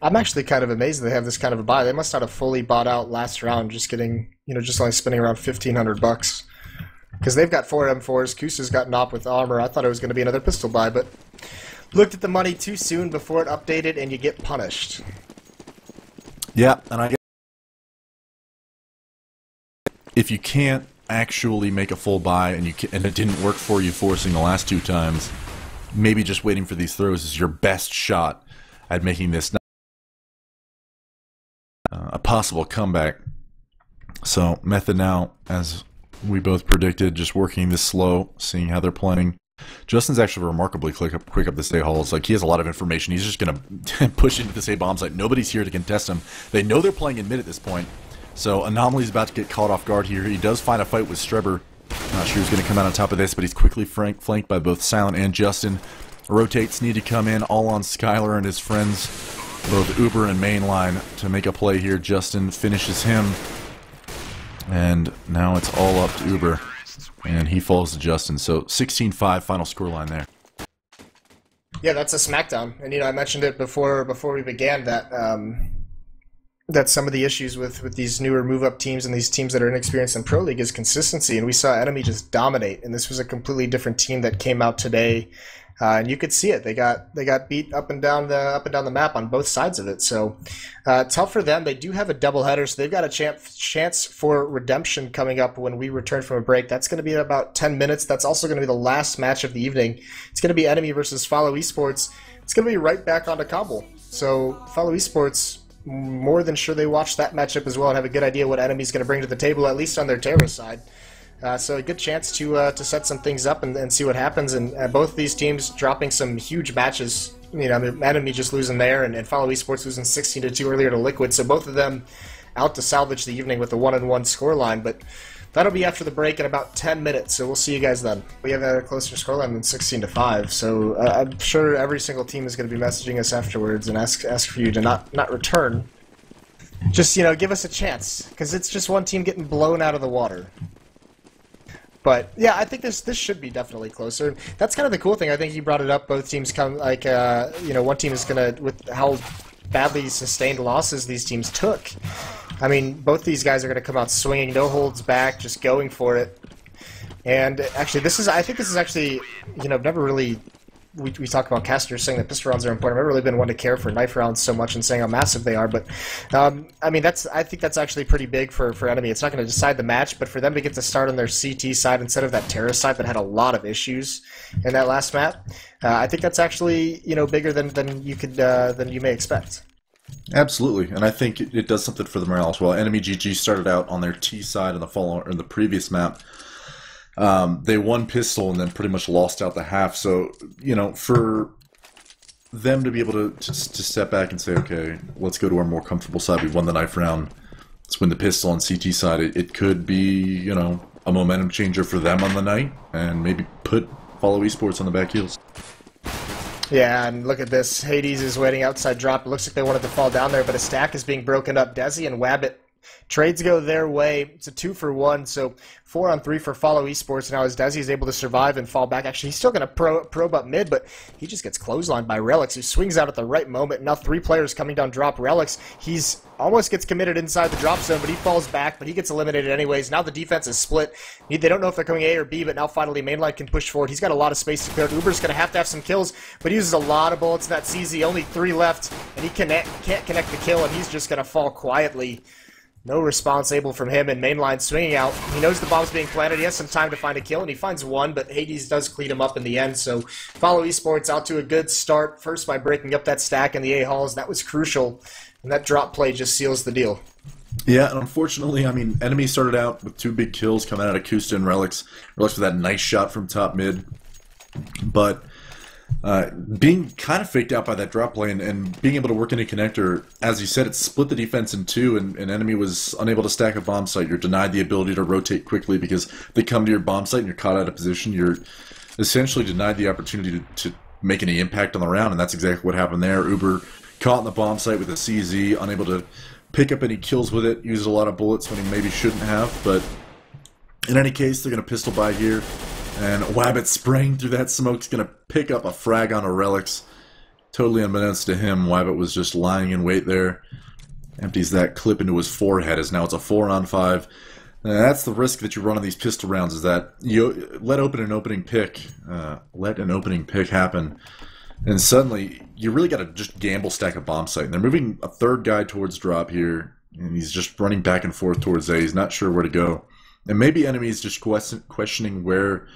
I'm actually kind of amazed they have this kind of a buy. They must not have fully bought out last round, just getting, just only spending around $1,500. Because they've got 4 M4s, Kusa's got an op with armor. I thought it was going to be another pistol buy, but looked at the money too soon before it updated, and you get punished. Yeah, and I guess if you can't actually make a full buy and it didn't work for you forcing the last 2 times, maybe just waiting for these throws is your best shot at making this a possible comeback. So Method now, as we both predicted, just working this slow, seeing how they're playing. Justin's actually remarkably quick up this A hall. It's like he has a lot of information. He's just going to push into this A bomb site. Nobody's here to contest him. They know they're playing in mid at this point. So Anomaly's about to get caught off guard here. He does find a fight with Strebber. Not sure who's going to come out on top of this, but he's quickly flanked by both Silent and Justin. Rotates need to come in, all on Skylar and his friends, both Uber and Mainline, to make a play here. Justin finishes him. And now it's all up to Uber. And he falls to Justin. So 16-5 final scoreline there. Yeah, that's a smackdown. And I mentioned it before we began that that's some of the issues with these newer move-up teams and these teams that are inexperienced in Pro League is consistency. And we saw Enemy just dominate, and this was a completely different team that came out today, and you could see it. They got beat up and down the map on both sides of it. So tough for them. They do have a doubleheader, so they've got a chance for redemption coming up when we return from a break. That's going to be in about 10 minutes. That's also going to be the last match of the evening. It's going to be Enemy versus Follow Esports. It's going to be right back onto Kabul. So Follow Esports, more than sure they watched that matchup as well and have a good idea what Enemy's going to bring to the table, at least on their terrorist side. So a good chance to set some things up and see what happens. And both these teams dropping some huge matches. You know, Enemy just losing there, and Follow Esports losing 16-2 earlier to Liquid. So both of them out to salvage the evening with a 1-1 scoreline. But that'll be after the break in about 10 minutes. So we'll see you guys then. We have a closer scoreline than 16-5. So I'm sure every single team is going to be messaging us afterwards and ask for you to not return. Just, give us a chance, because it's just one team getting blown out of the water. But yeah, I think this should be definitely closer. That's kind of the cool thing. I think you brought it up. Both teams come one team is gonna, with how badly sustained losses these teams took. I mean, both these guys are gonna come out swinging, no holds back, just going for it. And actually, I think this is actually, never really. We talk about casters saying that pistol rounds are important. I've never really been one to care for knife rounds so much and saying how massive they are, but I mean I think that's actually pretty big for Enemy. It's not going to decide the match, but for them to get to start on their CT side instead of that terrorist side that had a lot of issues in that last map, I think that's actually bigger than you may expect. Absolutely, and I think it does something for the morale as well. Enemy GG started out on their T side in the previous map. They won pistol and then pretty much lost out the half. So, for them to be able to step back and say, okay, let's go to our more comfortable side. We won the knife round. Let's win the pistol on CT side. It could be, a momentum changer for them on the night and maybe put Follow Esports on the back heels. Yeah, and look at this. Hades is waiting outside drop. It looks like they wanted to fall down there, but a stack is being broken up. Desi and Wabbit. Trades go their way. It's a 2-for-1, so 4-on-3 for Follow Esports. Now as Desi is able to survive and fall back, actually he's still going to probe up mid, but he just gets clotheslined by Relix, who swings out at the right moment. Now 3 players coming down drop. Relix, he's almost gets committed inside the drop zone, but he falls back, but he gets eliminated anyways. Now the defense is split. They don't know if they're coming A or B, but now finally Mainline can push forward. He's got a lot of space to clear. Uber's going to have some kills, but he uses a lot of bullets in that CZ. Only 3 left, and he can't connect the kill, and he's just going to fall quietly. No response able from him, and Mainline swinging out. He knows the bomb's being planted. He has some time to find a kill, and he finds one, but Hades does clean him up in the end. So Follow Esports out to a good start, first by breaking up that stack in the A-halls. That was crucial, and that drop play just seals the deal. Yeah, and unfortunately, I mean, Enemy started out with 2 big kills coming out of Kusta and Relix. Relix with that nice shot from top mid, but being kind of faked out by that drop play and being able to work into connector, as you said, it split the defense in 2, and Enemy was unable to stack a bomb site. You're denied the ability to rotate quickly because they come to your bomb site and you're caught out of position. You're essentially denied the opportunity to make any impact on the round, and that's exactly what happened there. Uber caught in the bomb site with a CZ, unable to pick up any kills with it, used a lot of bullets when he maybe shouldn't have, but in any case, they're going to pistol by here. And Wabbit spraying through that smoke is going to pick up a frag on a Relix. Totally unbeknownst to him, Wabbit was just lying in wait there. Empties that clip into his forehead as now it's a 4-on-5. That's the risk that you run on these pistol rounds, is that you let an opening pick happen, and suddenly you really got to just gamble stack a bomb site. And they're moving a 3rd guy towards drop here, and he's just running back and forth towards A. He's not sure where to go. And maybe Enemy is just questioning where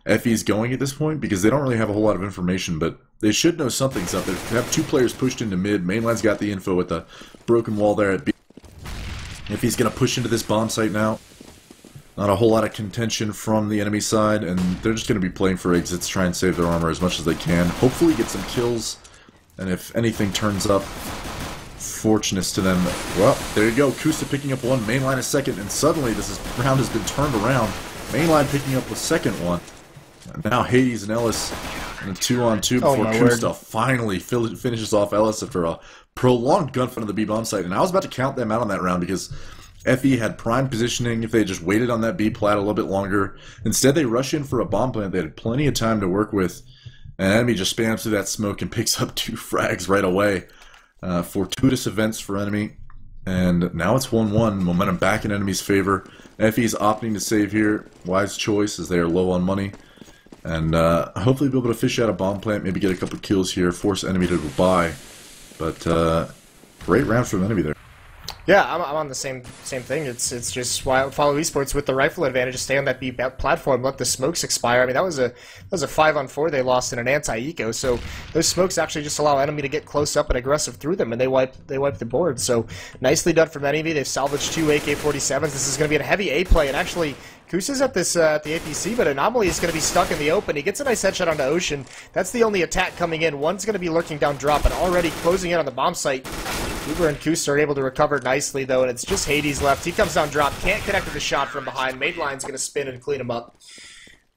FE's going at this point, because they don't really have a whole lot of information, but they should know something's up there. They have 2 players pushed into mid. Mainline's got the info with the broken wall there at B. If he's going to push into this bomb site now, not a whole lot of contention from the enemy side, and they're just going to be playing for exits, try and save their armor as much as they can. Hopefully get some kills, and if anything turns up, fortunate to them. Well, there you go. Kusta picking up 1, Mainline a 2nd, and suddenly this round has been turned around. Mainline picking up the 2nd one. And now Hades and Ellis in a 2-on-2 before Kusta finally finishes off Ellis after a prolonged gunfight on the B-bomb site. And I was about to count them out on that round because FE had prime positioning if they just waited on that B-plat a little bit longer. Instead, they rush in for a bomb plant they had plenty of time to work with. And Enemy just spams through that smoke and picks up 2 frags right away. Fortuitous events for Enemy. And now it's 1-1. Momentum back in enemy's favor. FE's opting to save here. Wise choice as they are low on money. And hopefully be able to fish out a bomb plant, maybe get a couple kills here, force enemy to buy. But great round from enemy there. Yeah, I'm on the same thing. It's just why follow Esports with the rifle advantage, stay on that B platform, let the smokes expire. I mean, that was a 5-on-4 they lost in an anti-eco. So those smokes actually just allow enemy to get close up and aggressive through them, and they wipe the board. So nicely done from enemy. They've salvaged 2 AK-47s. This is going to be a heavy A play, and actually Kusa's at this at the APC, but Anomaly is going to be stuck in the open. He gets a nice headshot onto Ocean. That's the only attack coming in. One's going to be lurking down drop, and already closing in on the bomb site. Uber and Kusa are able to recover nicely, though, and it's just Hades left. He comes down drop, can't connect with the shot from behind. Mainline's going to spin and clean him up.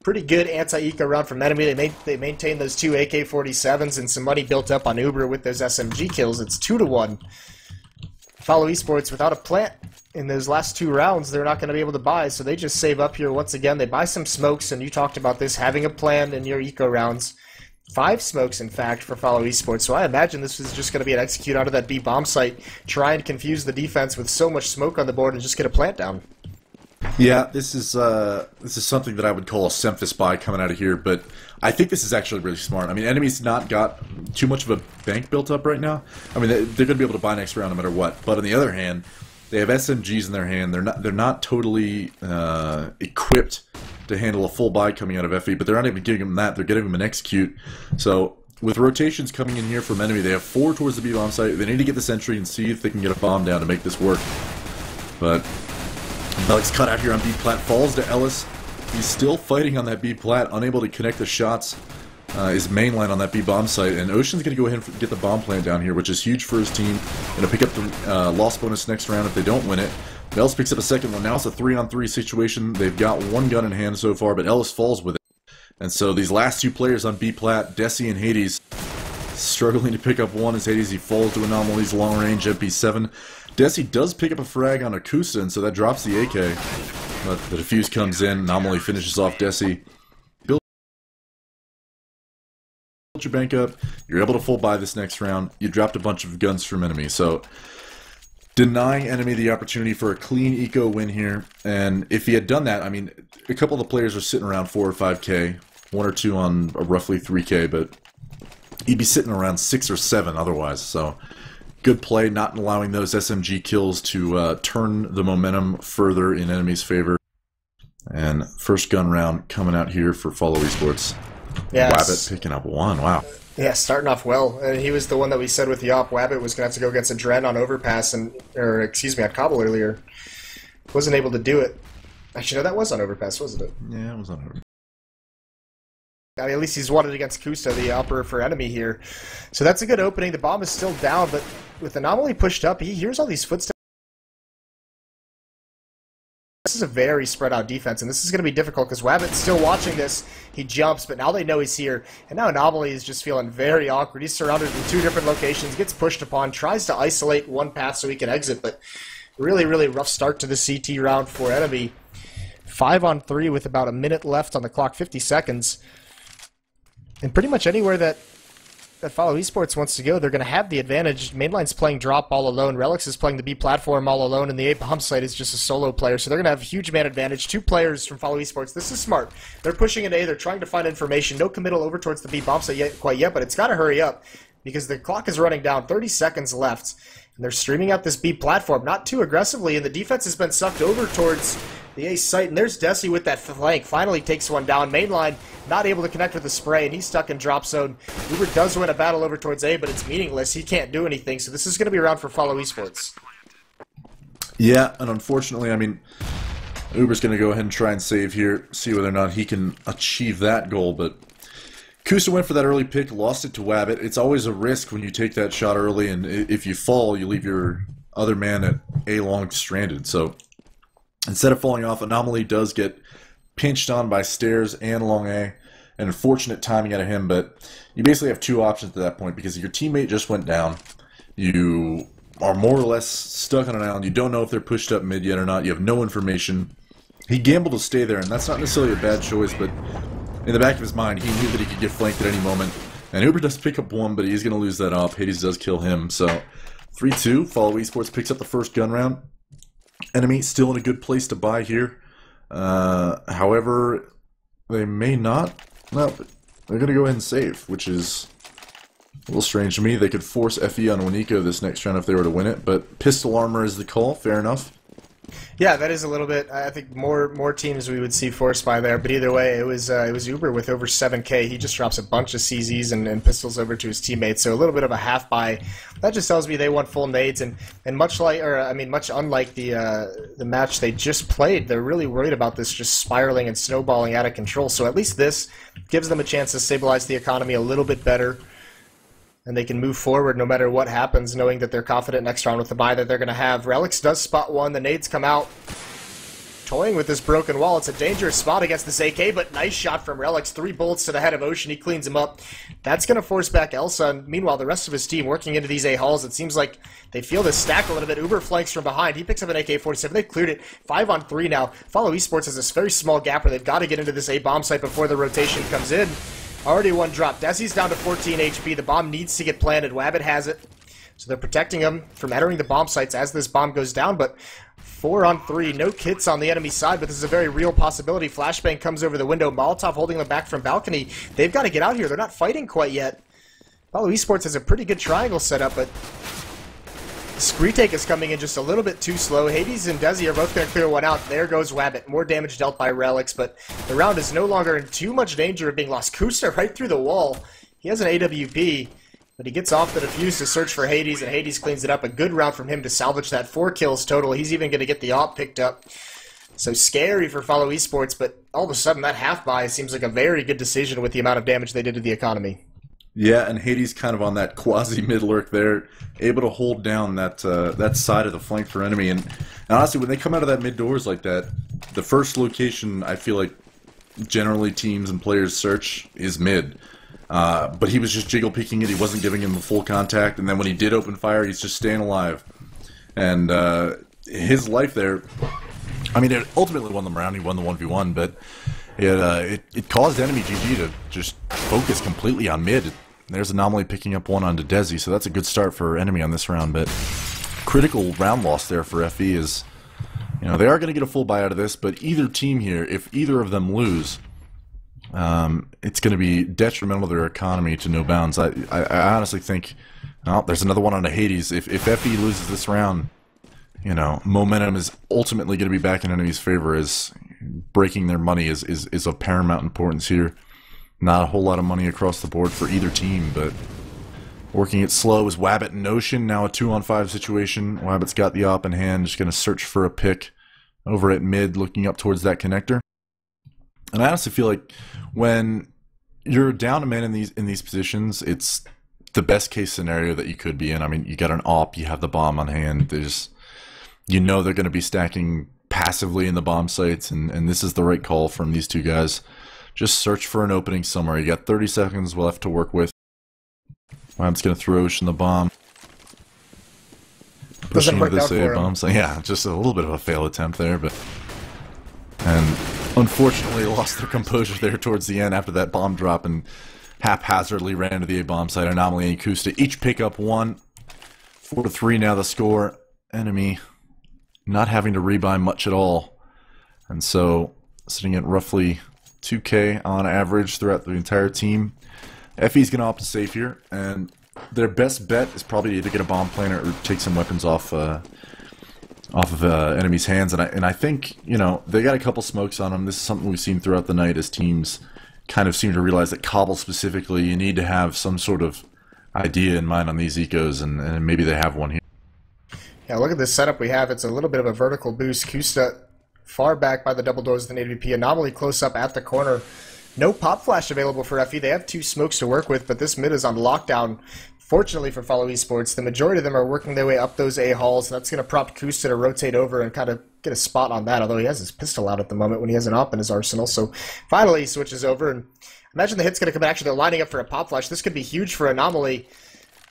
Pretty good anti-eco round from enemy. They maintain those 2 AK-47s and some money built up on Uber with those SMG kills. It's 2-1. Follow Esports without a plant in those last 2 rounds. They're not going to be able to buy, so they just save up here once again. They buy some smokes, and you talked about this, having a plan in your eco rounds. 5 smokes, in fact, for Follow Esports. So I imagine this is just going to be an execute out of that B bomb site, try and confuse the defense with so much smoke on the board and just get a plant down. Yeah, this is something that I would call a Semphis buy coming out of here, but I think this is actually really smart. I mean, enemy's not got too much of a bank built up right now. I mean, they're going to be able to buy next round no matter what. But on the other hand, they have SMGs in their hand. They're not totally equipped to handle a full buy coming out of FE, but they're not even giving them that. They're getting them an execute. So with rotations coming in here from enemy, they have 4 towards the B bomb site. They need to get this entry and see if they can get a bomb down to make this work. But Alex cut out here on B plat, falls to Ellis. He's still fighting on that B plat, unable to connect the shots. His main line on that B bomb site, and Ocean's going to go ahead and get the bomb plant down here, which is huge for his team. Going to pick up the loss bonus next round if they don't win it. Ellis picks up a second one. Now it's a 3-on-3 situation. They've got 1 gun in hand so far, but Ellis falls with it. And so these last 2 players on B plat, Desi and Hades, struggling to pick up one as Hades he falls to Anomaly's long range MP7. Desi does pick up a frag on Akusa, and so that drops the AK. But the defuse comes in. Anomaly finishes off Desi. Build your bank up. You're able to full buy this next round. You dropped a bunch of guns from enemy. So denying enemy the opportunity for a clean eco win here. And if he had done that, I mean, a couple of the players are sitting around 4 or 5k. 1 or 2 on roughly 3k, but he'd be sitting around 6 or 7 otherwise. So good play, not allowing those SMG kills to turn the momentum further in enemy's favor. And first gun round coming out here for Follow Esports. Yes. Wabbit picking up 1. Wow. Yeah, starting off well. And he was the one that we said with the op. Wabbit was going to have to go against a Dren on Overpass, on Cobble earlier. Wasn't able to do it. Actually, no, that was on Overpass, wasn't it? Yeah, it was on Overpass. I mean, at least he's won it against Kusta, the upper for enemy here. So that's a good opening. The bomb is still down, but with Anomaly pushed up, he hears all these footsteps. This is a very spread out defense, and this is going to be difficult because Wabbit's still watching this. He jumps, but now they know he's here. And now Anomaly is just feeling very awkward. He's surrounded in 2 different locations, gets pushed upon, tries to isolate one path so he can exit, but really, really rough start to the CT round for enemy. 5-on-3 with about a minute left on the clock, 50 seconds. And pretty much anywhere that Follow Esports wants to go, they're going to have the advantage. Mainline's playing drop all alone. Relics is playing the B platform all alone, and the A bomb site is just a solo player. So they're going to have a huge man advantage. 2 players from Follow Esports. This is smart. They're pushing an A. They're trying to find information. No committal over towards the B bomb site quite yet, but it's got to hurry up because the clock is running down. 30 seconds left. And they're streaming out this B platform, not too aggressively, and the defense has been sucked over towards the A site, and there's Desi with that flank. Finally takes one down. Mainline not able to connect with the spray, and he's stuck in drop zone. Uber does win a battle over towards A, but it's meaningless. He can't do anything, so this is going to be a round for Follow Esports. Yeah, and unfortunately, I mean, Uber's going to go ahead and try and save here, see whether or not he can achieve that goal, but Kusa went for that early pick, lost it to Wabbit. It's always a risk when you take that shot early, and if you fall, you leave your other man at A long stranded. So instead of falling off, Anomaly does get pinched on by Stairs and Long A. And unfortunate timing out of him, but you basically have 2 options at that point because your teammate just went down. You are more or less stuck on an island. You don't know if they're pushed up mid yet or not. You have no information. He gambled to stay there, and that's not necessarily a bad choice, but in the back of his mind, he knew that he could get flanked at any moment. And Uber does pick up 1, but he's going to lose that off. Hades does kill him, so 3-2. Follow Esports picks up the first gun round. Enemy still in a good place to buy here. However, they may not. No, they're going to go ahead and save, which is a little strange to me. They could force FE on Waniko this next round if they were to win it, but pistol armor is the call. Fair enough. Yeah, that is a little bit. I think more teams we would see forced by there, but either way, it was Uber with over 7K. He just drops a bunch of CZs and pistols over to his teammates, so a little bit of a half buy. That just tells me they want full nades, and much unlike the match they just played, they're really worried about this just spiraling and snowballing out of control. So at least this gives them a chance to stabilize the economy a little bit better. And they can move forward no matter what happens, knowing that they're confident next round with the buy that they're going to have. Relics does spot one. The nades come out. Toying with this broken wall. It's a dangerous spot against this AK, but nice shot from Relics. 3 bullets to the head of Ocean. He cleans him up. That's going to force back Elsa. And meanwhile, the rest of his team working into these A-halls. It seems like they feel this stack a little bit. Uber flanks from behind. He picks up an AK-47. They've cleared it. 5-on-3 now. Follow Esports has this very small gap where they've got to get into this A-bomb site before the rotation comes in. Already one drop. Desi's down to 14 HP. The bomb needs to get planted. Wabbit has it. So they're protecting him from entering the bomb sites as this bomb goes down, but 4-on-3. No kits on the enemy side, but this is a very real possibility. Flashbang comes over the window. Molotov holding them back from balcony. They've got to get out here. They're not fighting quite yet. Follow Esports has a pretty good triangle set up, but Screetake is coming in just a little bit too slow. Hades and Desi are both going to clear one out. There goes Wabbit. More damage dealt by Relics, but the round is no longer in too much danger of being lost. Kusta right through the wall. He has an AWP, but he gets off the defuse to search for Hades, and Hades cleans it up. A good round from him to salvage that. 4 kills total. He's even going to get the AWP picked up. So scary for Follow Esports, but all of a sudden that half buy seems like a very good decision with the amount of damage they did to the economy. Yeah, and Hades kind of on that quasi-mid lurk there, able to hold down that that side of the flank for enemy. And honestly, when they come out of that mid doors like that, the first location I feel like generally teams and players search is mid. But he was just jiggle peeking it. He wasn't giving him the full contact. And then when he did open fire, he's just staying alive. And his life there, I mean, it ultimately won them round. He won the 1v1, but it caused enemy GG to just focus completely on mid. There's Anomaly picking up one onto Desi, so that's a good start for enemy on this round, but critical round loss there for FE is, you know, they are going to get a full buy out of this, but either team here, if either of them lose, it's going to be detrimental to their economy to no bounds. I honestly think, oh, there's another one on a Hades. If FE loses this round, you know, momentum is ultimately going to be back in enemy's favor, as breaking their money is of paramount importance here. Not a whole lot of money across the board for either team, but working it slow is Wabbit and Notion. Now a 2-on-5 situation. Wabbit's got the op in hand, just going to search for a pick over at mid, looking up towards that connector. And I honestly feel like when you're down a man in these positions, it's the best case scenario that you could be in. I mean, you got an op, you have the bomb on hand. There's, you know, they're going to be stacking passively in the bomb sites, and this is the right call from these two guys. Just search for an opening somewhere. You got 30 seconds left to work with. Wabbit's going to throw Ocean the bomb. Pushing into this A bomb. So yeah, just a little bit of a fail attempt there, but and unfortunately lost their composure there towards the end after that bomb drop and haphazardly ran to the A bomb site. Anomaly and Kusta each pick up one. 4-3 now the score. Enemy not having to rebuy much at all, and so sitting at roughly 2K on average throughout the entire team. FE's going to opt to save here, and their best bet is probably to either get a bomb planter or take some weapons off of enemy's hands. And I think, you know, they got a couple smokes on them. This is something we've seen throughout the night as teams kind of seem to realize that Cobble specifically, you need to have some sort of idea in mind on these ecos, and maybe they have one here. Yeah, look at this setup we have. It's a little bit of a vertical boost. Kusta far back by the double doors with an AWP. Anomaly close up at the corner. No pop flash available for FE. They have 2 smokes to work with, but this mid is on lockdown. Fortunately for Follow Esports, the majority of them are working their way up those A-halls. That's going to prompt Kusta to rotate over and kind of get a spot on that, although he has his pistol out at the moment when he has an op in his arsenal. So finally he switches over, and imagine the hit's going to come back. Actually, they're lining up for a pop flash. This could be huge for Anomaly,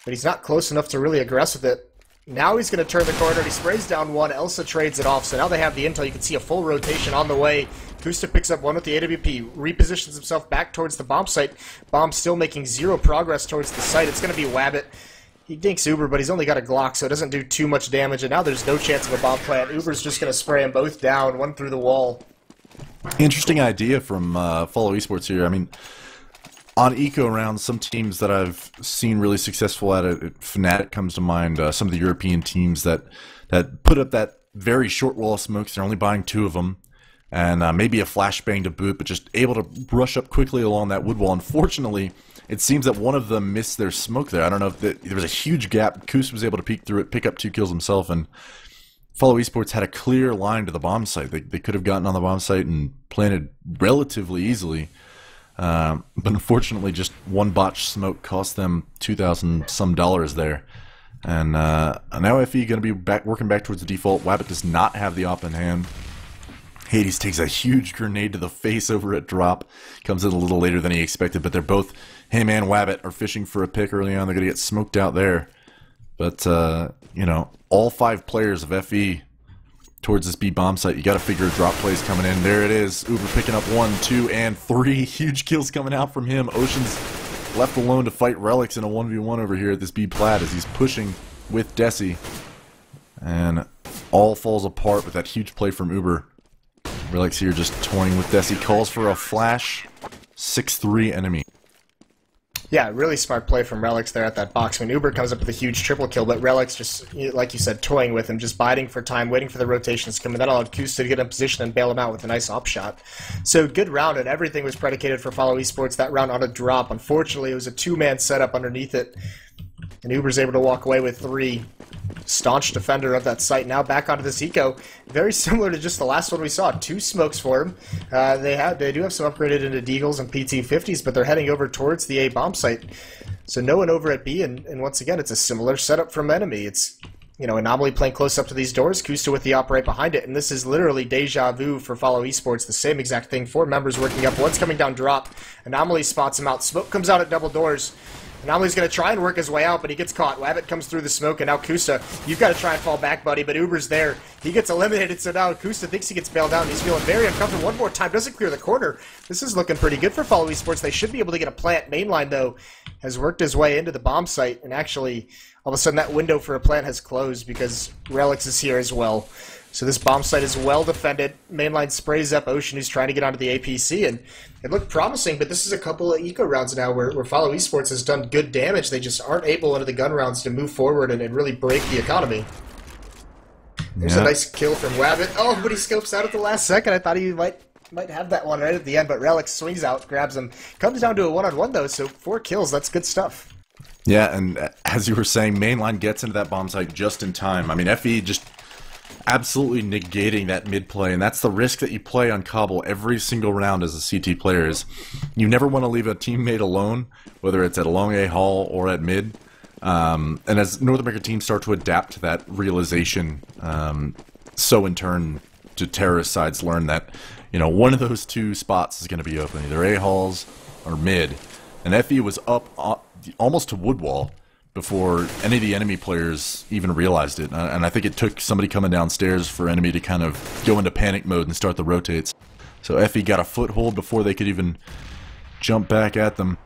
but he's not close enough to really aggress with it. Now he's going to turn the corner. He sprays down one. Elsa trades it off. So now they have the intel. You can see a full rotation on the way. Kusta picks up one with the AWP. Repositions himself back towards the bomb site. Bomb still making 0 progress towards the site. It's going to be Wabbit. He dinks Uber, but he's only got a Glock, so it doesn't do too much damage, and now there's no chance of a bomb plant. Uber's just going to spray them both down, one through the wall. Interesting idea from Follow Esports here. I mean, on eco rounds, some teams that I've seen really successful at it, Fnatic comes to mind, some of the European teams that put up that very short wall of smokes. They're only buying 2 of them, and maybe a flashbang to boot, but just able to rush up quickly along that wood wall. Unfortunately, it seems that one of them missed their smoke there. I don't know if there was a huge gap. Koos was able to peek through it, pick up 2 kills himself, and Follow Esports had a clear line to the bomb site. They could have gotten on the bomb site and planted relatively easily. But unfortunately, just one botched smoke cost them $2,000 some there. And now FE going to be working back towards the default. Wabbit does not have the op in hand. Hades takes a huge grenade to the face over at drop. Comes in a little later than he expected, but they're both, him and Wabbit, are fishing for a pick early on. They're going to get smoked out there. But, you know, all 5 players of FE towards this B bomb site. You got to figure drop plays coming in. There it is. Uber picking up 1, 2, and 3 huge kills coming out from him. Ocean's left alone to fight Relics in a 1v1 over here at this B plat as he's pushing with Desi. And all falls apart with that huge play from Uber. Relics here just toying with Desi. Calls for a flash. 6-3 enemy. Yeah, really smart play from Relics there at that box. When Uber comes up with a huge triple kill, but Relics just, like you said, toying with him, just biding for time, waiting for the rotations to come in. That allowed Kusta to get in position and bail him out with a nice op shot. So good round, and everything was predicated for Follow Esports that round on a drop. Unfortunately, it was a 2-man setup underneath it, and Uber's able to walk away with 3. Staunch defender of that site. Now back onto this eco. Very similar to just the last one we saw. 2 smokes for him. They do have some upgraded into Deagles and PT-50s, but they're heading over towards the A bomb site. So no one over at B, and once again, it's a similar setup from Enemy. It's, you know, Anomaly playing close up to these doors, Kusta with the op right behind it, and this is literally deja vu for Follow Esports. The same exact thing. 4 members working up. One's coming down drop. Anomaly spots him out. Smoke comes out at double doors. Anomaly's going to try and work his way out, but he gets caught. Wabbit comes through the smoke, and now Kusta, you've got to try and fall back, buddy, but Uber's there. He gets eliminated, so now Kusta thinks he gets bailed out, and he's feeling very uncomfortable. One more time, doesn't clear the corner. This is looking pretty good for Follow Esports. They should be able to get a plant. Mainline, though, has worked his way into the bomb site, and actually, all of a sudden, that window for a plant has closed because Relics is here as well. So this bomb site is well defended. Mainline sprays up Ocean, who's trying to get onto the APC, and it looked promising, but this is a couple of eco rounds now where Follow Esports has done good damage. They just aren't able into the gun rounds to move forward and really break the economy. There's a nice kill from Wabbit. Oh, but he scopes out at the last second. I thought he might have that one right at the end, but Relic swings out, grabs him. Comes down to a one-on-one, though, so 4 kills. That's good stuff. Yeah, and as you were saying, Mainline gets into that bomb site just in time. I mean, FE just absolutely negating that mid play, and that's the risk that you play on Cobble every single round as a CT player. Is you never want to leave a teammate alone, whether it's at a long A hall or at mid. And as North American teams start to adapt to that realization, so in turn do terrorist sides learn that, you know, one of those 2 spots is going to be open, either A halls or mid. And FE was up almost to Woodwall before any of the enemy players even realized it. And I think it took somebody coming downstairs for enemy to kind of go into panic mode and start the rotates. So FE got a foothold before they could even jump back at them.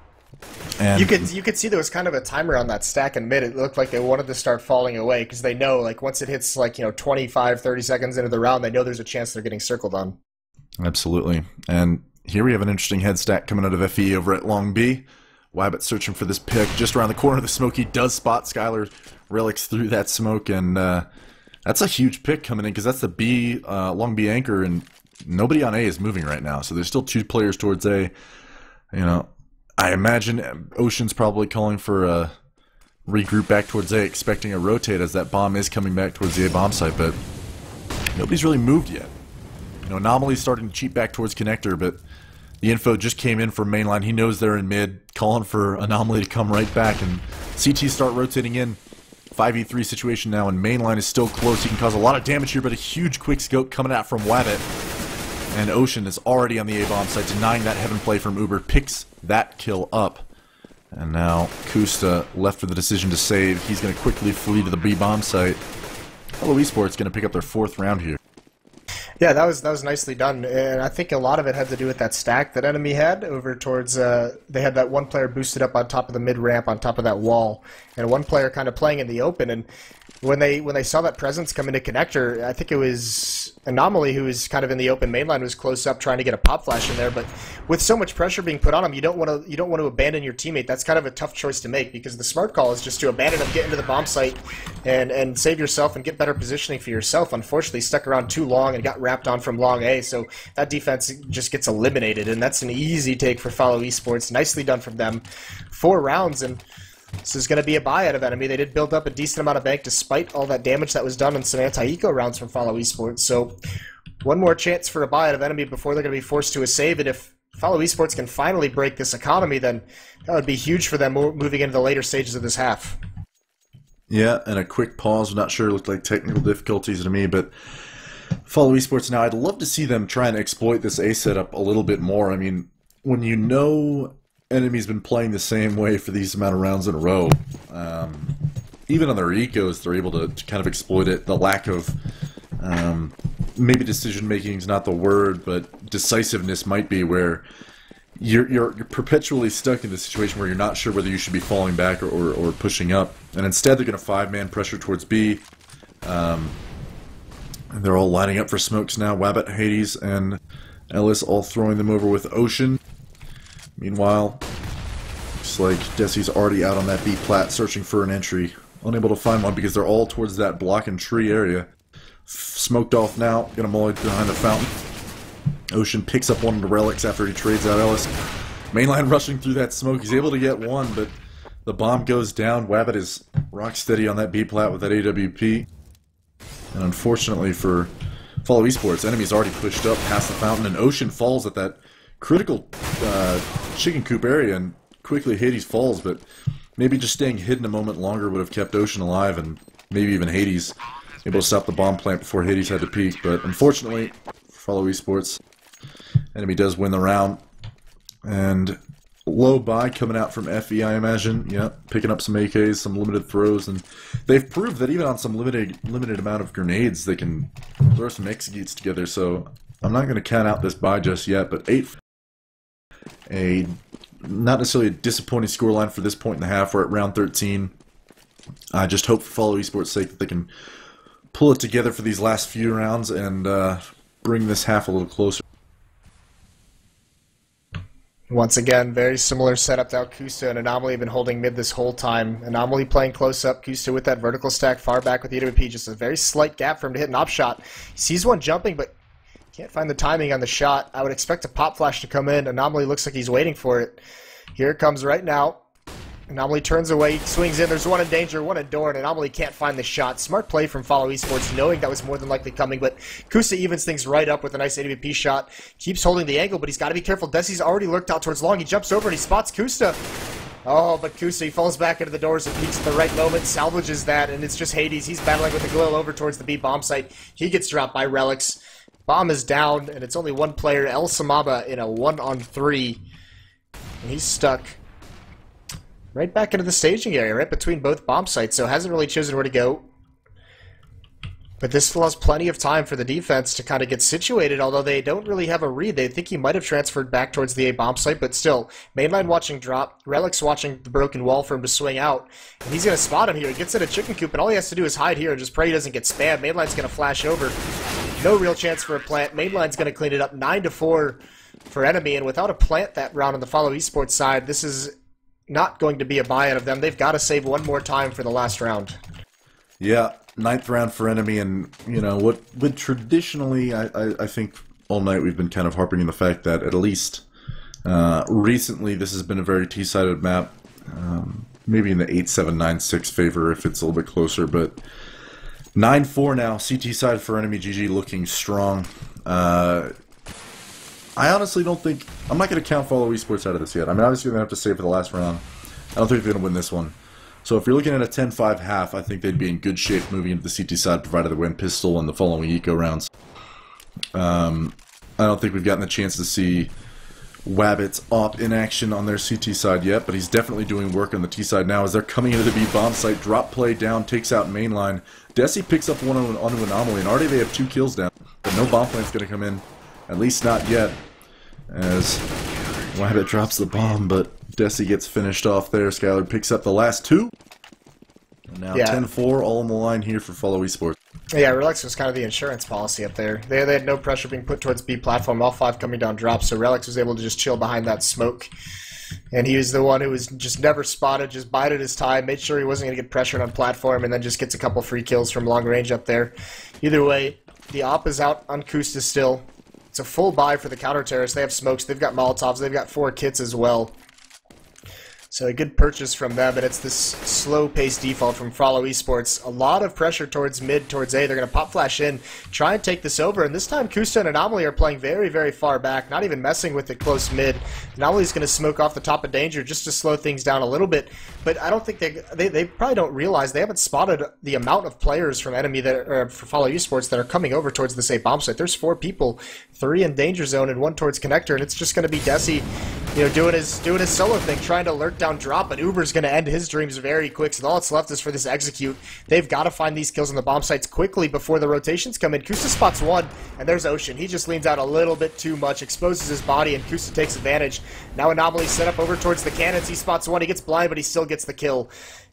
And you could see there was kind of a timer on that stack in mid. It looked like they wanted to start falling away because they know, like, once it hits, like, you know, 25, 30 seconds into the round, they know there's a chance they're getting circled on. Absolutely. And here we have an interesting head stack coming out of FE over at Long B. Wabbit searching for this pick just around the corner of the smoke. He does spot Skylar Relics through that smoke, and that's a huge pick coming in because that's the B, Long B anchor, and nobody on A is moving right now. So there's still 2 players towards A. You know, I imagine Ocean's probably calling for a regroup back towards A, expecting a rotate as that bomb is coming back towards the A bomb site, but nobody's really moved yet. You know, Anomaly's starting to cheat back towards Connector, but the info just came in from Mainline. He knows they're in mid, calling for Anomaly to come right back, and CT start rotating in. 5v3 situation now, and Mainline is still close. He can cause a lot of damage here, but a huge quick scope coming out from Wabbit. And Ocean is already on the A-bomb site, denying that heaven play from Uber. Picks that kill up. And now Kusta left for the decision to save. He's going to quickly flee to the B-bomb site. Follow Esports going to pick up their 4th round here. Yeah, that was nicely done, and I think a lot of it had to do with that stack that enemy had over towards. They had that one player boosted up on top of the mid ramp, on top of that wall, and one player kind of playing in the open. And when they saw that presence come into connector, I think it was Anomaly who was kind of in the open mainline, was close up trying to get a pop flash in there. But with so much pressure being put on him, you don't want to abandon your teammate. That's kind of a tough choice to make, because the smart call is just to abandon him, get into the bomb site, and save yourself and get better positioning for yourself. Unfortunately, stuck around too long and got wrapped on from long A, so that defense just gets eliminated, and that's an easy take for Follow Esports. Nicely done from them. 4 rounds, and this is going to be a buy out of Enemy. They did build up a decent amount of bank despite all that damage that was done in some anti-eco rounds from Follow Esports, so one more chance for a buy out of Enemy before they're going to be forced to a save, and if Follow Esports can finally break this economy, then that would be huge for them moving into the later stages of this half. Yeah, and a quick pause. I'm not sure, it looked like technical difficulties to me, but Follow Esports now, I'd love to see them try and exploit this A setup a little bit more. I mean, when you know Enemy's been playing the same way for these amount of rounds in a row, even on their ecos, they're able to kind of exploit it. The lack of, maybe decision-making is not the word, but decisiveness might be, where you're perpetually stuck in the situation where you're not sure whether you should be falling back or pushing up. And instead, they're going to 5-man pressure towards B. And they're all lining up for smokes now. Wabbit, Hades, and Ellis all throwing them over with Ocean. Meanwhile, looks like Desi's already out on that B plat searching for an entry. Unable to find one because they're all towards that block and tree area. Smoked off now. Gonna mull it behind the fountain. Ocean picks up one of the relics after he trades out Ellis. Mainline rushing through that smoke. He's able to get one, but the bomb goes down. Wabbit is rock steady on that B plat with that AWP. And unfortunately for Follow Esports, Enemy's already pushed up past the fountain, and Ocean falls at that critical chicken coop area, and quickly Hades falls, but maybe just staying hidden a moment longer would have kept Ocean alive, and maybe even Hades able to stop the bomb plant before Hades had to peek. But unfortunately for Follow Esports, Enemy does win the round. And low buy coming out from FE, I imagine. Yeah, picking up some AKs, some limited throws, and they've proved that even on some limited amount of grenades, they can throw some executes together. So I'm not going to count out this buy just yet, but 8, not necessarily a disappointing scoreline for this point in the half. We're at round 13. I just hope for Follow Esports' sake that they can pull it together for these last few rounds and bring this half a little closer. Once again, very similar setup to how Kusta and Anomaly have been holding mid this whole time. Anomaly playing close up, Kusta with that vertical stack far back with the AWP. Just a very slight gap for him to hit an op shot. Sees one jumping, but can't find the timing on the shot. I would expect a pop flash to come in. Anomaly looks like he's waiting for it. Here it comes right now. Anomaly turns away, swings in, there's one in danger, one in door, and Anomaly can't find the shot. Smart play from Follow Esports, knowing that was more than likely coming, but Kusta evens things right up with a nice AWP shot. Keeps holding the angle, but he's got to be careful. Desi's already lurked out towards long. He jumps over and he spots Kusta. Oh, but Kusta, he falls back into the doors and peeks at the right moment, salvages that, and it's just Hades. He's battling with the glow over towards the B bomb site. He gets dropped by Relics. Bomb is down, and it's only one player, El Samaba, in a 1-on-3. And he's stuck right back into the staging area, right between both bomb sites, so hasn't really chosen where to go. But this still has plenty of time for the defense to kind of get situated, although they don't really have a read. They think he might have transferred back towards the A bomb site, but still, mainline watching drop, Relics watching the broken wall for him to swing out, and he's going to spot him here. He gets in a chicken coop, and all he has to do is hide here and just pray he doesn't get spammed. Mainline's going to flash over. No real chance for a plant. Mainline's going to clean it up 9-4 for Enemy, and without a plant that round on the Follow Esports side, this is not going to be a buy out of them. They've got to save one more time for the last round. Yeah, 9th round for Enemy, and you know what would traditionally, I think all night we've been kind of harping on the fact that at least recently this has been a very T-sided map. Maybe in the 8-7, 9-6 favor if it's a little bit closer, but 9-4 now. CT side for Enemy. GG looking strong. I honestly don't think... I'm not going to count Follow Esports out of this yet. I mean, obviously, they're going to have to save for the last round. I don't think they're going to win this one. So if you're looking at a 10-5 half, I think they'd be in good shape moving into the CT side, provided they win pistol in the following eco rounds. I don't think we've gotten the chance to see Wabbit's op in action on their CT side yet, but he's definitely doing work on the T side now as they're coming into the B bomb site. Drop play down, takes out mainline. Desi picks up one onto Anomaly, and already they have 2 kills down. But no bomb plant's going to come in. At least not yet. As Wabbit drops the bomb, but Desi gets finished off there. Skylar picks up the last two. And now 10-4, all on the line here for Follow Esports. Yeah, Relics was kind of the insurance policy up there. They had no pressure being put towards B platform, all 5 coming down drop, so Relics was able to just chill behind that smoke. And he was the one who was just never spotted, just bided his time, made sure he wasn't going to get pressured on platform, and then just gets a couple free kills from long range up there. Either way, the op is out on Kusta still. It's a full buy for the counter terrorists. They have smokes, they've got Molotovs, they've got 4 kits as well. So a good purchase from them, and it's this slow-paced default from Follow Esports. A lot of pressure towards mid, towards A. They're going to pop flash in, try and take this over, and this time Kusta and Anomaly are playing very, very far back, not even messing with it close mid. Anomaly's going to smoke off the top of Danger just to slow things down a little bit, but I don't think they probably don't realize they haven't spotted the amount of players from enemy that for Follow Esports that are coming over towards this A bomb site. There's 4 people, 3 in Danger Zone and 1 towards Connector, and it's just going to be Desi, you know, doing his solo thing, trying to lurk down drop, and Uber's going to end his dreams very quick, so all that's left is for this execute. They've got to find these kills on the bomb sites quickly before the rotations come in. Kusta spots 1, and there's Ocean. He just leans out a little bit too much, exposes his body, and Kusta takes advantage. Now Anomaly set up over towards the cannons. He spots 1, he gets blind, but he still gets the kill.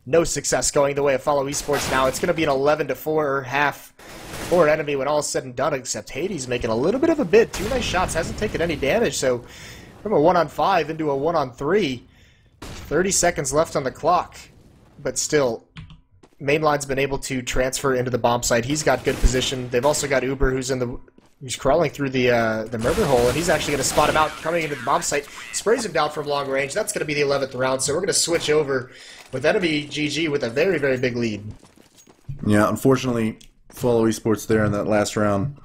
No success going the way of Follow Esports now. It's going to be an 11-4 half for enemy when all is said and done, except Hades making a little bit of a bid. 2 nice shots, hasn't taken any damage, so from a 1-on-5 into a 1-on-3. 30 seconds left on the clock, but still, Mainline's been able to transfer into the bomb site. He's got good position. They've also got Uber, who's crawling through the murder hole, and he's actually going to spot him out coming into the bomb site. Sprays him down from long range. That's going to be the 11th round, so we're going to switch over with enemy GG with a very, very big lead. Yeah, unfortunately, Follow Esports there in that last round.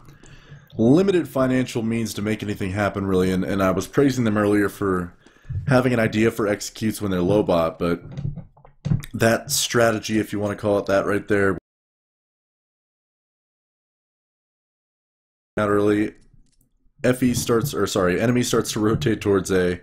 Limited financial means to make anything happen, really, and I was praising them earlier for having an idea for executes when they're low bot, but that strategy, if you want to call it that right there, not early. Enemy starts to rotate towards A,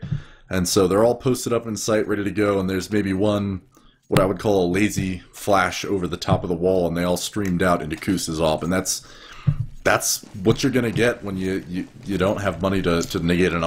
and so they're all posted up in sight, ready to go, and there's maybe one, what I would call a lazy flash over the top of the wall, and they all streamed out into Kusta's op, and that's what you're gonna get when you don't have money to negate an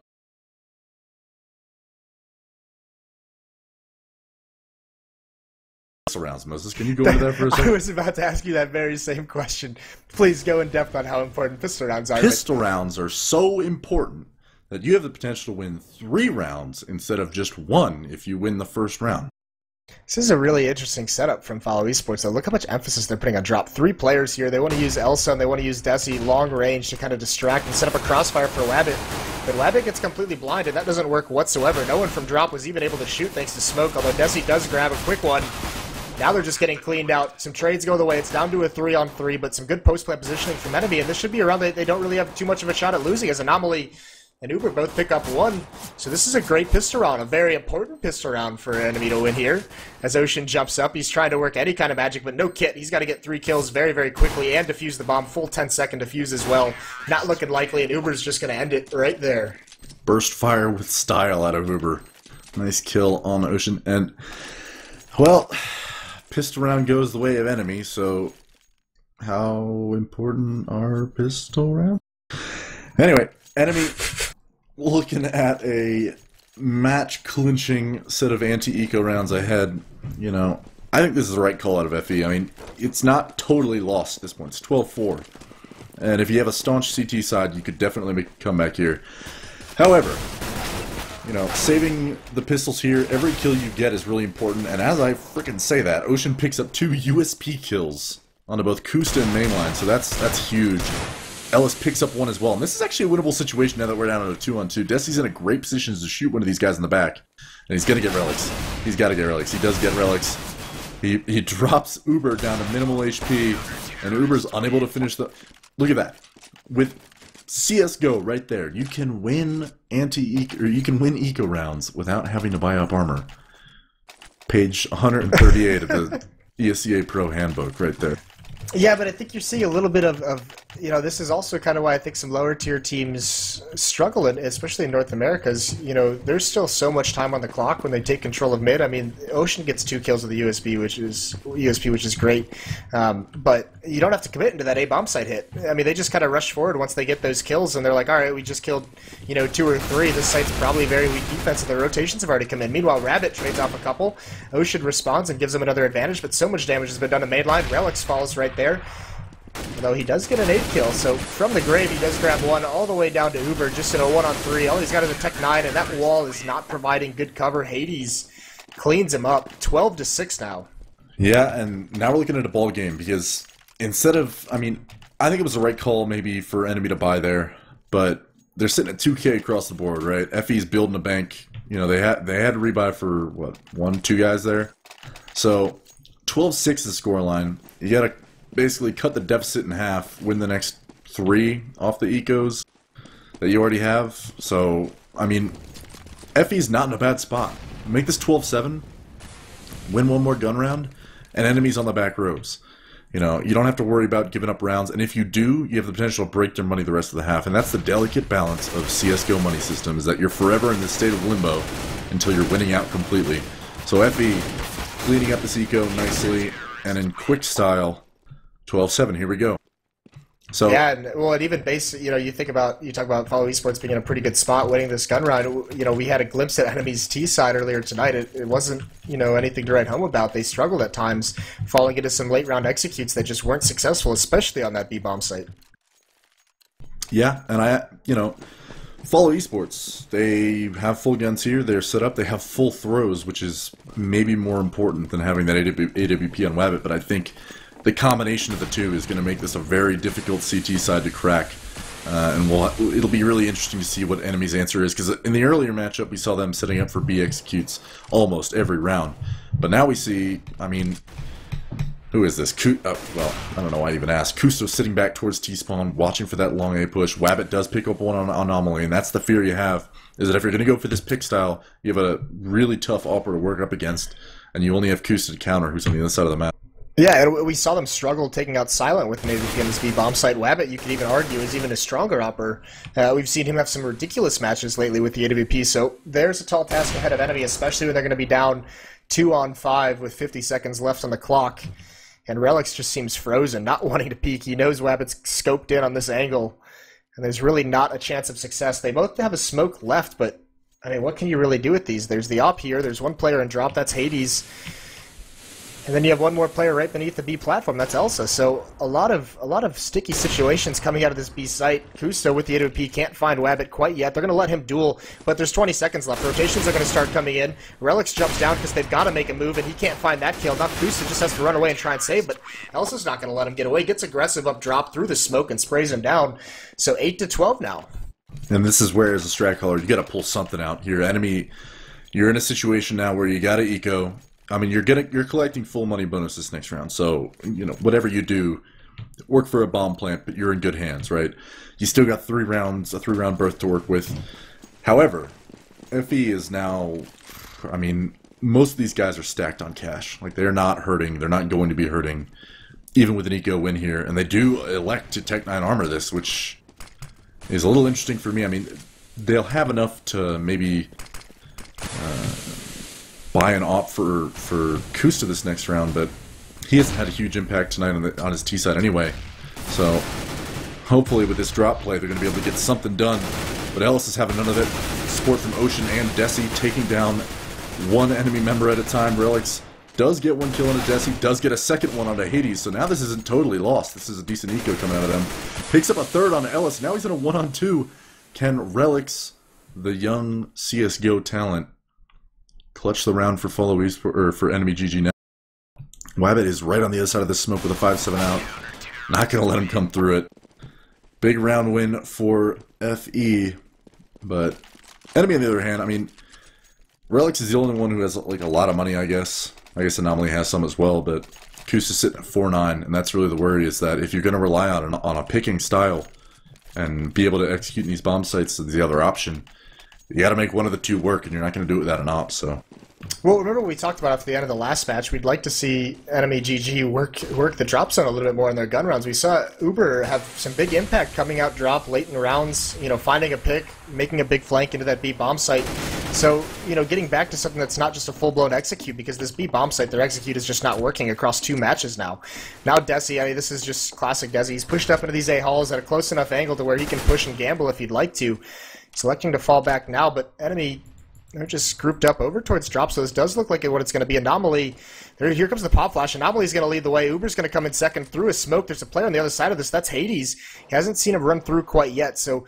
rounds. Moses, can you go into that for a second? I was about to ask you that very same question. Please go in depth on how important pistol rounds are. Pistol rounds are so important that you have the potential to win 3 rounds instead of just 1 if you win the first round. This is a really interesting setup from Follow Esports, though. Look how much emphasis they're putting on drop. 3 players here. They want to use Elsa and they want to use Desi long range to kind of distract and set up a crossfire for Wabbit. But Wabbit gets completely blinded. That doesn't work whatsoever. No one from drop was even able to shoot thanks to smoke, although Desi does grab a quick one. Now they're just getting cleaned out. Some trades go the way. It's down to a 3-on-3, but some good post-play positioning from enemy, and this should be around. They don't really have too much of a shot at losing, as Anomaly and Uber both pick up 1. So this is a great pistol round, a very important pistol round for enemy to win here. As Ocean jumps up, he's trying to work any kind of magic, but no kit. He's got to get 3 kills very, very quickly and defuse the bomb. Full 10-second defuse as well. Not looking likely, and Uber's just going to end it right there. Burst fire with style out of Uber. Nice kill on Ocean, and, well, pistol round goes the way of enemy, so how important are pistol rounds? Anyway, enemy looking at a match-clinching set of anti-eco rounds ahead. You know, I think this is the right call out of FE. I mean, it's not totally lost at this point. It's 12-4. And if you have a staunch CT side, you could definitely make a comeback here. However, you know, saving the pistols here, every kill you get is really important, and as I frickin' say that, Ocean picks up 2 USP kills onto both Kusta and Mainline, so that's huge. Ellis picks up 1 as well, and this is actually a winnable situation now that we're down at a 2-on-2. Desi's in a great position to shoot one of these guys in the back, and he's gonna get relics. He's gotta get relics. He does get relics. He drops Uber down to minimal HP, and Uber's unable to finish the... Look at that. With CSGO right there, you can win eco rounds without having to buy up armor. Page 138 of the ESEA Pro Handbook right there. Yeah, but I think you're seeing a little bit of you know, this is also kind of why I think some lower tier teams struggle, especially in North America. You know, there's still so much time on the clock when they take control of mid. I mean, Ocean gets 2 kills with the USP, which is great, but you don't have to commit into that A bomb site hit. I mean, they just kind of rush forward once they get those kills, and they're like, all right, we just killed, you know, 2 or 3. This site's probably very weak defense, and the rotations have already come in. Meanwhile, Rabbit trades off a couple. Ocean responds and gives them another advantage, but so much damage has been done to main line. Relics falls right there. Although he does get an 8 kill, so from the grave he does grab 1 all the way down to Uber, just in a 1-on-3. All he's got is a Tech 9, and that wall is not providing good cover. Hades cleans him up. 12-6 now. Yeah, and now we're looking at a ball game, because instead of, I mean, I think it was the right call maybe for Enemy to buy there, but they're sitting at 2K across the board, right? FE's building a bank. You know, they had to rebuy for, what, 1-2 guys there? So, 12-6 is the scoreline. You gotta basically cut the deficit in half, win the next 3 off the ecos that you already have. So, I mean, FE's not in a bad spot. Make this 12-7, win 1 more gun round, and enemies on the back rows. You know, you don't have to worry about giving up rounds, and if you do, you have the potential to break their money the rest of the half, and that's the delicate balance of CSGO money system, is that you're forever in this state of limbo until you're winning out completely. So FE, cleaning up this eco nicely, and in quick style, 12-7, here we go. So yeah, and, well, and even you know, you talk about Follow Esports being in a pretty good spot, winning this gun round. You know, we had a glimpse at Enemy's T side earlier tonight. It wasn't, you know, anything to write home about. They struggled at times, falling into some late round executes that just weren't successful, especially on that B bomb site. Yeah, and you know, Follow Esports, they have full guns here. They're set up. They have full throws, which is maybe more important than having that AWP on Wabbit. But I think the combination of the two is going to make this a very difficult CT side to crack, and it'll be really interesting to see what Enemy's answer is, because in the earlier matchup we saw them setting up for B executes almost every round, but now we see, I mean, who is this? Well, I don't know why I even asked. Kusto sitting back towards T-spawn, watching for that long A push. Wabbit does pick up 1 on Anomaly, and that's the fear you have, is that if you're going to go for this pick style, you have a really tough AWPer to work up against, and you only have Kusto to counter, who's on the other side of the map. Yeah, and we saw them struggle taking out Silent with an AWP in this B bomb site. Wabbit, you could even argue, is even a stronger AWPer. We've seen him have some ridiculous matches lately with the AWP, so there's a tall task ahead of Enemy, especially when they're going to be down 2-on-5 with 50 seconds left on the clock. And Relics just seems frozen, not wanting to peek. He knows Wabbit's scoped in on this angle, and there's really not a chance of success. They both have a smoke left, but, I mean, what can you really do with these? There's the AWP here, there's 1 player in drop, that's Hades. And then you have 1 more player right beneath the B platform, that's Elsa. So a lot of sticky situations coming out of this B site. Kusto with the AWP can't find Wabbit quite yet. They're going to let him duel, but there's 20 seconds left. Rotations are going to start coming in. Relics jumps down because they've got to make a move, and he can't find that kill. Now Kusto just has to run away and try and save, but Elsa's not going to let him get away. Gets aggressive up drop through the smoke and sprays him down. So 8-12 now. And this is where, as a strat caller, you got to pull something out here. Enemy, you're in a situation now where you got to eco. I mean, you're collecting full money bonus this next round, so, you know, whatever you do, work for a bomb plant, but you're in good hands, right? You still got 3 rounds, a 3-round berth to work with. However, FE is now, I mean, most of these guys are stacked on cash. Like, they're not hurting, they're not going to be hurting, even with an eco win here, and they do elect to Tech 9 armor this, which is a little interesting for me. I mean, they'll have enough to maybe buy an op for Kusto this next round, but he hasn't had a huge impact tonight on his T side anyway. So hopefully with this drop play they're going to be able to get something done. But Ellis is having none of it. Support from Ocean and Desi taking down 1 enemy member at a time. Relics does get 1 kill on a Desi, does get a second one onto Hades, so now this isn't totally lost. This is a decent eco coming out of them. Picks up a 3rd on Ellis, now he's in a 1-on-2. Can Relics, the young CSGO talent, clutch the round for Follow Esports, or for Enemy GG now? Wabbit is right on the other side of the smoke with a 5-7 out. Not going to let him come through it. Big round win for FE, but Enemy on the other hand, I mean, Relics is the only one who has like a lot of money, I guess. I guess Anomaly has some as well, but Kusta's sitting at 4-9, and that's really the worry, is that if you're going to rely on a picking style and be able to execute in these bomb sites, the other option, you got to make one of the two work, and you're not going to do it without an op, so Well, remember what we talked about after the end of the last match? We'd like to see enemy GG work the drop zone a little bit more in their gun rounds. We saw Uber have some big impact coming out drop late in rounds, you know, finding a pick, making a big flank into that B bomb site. So, you know, getting back to something that's not just a full-blown execute, because this B bomb site, their execute is just not working across 2 matches now. Now Desi, I mean, this is just classic Desi. He's pushed up into these A halls at a close enough angle to where he can push and gamble if he'd like to. Selecting to fall back now, but enemy, they're just grouped up over towards drop, so this does look like what it's going to be. Anomaly, here comes the pop flash. Anomaly's going to lead the way. Uber's going to come in second through a smoke. There's a player on the other side of this. That's Hades. He hasn't seen him run through quite yet, so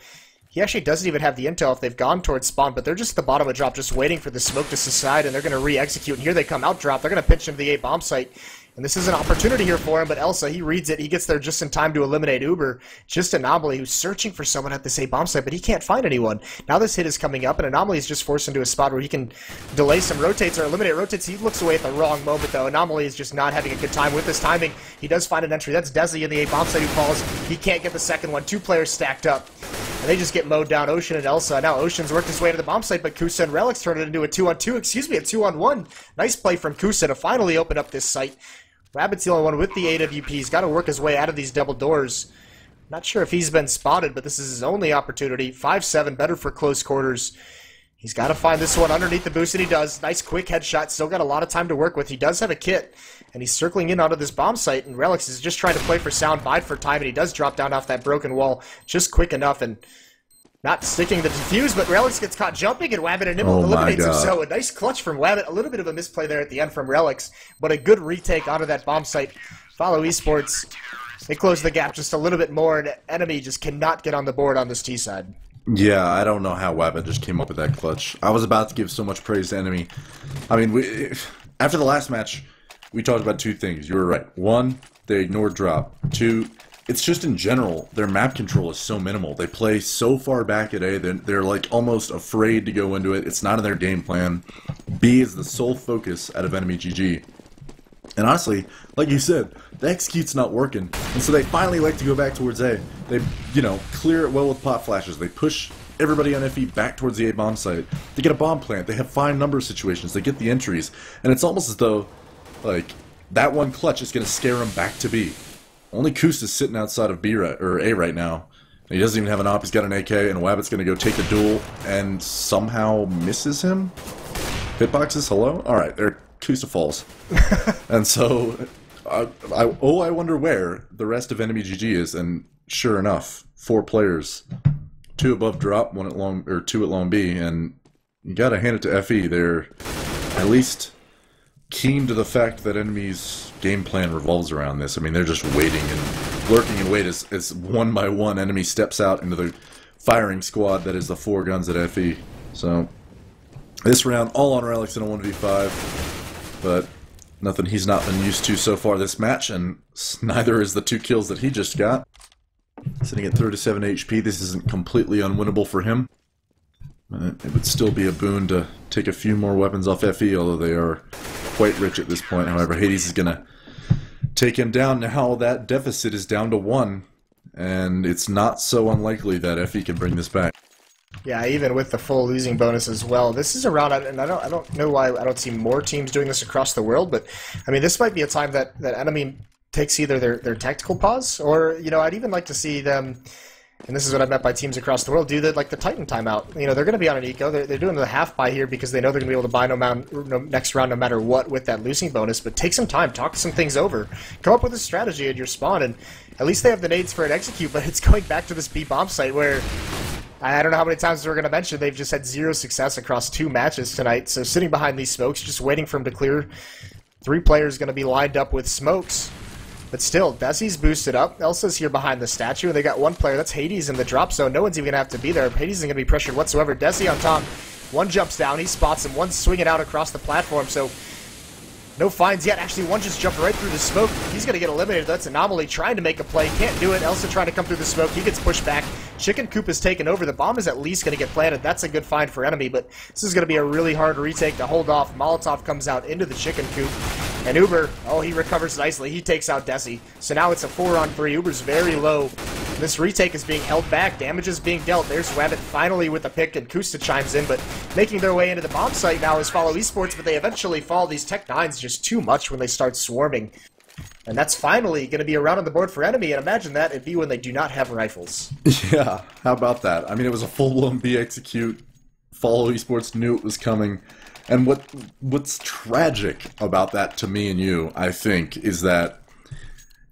he actually doesn't even have the intel if they've gone towards spawn, but they're just at the bottom of drop, just waiting for the smoke to subside, and they're going to re-execute. And here they come out drop. They're going to pinch into the A bomb site. And this is an opportunity here for him, but Elsa, he reads it. He gets there just in time to eliminate Uber. Just Anomaly, who's searching for someone at this A bomb site, but he can't find anyone. Now this hit is coming up, and Anomaly is just forced into a spot where he can delay some rotates or eliminate rotates. He looks away at the wrong moment, though. Anomaly is just not having a good time with this timing. He does find an entry. That's Desi in the A bomb site who falls. He can't get the second one. 2 players stacked up. And they just get mowed down, Ocean and Elsa. Now Ocean's worked his way to the bomb site, but Kusa and Relics turn it into a 2-on-2. Excuse me, a 2-on-1. Nice play from Kusa to finally open up this site. Rabbit's the only one with the AWP. He's got to work his way out of these double doors. Not sure if he's been spotted, but this is his only opportunity. 5-7, better for close quarters. He's got to find this one underneath the boost, and he does. Nice quick headshot. Still got a lot of time to work with. He does have a kit, and he's circling in onto this bomb site, and Relics is just trying to play for sound, bide for time, and he does drop down off that broken wall just quick enough, and not sticking the defuse, but Relics gets caught jumping, and Wabbit and Nibble eliminates him. So a nice clutch from Wabbit. A little bit of a misplay there at the end from Relics, but a good retake onto that bomb site. Follow Esports. They close the gap just a little bit more, and enemy just cannot get on the board on this T side. Yeah, I don't know how Wabbit just came up with that clutch. I was about to give so much praise to enemy. I mean, after the last match, we talked about 2 things. You were right. 1, they ignored drop. 2, it's just in general, their map control is so minimal. They play so far back at A, they're like almost afraid to go into it. It's not in their game plan. B is the sole focus out of enemy GG. And honestly, like you said, the execute's not working. And so they finally like to go back towards A. They, you know, clear it well with pop flashes. They push everybody on FE back towards the A bomb site. They get a bomb plant. They have fine number of situations. They get the entries. And it's almost as though, like, that one clutch is going to scare them back to B. Only Koos is sitting outside of B or A right now. He doesn't even have an op. He's got an AK, and Wabbit's going to go take the duel and somehow misses him. Hitboxes, hello? Alright, there Kusa falls. And so, I wonder where the rest of enemy GG is, and sure enough, 4 players. 2 above drop, 1 at long, or 2 at long B, and you gotta hand it to FE. They're at least keen to the fact that enemy's game plan revolves around this. I mean, they're just waiting and lurking in wait as one by one enemy steps out into the firing squad that is the 4 guns at FE. So, this round, all on Relics in a 1v5, but nothing he's not been used to so far this match, and neither is the 2 kills that he just got. Sitting at 37 HP, this isn't completely unwinnable for him. It would still be a boon to take a few more weapons off FE, although they are quite rich at this point. However, Hades is going to take him down. Now that deficit is down to 1, and it's not so unlikely that FE can bring this back. Yeah, even with the full losing bonus as well. This is a round, and I don't know why I don't see more teams doing this across the world, but I mean, this might be a time that enemy takes either their tactical pause, or, you know, I'd even like to see them, and this is what I meant by teams across the world, do like the Titan timeout. You know, they're going to be on an eco. They're doing the half buy here because they know they're going to be able to buy next round no matter what with that losing bonus. But take some time, talk some things over, come up with a strategy at your spawn, and at least they have the nades for an execute. But it's going back to this B bomb site where I don't know how many times we're going to mention they've just had 0 success across 2 matches tonight. So sitting behind these smokes, just waiting for them to clear. 3 players going to be lined up with smokes. But still, Desi's boosted up. Elsa's here behind the statue. They got 1 player. That's Hades in the drop zone. No one's even going to have to be there. Hades isn't going to be pressured whatsoever. Desi on top. 1 jumps down. He spots him. 1 swinging out across the platform. So no finds yet. Actually, 1 just jumped right through the smoke. He's going to get eliminated. That's Anomaly trying to make a play. Can't do it. Elsa trying to come through the smoke. He gets pushed back. Chicken Coop is taken over. The bomb is at least going to get planted. That's a good find for enemy, but this is going to be a really hard retake to hold off. Molotov comes out into the Chicken Coop. And Uber, oh, he recovers nicely. He takes out Desi. So now it's a 4-on-3. Uber's very low. This retake is being held back. Damage is being dealt. There's Wabbit finally with the pick, and Kusta chimes in, but making their way into the bomb site now is Follow Esports, but they eventually fall. These Tech 9s just too much when they start swarming. And that's finally going to be a round on the board for Enemy, and imagine that it'd be when they do not have rifles. Yeah, how about that? I mean, it was a full-blown B execute. Follow Esports knew it was coming. And what's tragic about that to me and you, I think, is that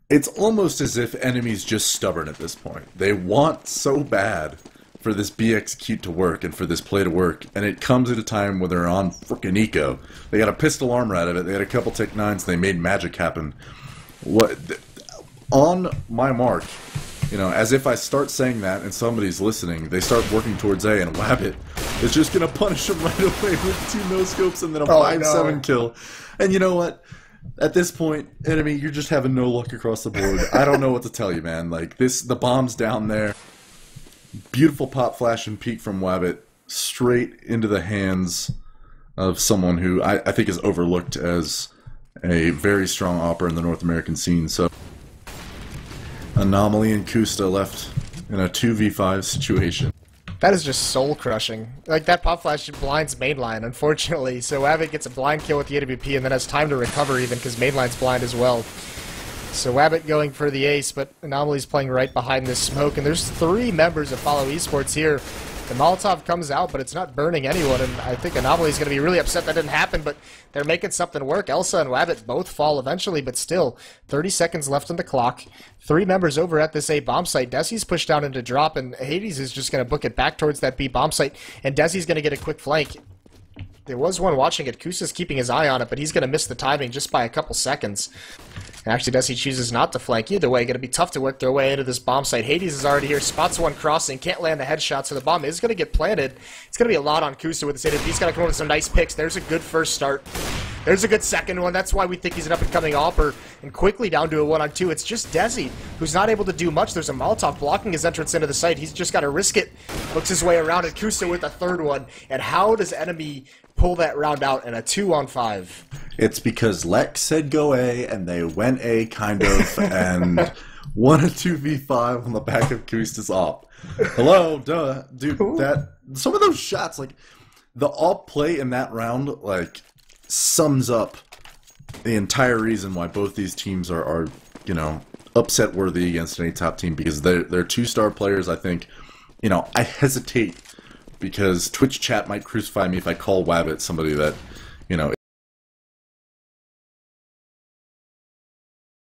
it's almost as if Enemy's just stubborn at this point. They want so bad for this B execute to work and for this play to work, and it comes at a time when they're on frickin' eco. They got a pistol armor out of it. They had a couple Tech 9s. They made magic happen. On my mark, you know, as if I start saying that and somebody's listening, they start working towards A, and Wabbit is just gonna punish them right away with 2 no-scopes and then a 5-7 kill. And you know what? At this point, Enemy, you're just having no luck across the board. I don't know what to tell you, man. Like, the bomb's down there. Beautiful pop flash and peek from Wabbit, straight into the hands of someone who I think is overlooked as a very strong opera in the North American scene. So, Anomaly and Kusta left in a 2v5 situation. That is just soul-crushing. Like, that pop flash blinds mainline, unfortunately. So Wabbit gets a blind kill with the AWP and then has time to recover even, because mainline's blind as well. So Wabbit going for the ace, but Anomaly's playing right behind this smoke, and there's 3 members of Follow Esports here. The Molotov comes out, but it's not burning anyone, and I think Anomaly's going to be really upset that didn't happen, but they're making something work. Elsa and Wabbit both fall eventually, but still, 30 seconds left on the clock. 3 members over at this A bomb site. Desi's pushed down into drop, and Hades is just going to book it back towards that B bomb site, and Desi's going to get a quick flank. There was one watching it. Kusa's keeping his eye on it, but he's going to miss the timing just by a couple seconds. And actually, Desi chooses not to flank. Either way, going to be tough to work their way into this bomb site. Hades is already here, spots one crossing, can't land the headshot, so the bomb is going to get planted. It's going to be a lot on Kusa with this AWP. He's got to come up with some nice picks. There's a good first start. There's a good second one. That's why we think he's an up-and-coming AWPer. And quickly down to a 1-on-2. It's just Desi, who's not able to do much. There's a Molotov blocking his entrance into the site. He's just got to risk it. Looks his way around at Kusa with a third one. And how does Enemy pull that round out in a 2-on-5? It's because Lex said go A, and they went A, kind of, and won a 2v5 on the back of Kusta's op. Hello, duh. Dude, some of those shots, like, the op play in that round, like, sums up the entire reason why both these teams are you know, upset worthy against any top team, because they're 2-star players. I think, you know, I hesitate because Twitch chat might crucify me if I call Wabbit somebody that, you know,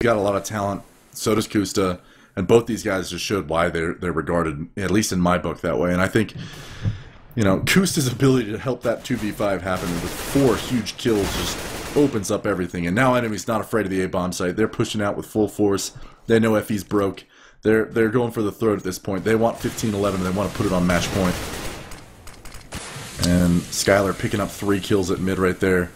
got a lot of talent. So does Kusta, and both these guys just showed why they're regarded, at least in my book, that way. And I think, you know, Kusta's ability to help that 2v5 happen with 4 huge kills just opens up everything. And now Enemy's not afraid of the A-bomb site. They're pushing out with full force. They know FE's broke. They're going for the throat at this point. They want 15-11, and they want to put it on match point. And Skylar picking up 3 kills at mid right there.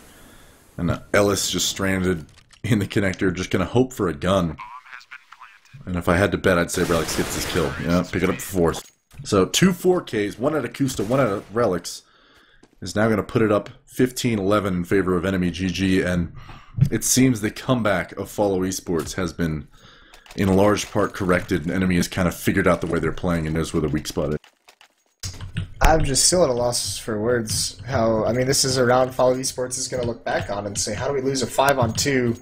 And Ellis just stranded in the connector, just going to hope for a gun. And if I had to bet, I'd say Relics gets this kill. Yeah, pick it up for 4th. So 2 4Ks, 1 out of Kusta, 1 out of Relics, is now going to put it up 15-11 in favor of Enemy GG, and it seems the comeback of Follow Esports has been in large part corrected, and Enemy has kind of figured out the way they're playing and knows where the weak spot is. I'm just still at a loss for words. How, I mean, this is a round Follow Esports is going to look back on and say, how do we lose a 5-on-2?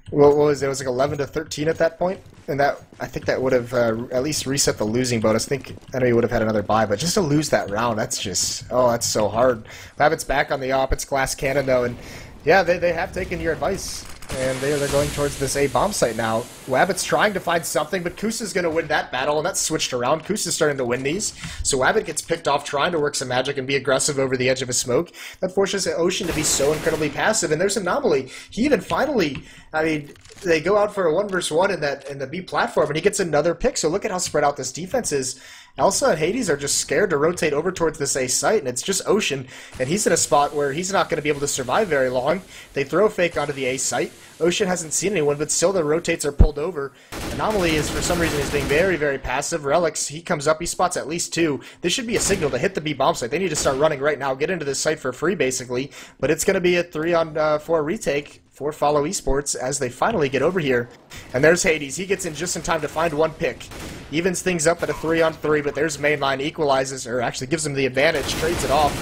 What was it? It was like 11-13 at that point, and that, I think that would have at least reset the losing bonus. I think Enemy would have had another bye, but just to lose that round, that's just, oh, that's so hard. Wabbit's back on the op. It's Glass Cannon though, and yeah, they have taken your advice. And they're going towards this A bomb site now. Wabbit's trying to find something, but Kusa's going to win that battle, and that's switched around. Kusa's starting to win these. So Wabbit gets picked off trying to work some magic and be aggressive over the edge of a smoke. That forces Ocean to be so incredibly passive, and there's Anomaly. He even finally, I mean, they go out for a 1v1 in the B platform, and he gets another pick. So look at how spread out this defense is. Elsa and Hades are just scared to rotate over towards this A site, and it's just Ocean, and he's in a spot where he's not going to be able to survive very long. They throw a fake onto the A site. Ocean hasn't seen anyone, but still the rotates are pulled over. Anomaly is, for some reason, is being very, very passive. Relics, he comes up, he spots at least 2. This should be a signal to hit the B bomb site. They need to start running right now, get into this site for free, basically. But it's going to be a 3-on-4 retake. for Follow Esports as they finally get over here. And there's Hades. He gets in just in time to find one pick. Evens things up at a 3-on-3, but there's Mainline, equalizes, or actually gives him the advantage, trades it off.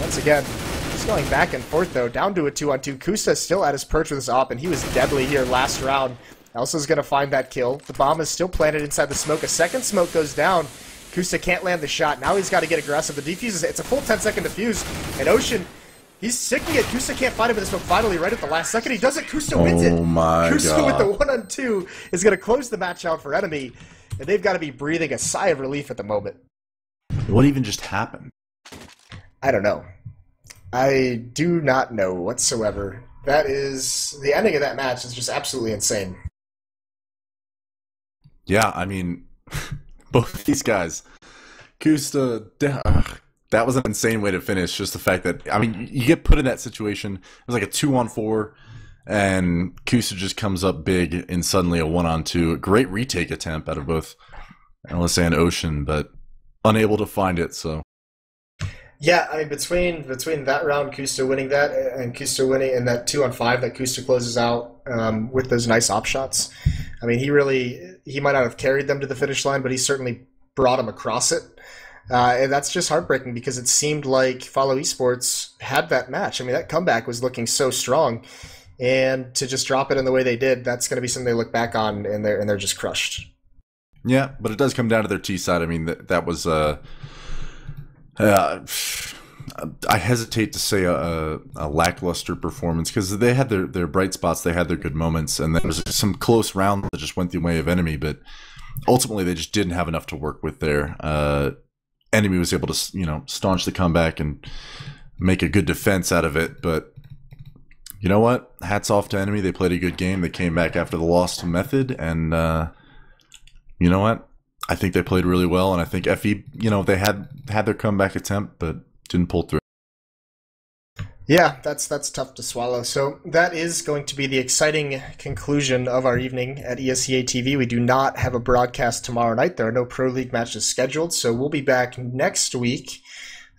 Once again, he's going back and forth, though, down to a 2-on-2. Kusta still at his perch with his op, and he was deadly here last round. Elsa's going to find that kill. The bomb is still planted inside the smoke. A second smoke goes down. Kusta can't land the shot. Now he's got to get aggressive. The defuse is, it's a full 10-second defuse. And Ocean, he's sicking it. Kusta can't find him in the smoke. Finally, right at the last second, he does it. Kusta wins it. Oh my Kusta God. with the 1-on-2 is going to close the match out for Enemy. And they've got to be breathing a sigh of relief at the moment. What even just happened? I don't know. I do not know whatsoever. That is, the ending of that match is just absolutely insane. Yeah, I mean, both these guys. Kusta, that was an insane way to finish. Just the fact that, I mean, you get put in that situation. It was like a 2-on-4, and Kusta just comes up big in suddenly a 1-on-2. Great retake attempt out of both LSA and Ocean, but unable to find it, so. Yeah, I mean, between that round, Kusta winning that, and Kusta winning, and that 2-on-5 that Kusta closes out with those nice op shots, I mean, he might not have carried them to the finish line, but he certainly brought them across it. And that's just heartbreaking because it seemed like Follow Esports had that match. I mean, that comeback was looking so strong, and to just drop it in the way they did, that's going to be something they look back on, and they're just crushed. Yeah, but it does come down to their T side. I mean, that was I hesitate to say a lackluster performance because they had their bright spots, they had their good moments, and there was some close rounds that just went the way of Enemy, but ultimately they just didn't have enough to work with there. Enemy was able to, staunch the comeback and make a good defense out of it, but you know what? Hats off to Enemy. They played a good game. They came back after the loss to Method, and you know what? I think they played really well, and I think FE, they had their comeback attempt, but didn't pull through. Yeah, that's tough to swallow. So that is going to be the exciting conclusion of our evening at ESEA TV. We do not have a broadcast tomorrow night. There are no Pro League matches scheduled, so we'll be back next week.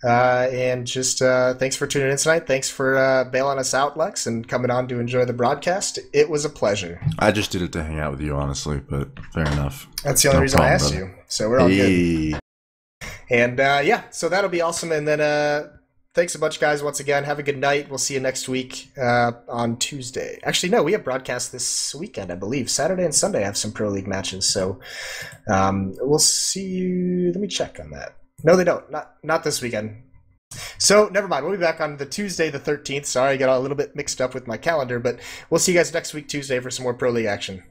And just thanks for tuning in tonight. Thanks for bailing us out, Lex, and coming on to enjoy the broadcast. It was a pleasure. I just did it to hang out with you, honestly, but fair enough. That's the only reason I asked you. So we're all good. And yeah, so that'll be awesome. And then thanks a bunch, guys, once again. Have a good night. We'll see you next week on Tuesday. Actually, no, we have broadcast this weekend, I believe. Saturday and Sunday I have some Pro League matches. So we'll see you. Let me check on that. No, they don't. Not this weekend. So, never mind. We'll be back on the Tuesday the 13th. Sorry, I got a little bit mixed up with my calendar, but we'll see you guys next week, Tuesday, for some more Pro League action.